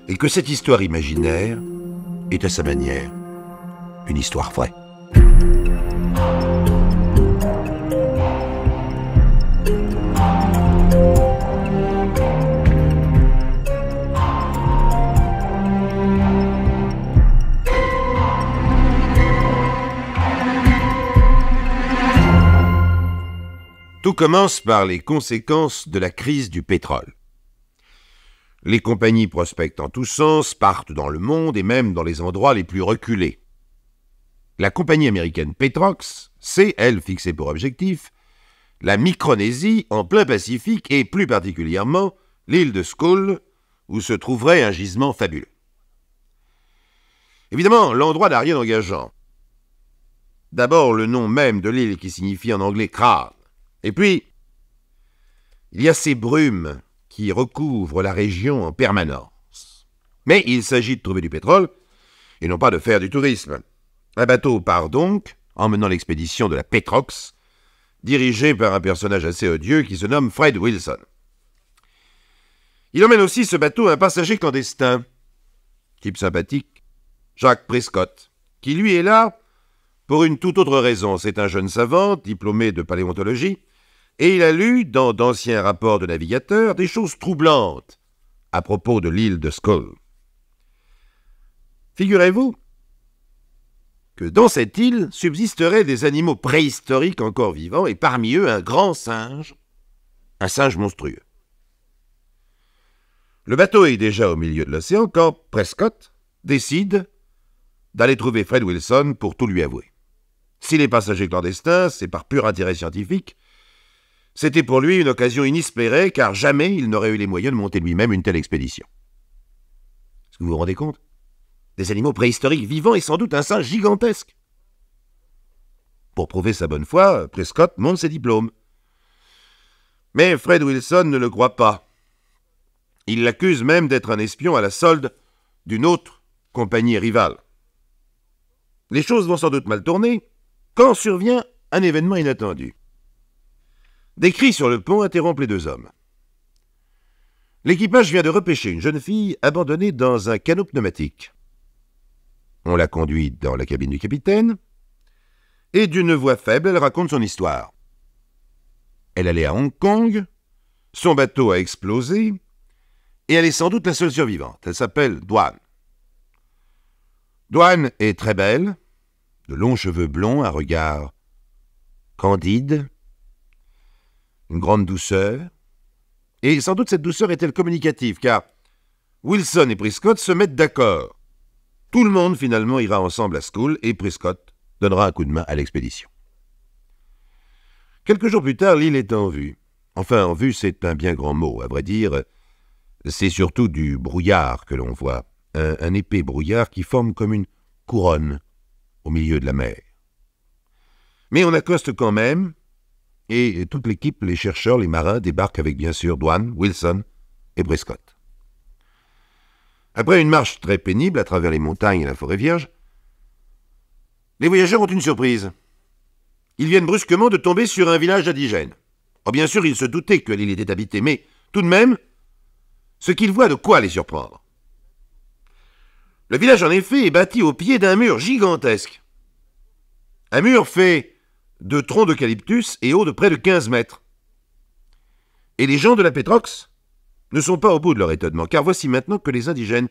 et que cette histoire imaginaire est à sa manière une histoire vraie. Tout commence par les conséquences de la crise du pétrole. Les compagnies prospectent en tous sens, partent dans le monde et même dans les endroits les plus reculés. La compagnie américaine Petrox s'est, elle, fixée pour objectif la Micronésie en plein Pacifique et plus particulièrement l'île de Skull où se trouverait un gisement fabuleux. Évidemment, l'endroit n'a rien d'engageant. D'abord, le nom même de l'île qui signifie en anglais crâne. Et puis, il y a ces brumes qui recouvrent la région en permanence. Mais il s'agit de trouver du pétrole et non pas de faire du tourisme. Un bateau part donc, emmenant l'expédition de la Petrox, dirigée par un personnage assez odieux qui se nomme Fred Wilson. Il emmène aussi ce bateau un passager clandestin, type sympathique, Jacques Prescott, qui lui est là pour une toute autre raison. C'est un jeune savant, diplômé de paléontologie, et il a lu, dans d'anciens rapports de navigateurs, des choses troublantes à propos de l'île de Skull. Figurez-vous que dans cette île subsisteraient des animaux préhistoriques encore vivants, et parmi eux un grand singe, un singe monstrueux. Le bateau est déjà au milieu de l'océan quand Prescott décide d'aller trouver Fred Wilson pour tout lui avouer. S'il est passager clandestin, c'est par pur intérêt scientifique. C'était pour lui une occasion inespérée, car jamais il n'aurait eu les moyens de monter lui-même une telle expédition. Est-ce que vous vous rendez compte ? Des animaux préhistoriques vivants et sans doute un singe gigantesque. Pour prouver sa bonne foi, Prescott montre ses diplômes. Mais Fred Wilson ne le croit pas. Il l'accuse même d'être un espion à la solde d'une autre compagnie rivale. Les choses vont sans doute mal tourner quand survient un événement inattendu. Des cris sur le pont interrompent les deux hommes. L'équipage vient de repêcher une jeune fille abandonnée dans un canot pneumatique. On la conduit dans la cabine du capitaine, et d'une voix faible, elle raconte son histoire. elle allait à Hong Kong, son bateau a explosé, et elle est sans doute la seule survivante. Elle s'appelle Dwan. Dwan est très belle, de longs cheveux blonds, un regard candide, une grande douceur, et sans doute cette douceur est-elle communicative, car Wilson et Prescott se mettent d'accord. Tout le monde, finalement, ira ensemble à School, et Prescott donnera un coup de main à l'expédition. Quelques jours plus tard, l'île est en vue. Enfin, en vue, c'est un bien grand mot. À vrai dire, c'est surtout du brouillard que l'on voit. Un épais brouillard qui forme comme une couronne au milieu de la mer. Mais on accoste quand même, et toute l'équipe, les chercheurs, les marins, débarquent avec bien sûr Dwan, Wilson et Prescott. Après une marche très pénible à travers les montagnes et la forêt vierge, les voyageurs ont une surprise. Ils viennent brusquement de tomber sur un village indigène. Oh, bien sûr, ils se doutaient que l'île était habitée, mais tout de même, ce qu'ils voient de quoi les surprendre. Le village, en effet, est bâti au pied d'un mur gigantesque. Un mur fait de troncs d'eucalyptus et haut de près de 15 mètres. Et les gens de la Pétrox ne sont pas au bout de leur étonnement, car voici maintenant que les indigènes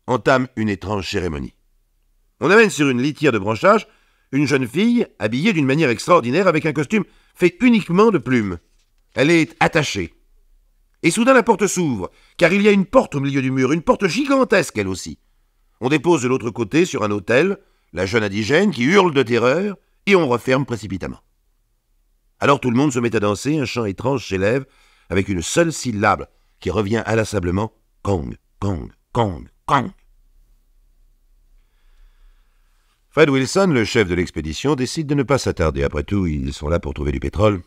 entament une étrange cérémonie. On amène sur une litière de branchage une jeune fille habillée d'une manière extraordinaire avec un costume fait uniquement de plumes. Elle est attachée. Et soudain la porte s'ouvre, car il y a une porte au milieu du mur, une porte gigantesque elle aussi. On dépose de l'autre côté, sur un autel, la jeune indigène qui hurle de terreur, et on referme précipitamment. Alors tout le monde se met à danser, un chant étrange s'élève, avec une seule syllabe qui revient inlassablement « Kong, Kong, Kong, Kong ». Fred Wilson, le chef de l'expédition, décide de ne pas s'attarder. Après tout, ils sont là pour trouver du pétrole.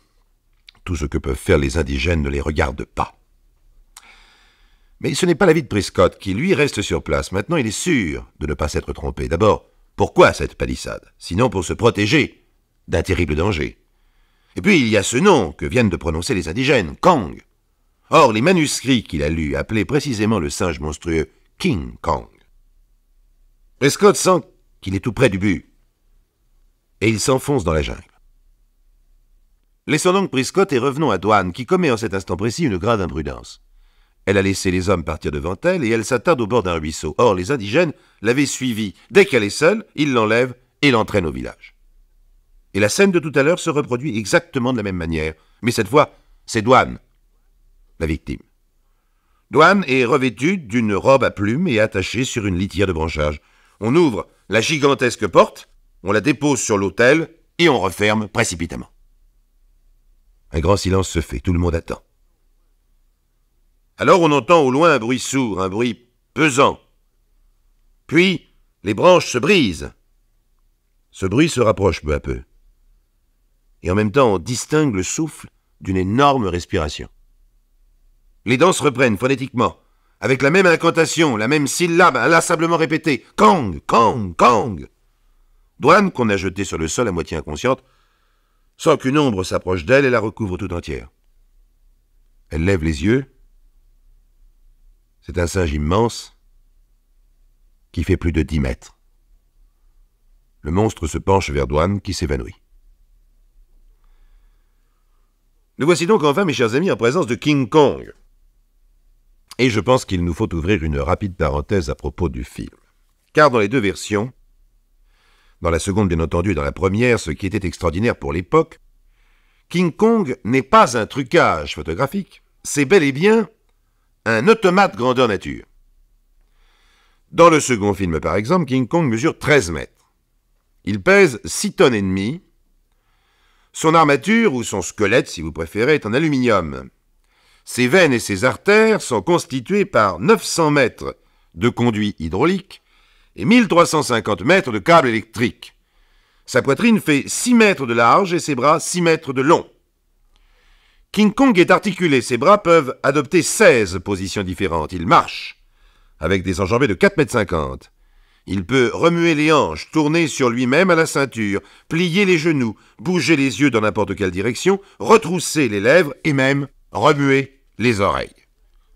Tout ce que peuvent faire les indigènes ne les regarde pas. Mais ce n'est pas l'avis de Prescott, qui lui reste sur place. Maintenant, il est sûr de ne pas s'être trompé. D'abord, pourquoi cette palissade? Sinon pour se protéger d'un terrible danger. Et puis, il y a ce nom que viennent de prononcer les indigènes, Kong. Or, les manuscrits qu'il a lus appelaient précisément le singe monstrueux King Kong. Prescott sent qu'il est tout près du but, et il s'enfonce dans la jungle. Laissons donc Prescott et revenons à Dwan, qui commet en cet instant précis une grave imprudence. Elle a laissé les hommes partir devant elle, et elle s'attarde au bord d'un ruisseau. Or, les indigènes l'avaient suivie. Dès qu'elle est seule, ils l'enlèvent et l'entraînent au village. Et la scène de tout à l'heure se reproduit exactement de la même manière, mais cette fois, c'est Dwan, la victime. Dwan est revêtue d'une robe à plumes et attachée sur une litière de branchage. On ouvre la gigantesque porte, on la dépose sur l'autel et on referme précipitamment. Un grand silence se fait, tout le monde attend. Alors on entend au loin un bruit sourd, un bruit pesant. Puis les branches se brisent. Ce bruit se rapproche peu à peu. Et en même temps on distingue le souffle d'une énorme respiration. Les danses reprennent phonétiquement, avec la même incantation, la même syllabe inlassablement répétée. Kong, Kong, Kong. Dwan, qu'on a jetée sur le sol à moitié inconsciente, sent qu'une ombre s'approche d'elle et la recouvre tout entière. Elle lève les yeux. C'est un singe immense qui fait plus de 10 mètres. Le monstre se penche vers Dwan qui s'évanouit. Nous voici donc enfin, mes chers amis, en présence de King Kong. Et je pense qu'il nous faut ouvrir une rapide parenthèse à propos du film. Car dans les deux versions, dans la seconde bien entendu et dans la première, ce qui était extraordinaire pour l'époque, King Kong n'est pas un trucage photographique, c'est bel et bien un automate grandeur nature. Dans le second film, par exemple, King Kong mesure 13 mètres. Il pèse 6 tonnes et demie. Son armature, ou son squelette, si vous préférez, est en aluminium. Ses veines et ses artères sont constituées par 900 mètres de conduits hydrauliques et 1350 mètres de câbles électriques. Sa poitrine fait 6 mètres de large et ses bras 6 mètres de long. King Kong est articulé, ses bras peuvent adopter 16 positions différentes. Il marche avec des enjambées de 4,50 mètres. Il peut remuer les hanches, tourner sur lui-même à la ceinture, plier les genoux, bouger les yeux dans n'importe quelle direction, retrousser les lèvres et même remuer les oreilles.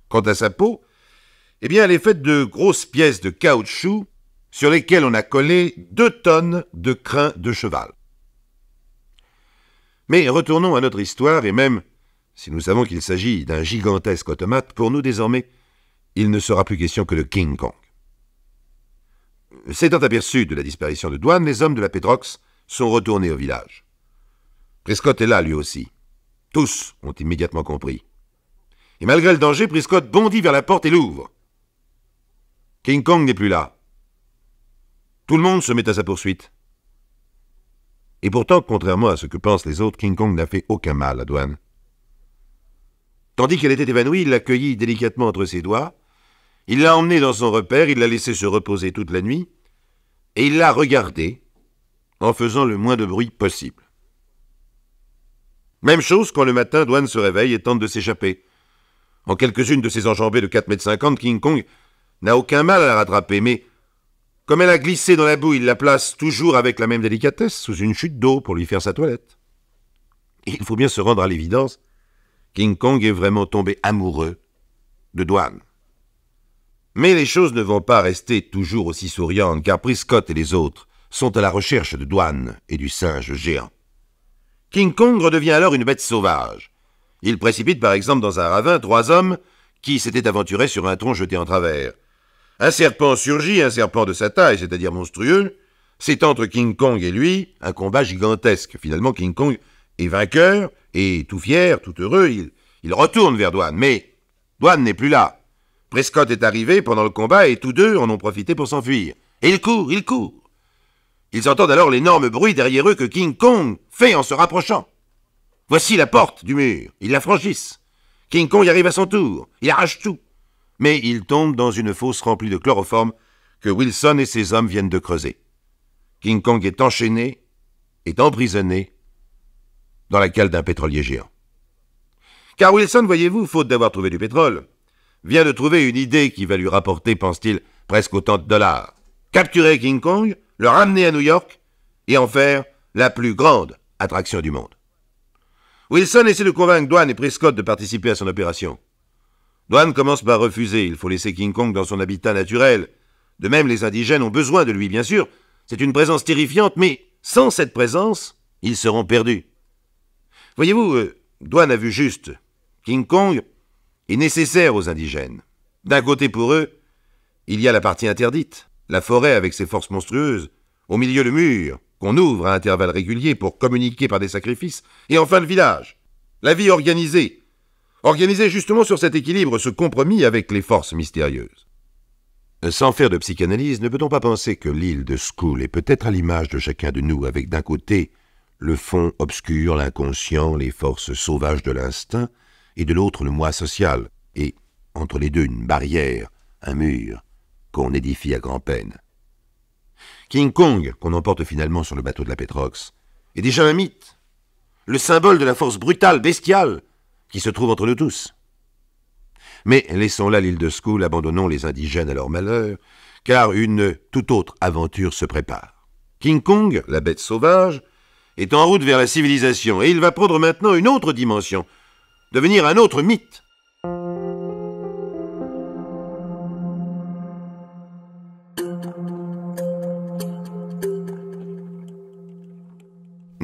Quant à sa peau, eh bien, elle est faite de grosses pièces de caoutchouc sur lesquelles on a collé 2 tonnes de crin de cheval. Mais retournons à notre histoire, et même si nous savons qu'il s'agit d'un gigantesque automate, pour nous désormais, il ne sera plus question que de King Kong. S'étant aperçus de la disparition de Dwan, les hommes de la Petrox sont retournés au village. Prescott est là, lui aussi. Tous ont immédiatement compris. Et malgré le danger, Prescott bondit vers la porte et l'ouvre. King Kong n'est plus là. Tout le monde se met à sa poursuite. Et pourtant, contrairement à ce que pensent les autres, King Kong n'a fait aucun mal à Dwan. Tandis qu'elle était évanouie, il l'a cueillie délicatement entre ses doigts, il l'a emmenée dans son repère, il l'a laissée se reposer toute la nuit, et il l'a regardée en faisant le moins de bruit possible. Même chose quand le matin, Dwan se réveille et tente de s'échapper. En quelques-unes de ses enjambées de 4,50 m, King Kong n'a aucun mal à la rattraper, mais comme elle a glissé dans la boue, il la place toujours avec la même délicatesse sous une chute d'eau pour lui faire sa toilette. Et il faut bien se rendre à l'évidence, King Kong est vraiment tombé amoureux de Dwan. Mais les choses ne vont pas rester toujours aussi souriantes, car Prescott et les autres sont à la recherche de Dwan et du singe géant. King Kong redevient alors une bête sauvage. Il précipite par exemple dans un ravin 3 hommes qui s'étaient aventurés sur un tronc jeté en travers. Un serpent surgit, un serpent de sa taille, c'est-à-dire monstrueux. C'est entre King Kong et lui un combat gigantesque. Finalement, King Kong est vainqueur et tout fier, tout heureux, il retourne vers Dwan. Mais Dwan n'est plus là. Prescott est arrivé pendant le combat et tous deux en ont profité pour s'enfuir. Et ils courent, ils courent. Ils entendent alors l'énorme bruit derrière eux que King Kong fait en se rapprochant. Voici la porte du mur. Ils la franchissent. King Kong y arrive à son tour. Il arrache tout. Mais il tombe dans une fosse remplie de chloroforme que Wilson et ses hommes viennent de creuser. King Kong est enchaîné, est emprisonné dans la cale d'un pétrolier géant. Car Wilson, voyez-vous, faute d'avoir trouvé du pétrole, vient de trouver une idée qui va lui rapporter, pense-t-il, presque autant de dollars. Capturer King Kong, le ramener à New York et en faire la plus grande attraction du monde. Wilson essaie de convaincre Dwan et Prescott de participer à son opération. Dwan commence par refuser, il faut laisser King Kong dans son habitat naturel. De même, les indigènes ont besoin de lui, bien sûr. C'est une présence terrifiante, mais sans cette présence, ils seront perdus. Voyez-vous, Dwan a vu juste. King Kong est nécessaire aux indigènes. D'un côté pour eux, il y a la partie interdite, la forêt avec ses forces monstrueuses, au milieu le mur, qu'on ouvre à intervalles réguliers pour communiquer par des sacrifices, et enfin le village, la vie organisée justement sur cet équilibre, ce compromis avec les forces mystérieuses. Sans faire de psychanalyse, ne peut-on pas penser que l'île de Skull est peut-être à l'image de chacun de nous, avec d'un côté le fond obscur, l'inconscient, les forces sauvages de l'instinct, et de l'autre le moi social, et entre les deux une barrière, un mur, qu'on édifie à grand-peine. King Kong, qu'on emporte finalement sur le bateau de la Petrox, est déjà un mythe, le symbole de la force brutale, bestiale, qui se trouve entre nous tous. Mais laissons là l'île de Skull, abandonnons les indigènes à leur malheur, car une toute autre aventure se prépare. King Kong, la bête sauvage, est en route vers la civilisation, et il va prendre maintenant une autre dimension, devenir un autre mythe.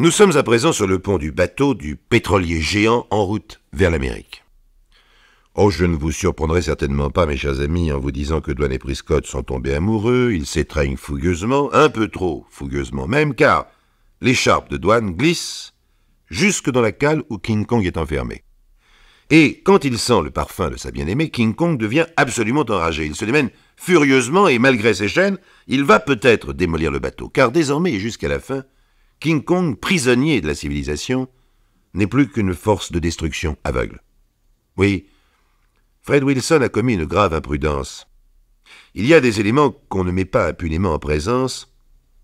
Nous sommes à présent sur le pont du bateau du pétrolier géant en route vers l'Amérique. Oh, je ne vous surprendrai certainement pas, mes chers amis, en vous disant que Dwan et Prescott sont tombés amoureux, ils s'étreignent fougueusement, un peu trop fougueusement même, car l'écharpe de Dwan glisse jusque dans la cale où King Kong est enfermé. Et quand il sent le parfum de sa bien-aimée, King Kong devient absolument enragé. Il se démène furieusement et malgré ses chaînes, il va peut-être démolir le bateau, car désormais et jusqu'à la fin, King Kong, prisonnier de la civilisation, n'est plus qu'une force de destruction aveugle. Oui, Fred Wilson a commis une grave imprudence. Il y a des éléments qu'on ne met pas impunément en présence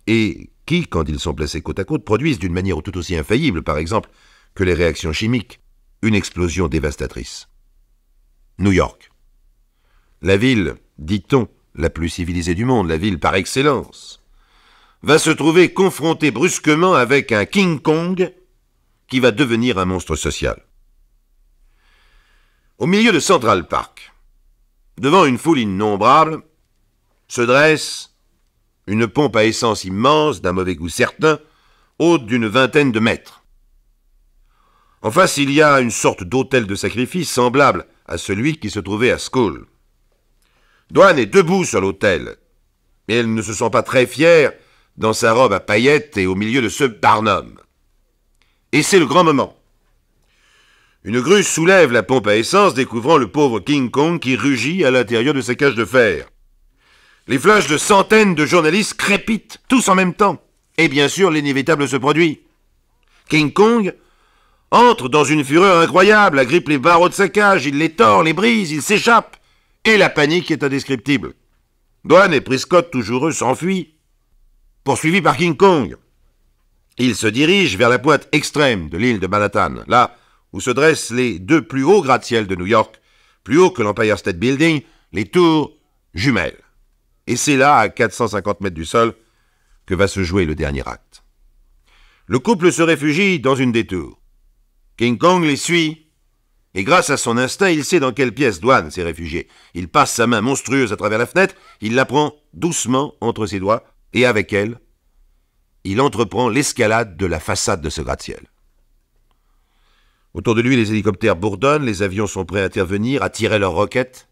et qui, quand ils sont placés côte à côte, produisent d'une manière tout aussi infaillible, par exemple, que les réactions chimiques, une explosion dévastatrice. New York. La ville, dit-on, la plus civilisée du monde, la ville par excellence, va se trouver confrontée brusquement avec un King Kong qui va devenir un monstre social. Au milieu de Central Park, devant une foule innombrable, se dresse une pompe à essence immense, d'un mauvais goût certain, haute d'une 20aine de mètres. En face, il y a une sorte d'autel de sacrifice semblable à celui qui se trouvait à Skull. Dwan est debout sur l'autel, mais elle ne se sent pas très fière dans sa robe à paillettes et au milieu de ce Barnum. Et c'est le grand moment. Une grue soulève la pompe à essence, découvrant le pauvre King Kong qui rugit à l'intérieur de sa cage de fer. Les flashs de centaines de journalistes crépitent, tous en même temps. Et bien sûr, l'inévitable se produit. King Kong entre dans une fureur incroyable, agrippe les barreaux de sa cage, il les tord, les brise, il s'échappe. Et la panique est indescriptible. Dwan et Prescott, toujours eux, s'enfuient, poursuivis par King Kong. Ils se dirigent vers la pointe extrême de l'île de Manhattan, là où se dressent les deux plus hauts gratte-ciel de New York, plus hauts que l'Empire State Building, les tours jumelles. Et c'est là, à 450 mètres du sol, que va se jouer le dernier acte. Le couple se réfugie dans une des tours. King Kong les suit, et grâce à son instinct, il sait dans quelle pièce Dwan s'est réfugié. Il passe sa main monstrueuse à travers la fenêtre, il la prend doucement entre ses doigts, et avec elle, il entreprend l'escalade de la façade de ce gratte-ciel. Autour de lui, les hélicoptères bourdonnent, les avions sont prêts à intervenir, à tirer leurs roquettes.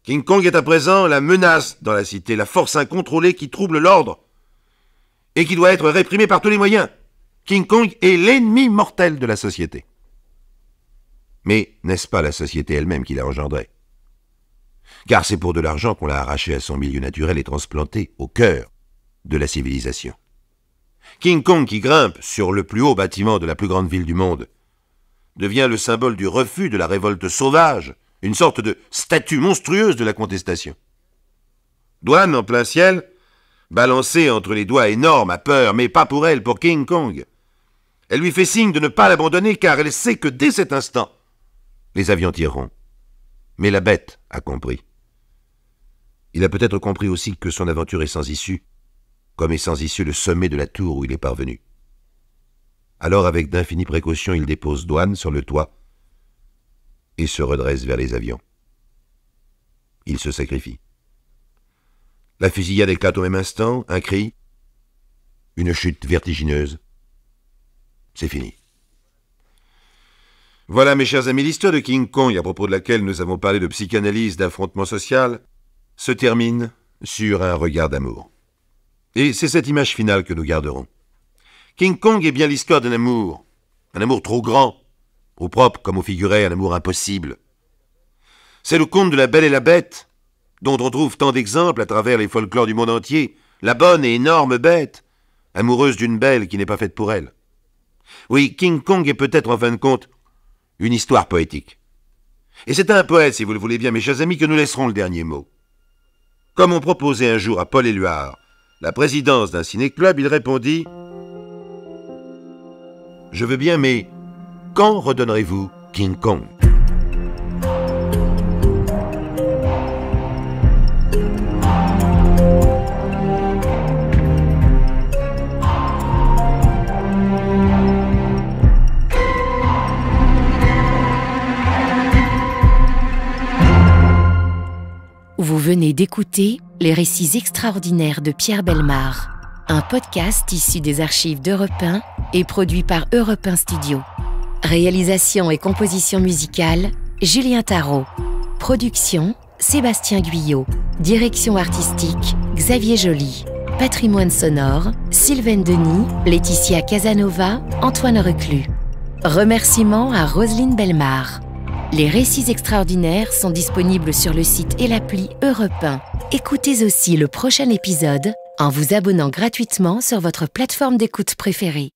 King Kong est à présent la menace dans la cité, la force incontrôlée qui trouble l'ordre et qui doit être réprimée par tous les moyens. King Kong est l'ennemi mortel de la société. Mais n'est-ce pas la société elle-même qui l'a engendré? Car c'est pour de l'argent qu'on l'a arraché à son milieu naturel et transplanté au cœur de la civilisation. King Kong, qui grimpe sur le plus haut bâtiment de la plus grande ville du monde, devient le symbole du refus de la révolte sauvage, une sorte de statue monstrueuse de la contestation. Dwan, en plein ciel, balancée entre les doigts énormes, a peur, mais pas pour elle, pour King Kong. Elle lui fait signe de ne pas l'abandonner, car elle sait que dès cet instant, les avions tireront. Mais la bête a compris. Il a peut-être compris aussi que son aventure est sans issue, comme est sans issue le sommet de la tour où il est parvenu. Alors, avec d'infinies précautions, il dépose Dwan sur le toit et se redresse vers les avions. Il se sacrifie. La fusillade éclate au même instant, un cri, une chute vertigineuse. C'est fini. Voilà, mes chers amis, l'histoire de King Kong, à propos de laquelle nous avons parlé de psychanalyse, d'affrontement social, se termine sur un regard d'amour. Et c'est cette image finale que nous garderons. King Kong est bien l'histoire d'un amour trop grand, au propre comme au figuré, un amour impossible. C'est le conte de la Belle et la Bête, dont on trouve tant d'exemples à travers les folklores du monde entier, la bonne et énorme bête, amoureuse d'une belle qui n'est pas faite pour elle. Oui, King Kong est peut-être en fin de compte une histoire poétique. Et c'est à un poète, si vous le voulez bien, mes chers amis, que nous laisserons le dernier mot. Comme on proposait un jour à Paul Éluard la présidence d'un ciné-club, il répondit « Je veux bien, mais quand redonnerez-vous King Kong ?» Vous venez d'écouter Les récits extraordinaires de Pierre Bellemare, un podcast issu des archives d'Europe 1 et produit par Europe 1 Studio. Réalisation et composition musicale, Julien Tarot. Production, Sébastien Guyot. Direction artistique, Xavier Joly. Patrimoine sonore, Sylvaine Denis, Laetitia Casanova, Antoine Reclus. Remerciements à Roselyne Bellemare. Les récits extraordinaires sont disponibles sur le site et l'appli Europe 1. Écoutez aussi le prochain épisode en vous abonnant gratuitement sur votre plateforme d'écoute préférée.